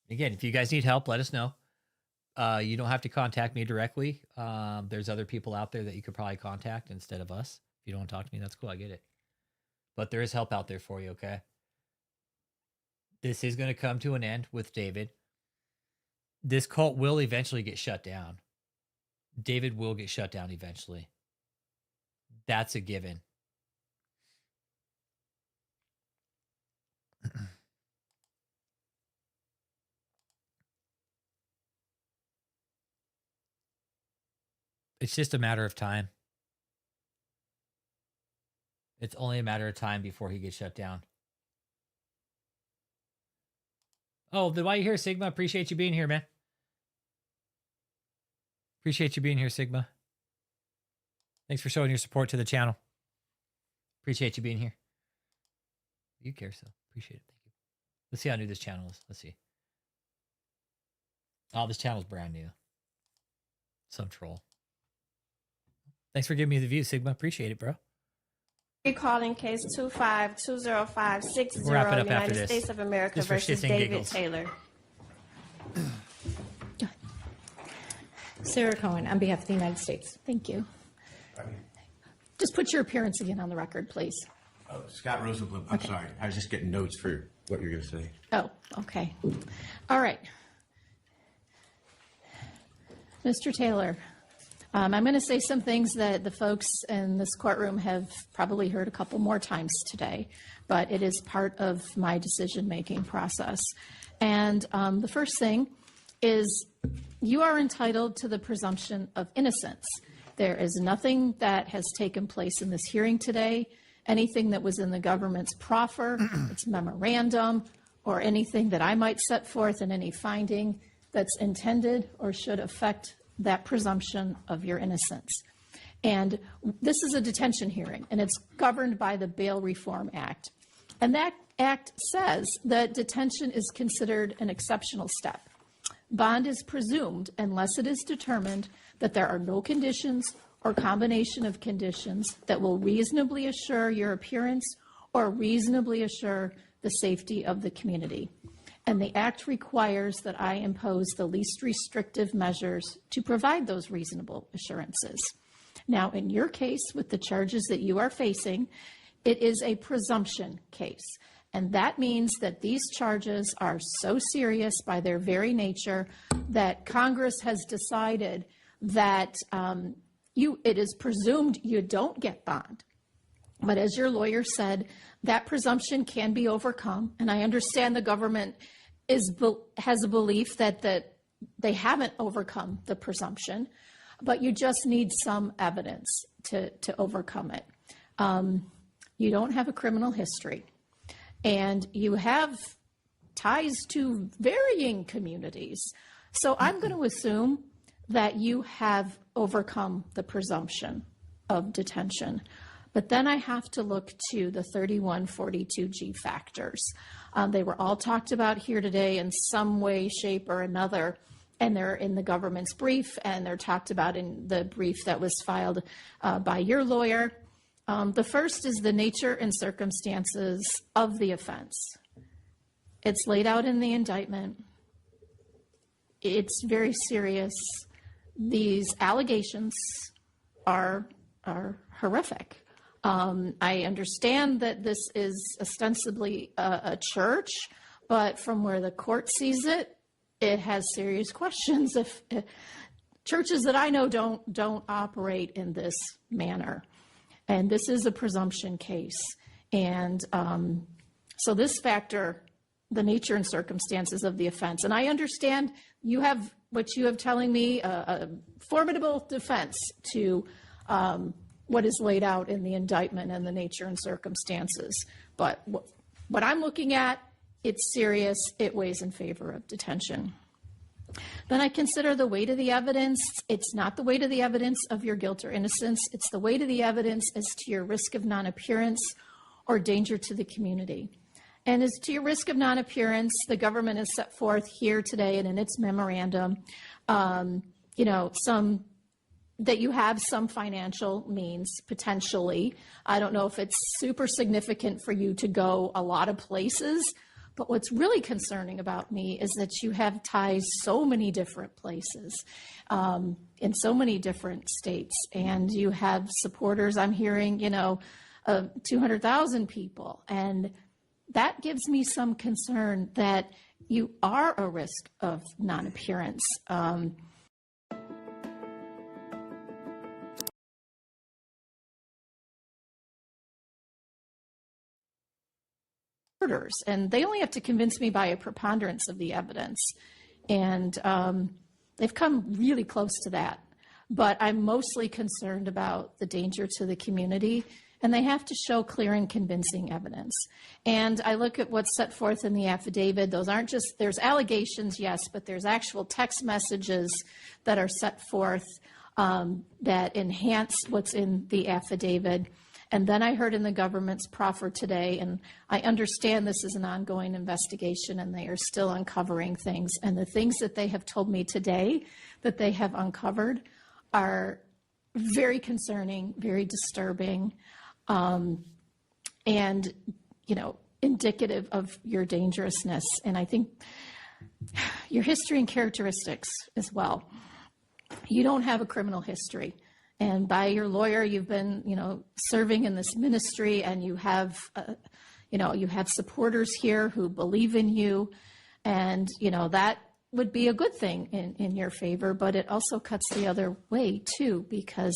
Again, if you guys need help, let us know. You don't have to contact me directly. There's other people out there that you could probably contact instead of us. If you don't want to talk to me, that's cool. I get it. But there is help out there for you, okay? This is going to come to an end with David. This cult will eventually get shut down. David will get shut down eventually. That's a given. It's just a matter of time. It's only a matter of time before he gets shut down. Oh, then why are you here, Sigma? Appreciate you being here, man. Appreciate you being here, Sigma. Thanks for showing your support to the channel. Appreciate you being here. You care, so appreciate it. Thank you. Let's see how new this channel is. Let's see. Oh, this channel's brand new. Some troll. Thanks for giving me the view, Sigma. Appreciate it, bro. Calling case 2520560, We'll wrap it up United after this. States of America Just for versus shits and David giggles. Taylor. Sarah Cohen, on behalf of the United States. Thank you. Just put your appearance again on the record, please. Oh, Scott Rosenblum. I'm sorry. I was just getting notes for what you're going to say. Oh, okay. All right. Mr. Taylor, I'm going to say some things that the folks in this courtroom have probably heard a couple more times today, but it is part of my decision-making process. And the first thing is you are entitled to the presumption of innocence. There is nothing that has taken place in this hearing today, anything that was in the government's proffer, its memorandum, or anything that I might set forth in any finding that's intended or should affect that presumption of your innocence. And this is a detention hearing, and it's governed by the Bail Reform Act. And that act says that detention is considered an exceptional step. Bond is presumed unless it is determined that there are no conditions or combination of conditions that will reasonably assure your appearance or reasonably assure the safety of the community. And the act requires that I impose the least restrictive measures to provide those reasonable assurances. Now, in your case, with the charges that you are facing, it is a presumption case. And that means that these charges are so serious by their very nature that Congress has decided that it is presumed you don't get bond. But as your lawyer said, that presumption can be overcome. And I understand the government has a belief that they haven't overcome the presumption, but you just need some evidence to overcome it. You don't have a criminal history, and you have ties to varying communities. So I'm going to assume that you have overcome the presumption of detention. But then I have to look to the 3142G factors. They were all talked about here today in some way, shape, or another, and they're in the government's brief, and they're talked about in the brief that was filed by your lawyer. The first is the nature and circumstances of the offense. It's laid out in the indictment. It's very serious. These allegations are horrific. I understand that this is ostensibly a church, but from where the court sees it, it has serious questions. If churches that I know don't operate in this manner, and this is a presumption case, and so this factor, the nature and circumstances of the offense, and I understand you have what you have telling me a formidable defense to what is laid out in the indictment and the nature and circumstances. But what I'm looking at, it's serious. It weighs in favor of detention. Then I consider the weight of the evidence. It's not the weight of the evidence of your guilt or innocence. It's the weight of the evidence as to your risk of non-appearance or danger to the community. And as to your risk of non-appearance, the government has set forth here today and in its memorandum, that you have some financial means, potentially. I don't know if it's super significant for you to go a lot of places, but what's really concerning about me is that you have ties so many different places, in so many different states, and you have supporters, I'm hearing, 200,000 people, and that gives me some concern that you are a risk of non-appearance. And they only have to convince me by a preponderance of the evidence. And they've come really close to that. But I'm mostly concerned about the danger to the community, and they have to show clear and convincing evidence. And I look at what's set forth in the affidavit. Those aren't just, there's allegations, yes, but there's actual text messages that are set forth that enhance what's in the affidavit. And then I heard in the government's proffer today, and I understand this is an ongoing investigation and they are still uncovering things. And the things that they have told me today that they have uncovered are very concerning, very disturbing, and, indicative of your dangerousness. And I think your history and characteristics as well. You don't have a criminal history. And by your lawyer, you've been, serving in this ministry, and you have supporters here who believe in you, and that would be a good thing in your favor. But it also cuts the other way too, because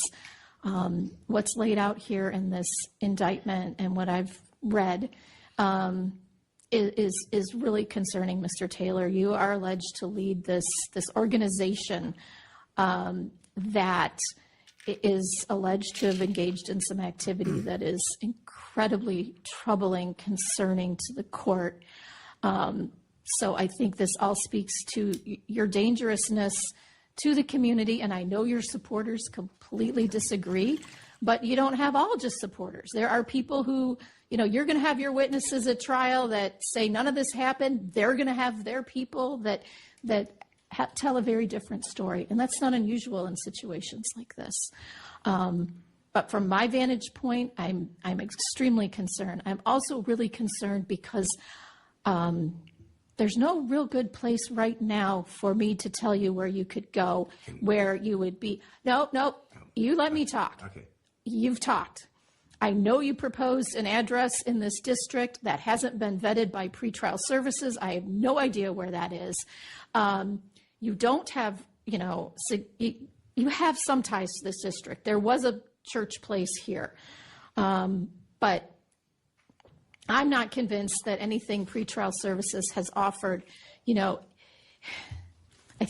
what's laid out here in this indictment and what I've read is really concerning, Mr. Taylor. You are alleged to lead this organization that is alleged to have engaged in some activity that is incredibly troubling, concerning to the court. So I think this all speaks to your dangerousness to the community, and I know your supporters completely disagree, but you don't have all just supporters. There are people who, you're going to have your witnesses at trial that say none of this happened. They're going to have their people that tell a very different story, and that's not unusual in situations like this. But from my vantage point, I'm extremely concerned. I'm also really concerned because there's no real good place right now for me to tell you where you could go, where you would be. No, you let me talk. Okay. You've talked. I know you proposed an address in this district that hasn't been vetted by pretrial services. I have no idea where that is. You don't have, you have some ties to this district. There was a church place here. But I'm not convinced that anything pretrial services has offered. I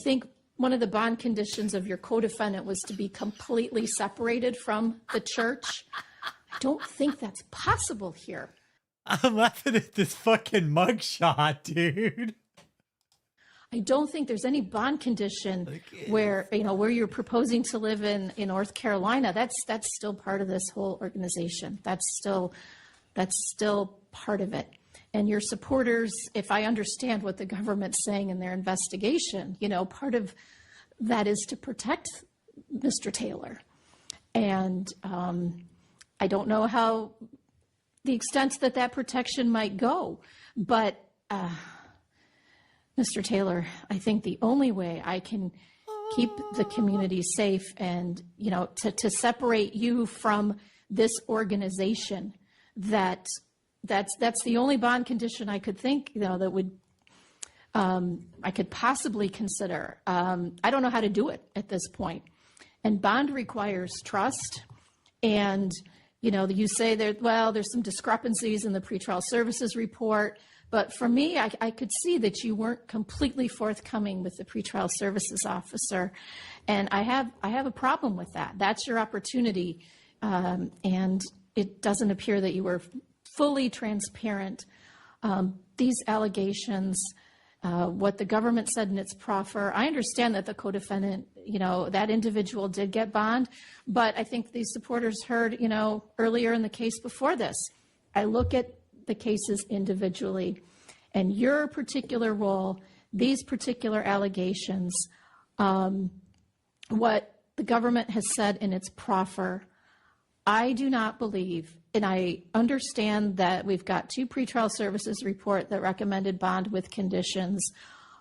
think one of the bond conditions of your co-defendant was to be completely separated from the church. I don't think that's possible here. I'm laughing at this fucking mugshot, dude. I don't think there's any bond condition where you're proposing to live in North Carolina. That's still part of this whole organization. That's still part of it. And your supporters, if I understand what the government's saying in their investigation, part of that is to protect Mr. Taylor. And I don't know how the extent that protection might go, but Mr. Taylor, I think the only way I can keep the community safe and, to separate you from this organization, that's the only bond condition I could think, that would, I could possibly consider. I don't know how to do it at this point. And bond requires trust. And, you say there's some discrepancies in the pretrial services report. But for me, I could see that you weren't completely forthcoming with the pretrial services officer. And I have a problem with that. That's your opportunity. And it doesn't appear that you were fully transparent. These allegations, what the government said in its proffer, I understand that the co-defendant, that individual did get bond. But I think these supporters heard, earlier in the case before this, I look at the cases individually, and your particular role, these particular allegations, what the government has said in its proffer, I do not believe, and I understand that we've got 2 pretrial services report that recommended bond with conditions,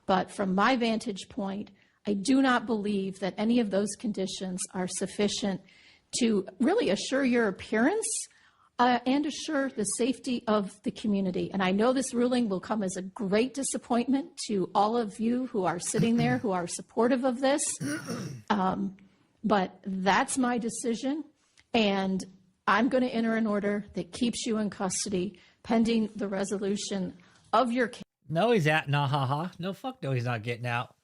but from my vantage point, I do not believe that any of those conditions are sufficient to really assure your appearance and assure the safety of the community. And I know this ruling will come as a great disappointment to all of you who are sitting there, who are supportive of this. But that's my decision. And I'm going to enter an order that keeps you in custody pending the resolution of your case. No, he's at nah ha ha. No, fuck no, he's not getting out.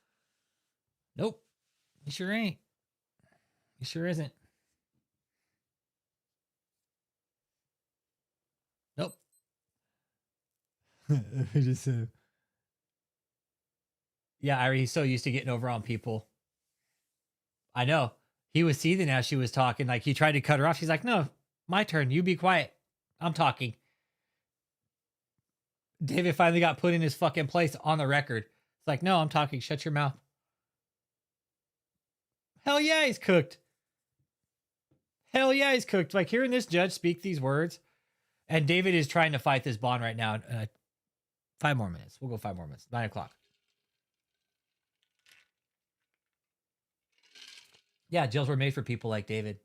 Nope. He sure ain't. He sure isn't. Nope. Just, yeah, Irie, he's so used to getting over on people. I know. He was seething as she was talking. Like, he tried to cut her off. She's like, no, my turn. You be quiet. I'm talking. David finally got put in his fucking place on the record. It's like, no, I'm talking. Shut your mouth. Hell yeah, he's cooked. Hell yeah, he's cooked. Like, hearing this judge speak these words, and David is trying to fight this bond right now. 5 more minutes. We'll go 5 more minutes. 9 o'clock. Yeah, jails were made for people like David.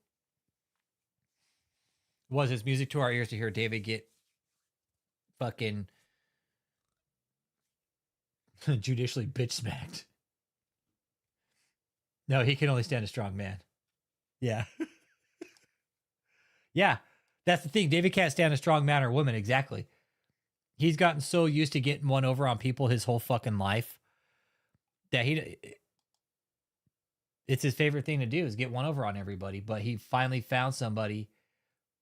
It was his music to our ears to hear David get fucking judicially bitch smacked. No, he can only stand a strong man. Yeah. Yeah, that's the thing. David can't stand a strong man or woman. Exactly. He's gotten so used to getting one over on people his whole fucking life that it's his favorite thing to do is get one over on everybody. But he finally found somebody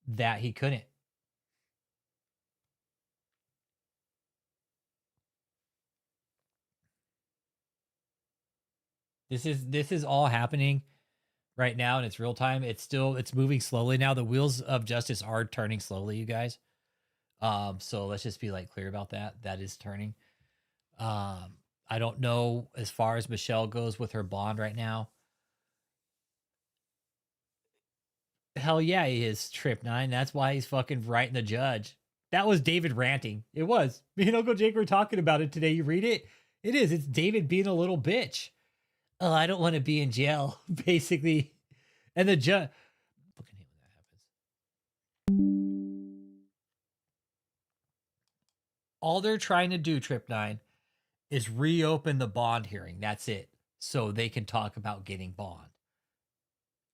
that he couldn't. This is all happening right now, and it's real time. It's moving slowly now. The wheels of justice are turning slowly, you guys. So let's just be clear about that. That is turning. I don't know as far as Michelle goes with her bond right now. Hell yeah, he is Trip 9. That's why he's fucking writing the judge. That was David ranting. It was. Me and Uncle Jake were talking about it today. You read it? It is. It's David being a little bitch. Oh, I don't want to be in jail, basically. And the judge. All they're trying to do, Trip 9, is reopen the bond hearing. That's it. So they can talk about getting bond.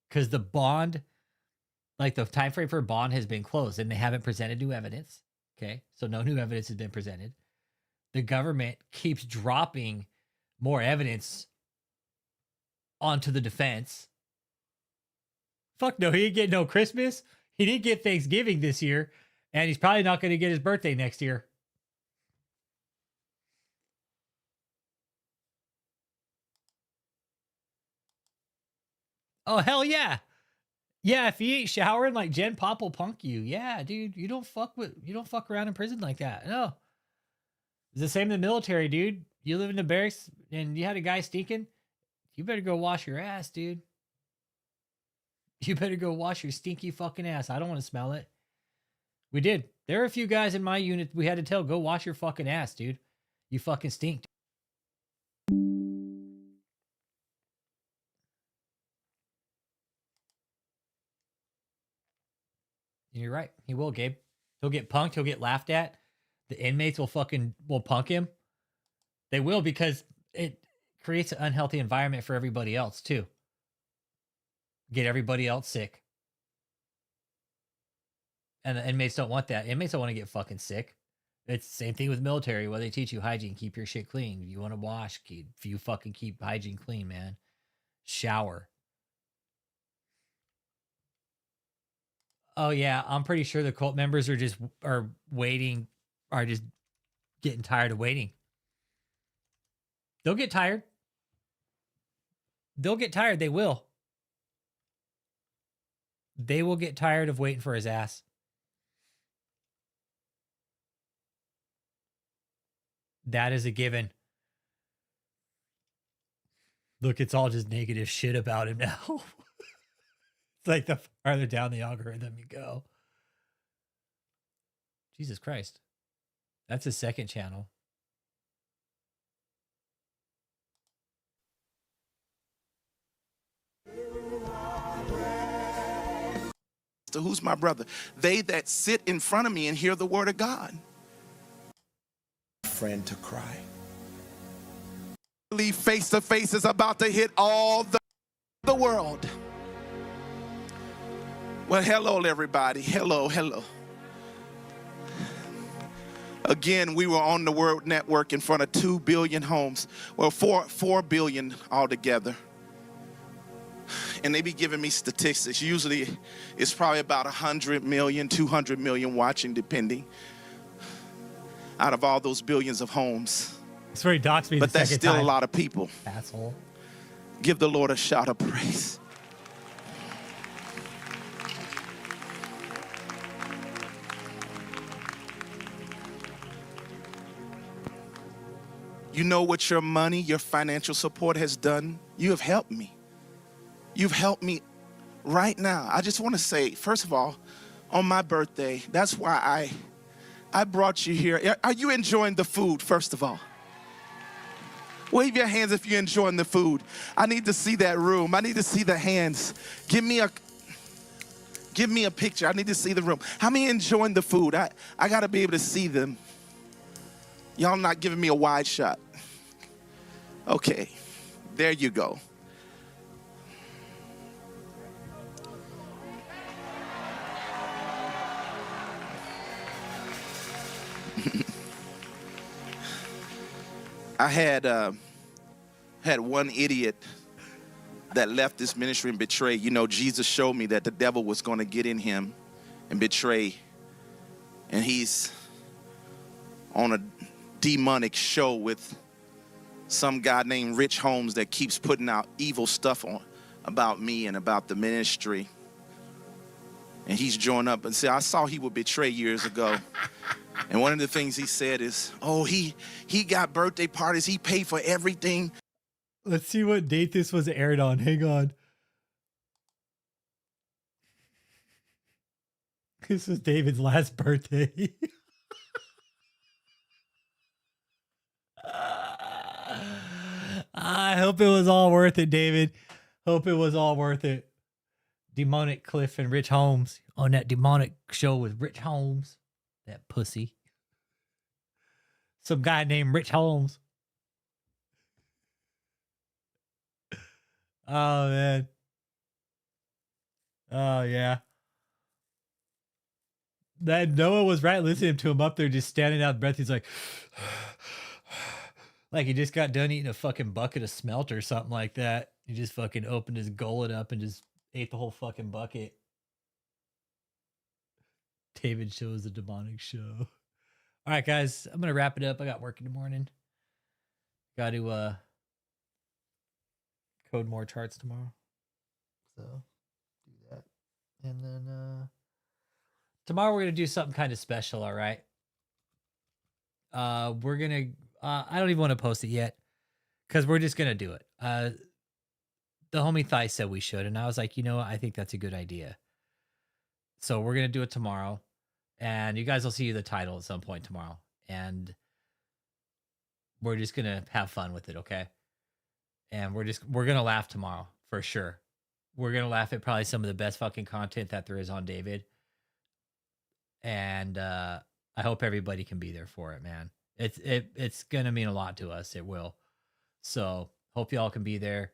Because the bond, like the time frame for bond has been closed and they haven't presented new evidence. Okay. So no new evidence has been presented. The government keeps dropping more evidence onto the defense. Fuck no, he didn't get no Christmas. He didn't get Thanksgiving this year. And he's probably not going to get his birthday next year. Oh, hell yeah. Yeah, if you ain't showering, like Jen Pop will punk you. Yeah, dude, you don't fuck around in prison like that. No. It's the same in the military, dude. You live in the barracks and you had a guy stinking, you better go wash your ass, dude. You better go wash your stinky fucking ass. I don't want to smell it. We did. There are a few guys in my unit we had to tell, go wash your fucking ass, dude. You fucking stink. You're right. He will, Gabe. He'll get punked. He'll get laughed at. The inmates will punk him. They will, because it creates an unhealthy environment for everybody else too. Get everybody else sick. And the inmates don't want that. Inmates don't want to get fucking sick. It's the same thing with military, where they teach you hygiene, keep your shit clean. You want to wash, you fucking keep hygiene clean, man. Shower. Oh yeah, I'm pretty sure the cult members are just getting tired of waiting. They'll get tired. They'll get tired. They will. They will get tired of waiting for his ass. That is a given. Look, it's all just negative shit about him now. It's like the farther down the algorithm you go. Jesus Christ. That's his second channel. So who's my brother? They that sit in front of me and hear the word of God. Friend to cry. Face to face is about to hit all the world. Well, hello, everybody. Hello. Again, we were on the World Network in front of 2 billion homes. Well, 4 billion altogether. And they be giving me statistics. Usually, it's probably about 100 million, 200 million watching, depending, out of all those billions of homes. That's where he docks me. But that's still a lot of people. Asshole. Give the Lord a shout of praise. You know what your money, your financial support has done? You have helped me. You've helped me right now. I just want to say, first of all, on my birthday, that's why I brought you here. Are you enjoying the food, first of all? Wave your hands if you're enjoying the food. I need to see that room. I need to see the hands. Give me a picture. I need to see the room. How many enjoying the food? I got to be able to see them. Y'all not giving me a wide shot. Okay, there you go. I had one idiot that left this ministry and betrayed. You know, Jesus showed me that the devil was going to get in him and betray. And he's on a demonic show with some guy named Rich Holmes that keeps putting out evil stuff on about me and about the ministry. And he's joined up and said, I saw he would betray years ago. And one of the things he said is, oh, he got birthday parties. He paid for everything. Let's see what date this was aired on. Hang on. This was David's last birthday. I hope it was all worth it, David. Hope it was all worth it. Demonic Cliff and Rich Holmes on that demonic show with Rich Holmes. That pussy. Some guy named Rich Holmes. Oh, man. Oh, yeah. That Noah was right listening to him up there just standing out of breath. He's like, like he just got done eating a fucking bucket of smelt or something like that. He just fucking opened his gullet up and just ate the whole fucking bucket. David shows the demonic show. All right, guys, I'm going to wrap it up. I got work in the morning. Got to code more charts tomorrow. So do that. And then tomorrow we're going to do something kind of special, all right? We're going to, I don't even want to post it yet because we're just going to do it. The homie Thigh said we should, and I was like, you know what? I think that's a good idea. So we're going to do it tomorrow, and you guys will see the title at some point tomorrow, and we're just going to have fun with it, okay? And we're going to laugh tomorrow for sure. We're going to laugh at probably some of the best fucking content that there is on David. And I hope everybody can be there for it, man. It's going to mean a lot to us. It will. So hope y'all can be there.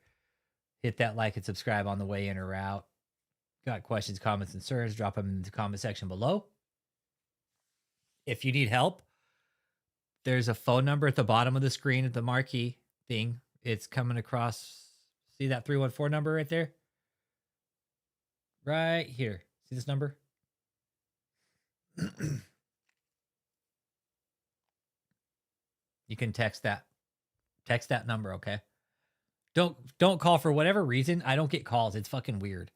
Hit that like and subscribe on the way in or out. Got questions, comments, concerns, drop them in the comment section below. If you need help, there's a phone number at the bottom of the screen at the marquee thing. It's coming across. See that 314 number right there? Right here. See this number? You can text that. Text that number, okay? Don't call for whatever reason. I don't get calls. It's fucking weird.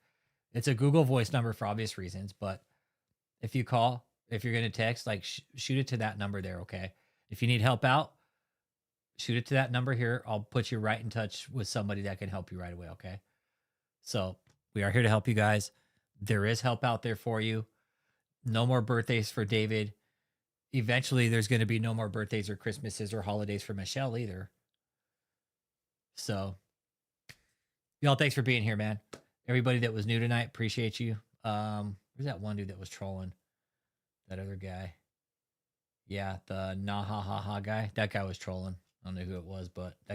It's a Google Voice number for obvious reasons, but if you call, if you're going to text, like shoot it to that number there, okay? If you need help out, shoot it to that number here. I'll put you right in touch with somebody that can help you right away, okay? So we are here to help you guys. There is help out there for you. No more birthdays for David. Eventually, there's going to be no more birthdays or Christmases or holidays for Michelle either. So, y'all, thanks for being here, man. Everybody that was new tonight, appreciate you. Where's that one dude that was trolling? That other guy. Yeah, the nah ha ha ha guy. That guy was trolling. I don't know who it was, but that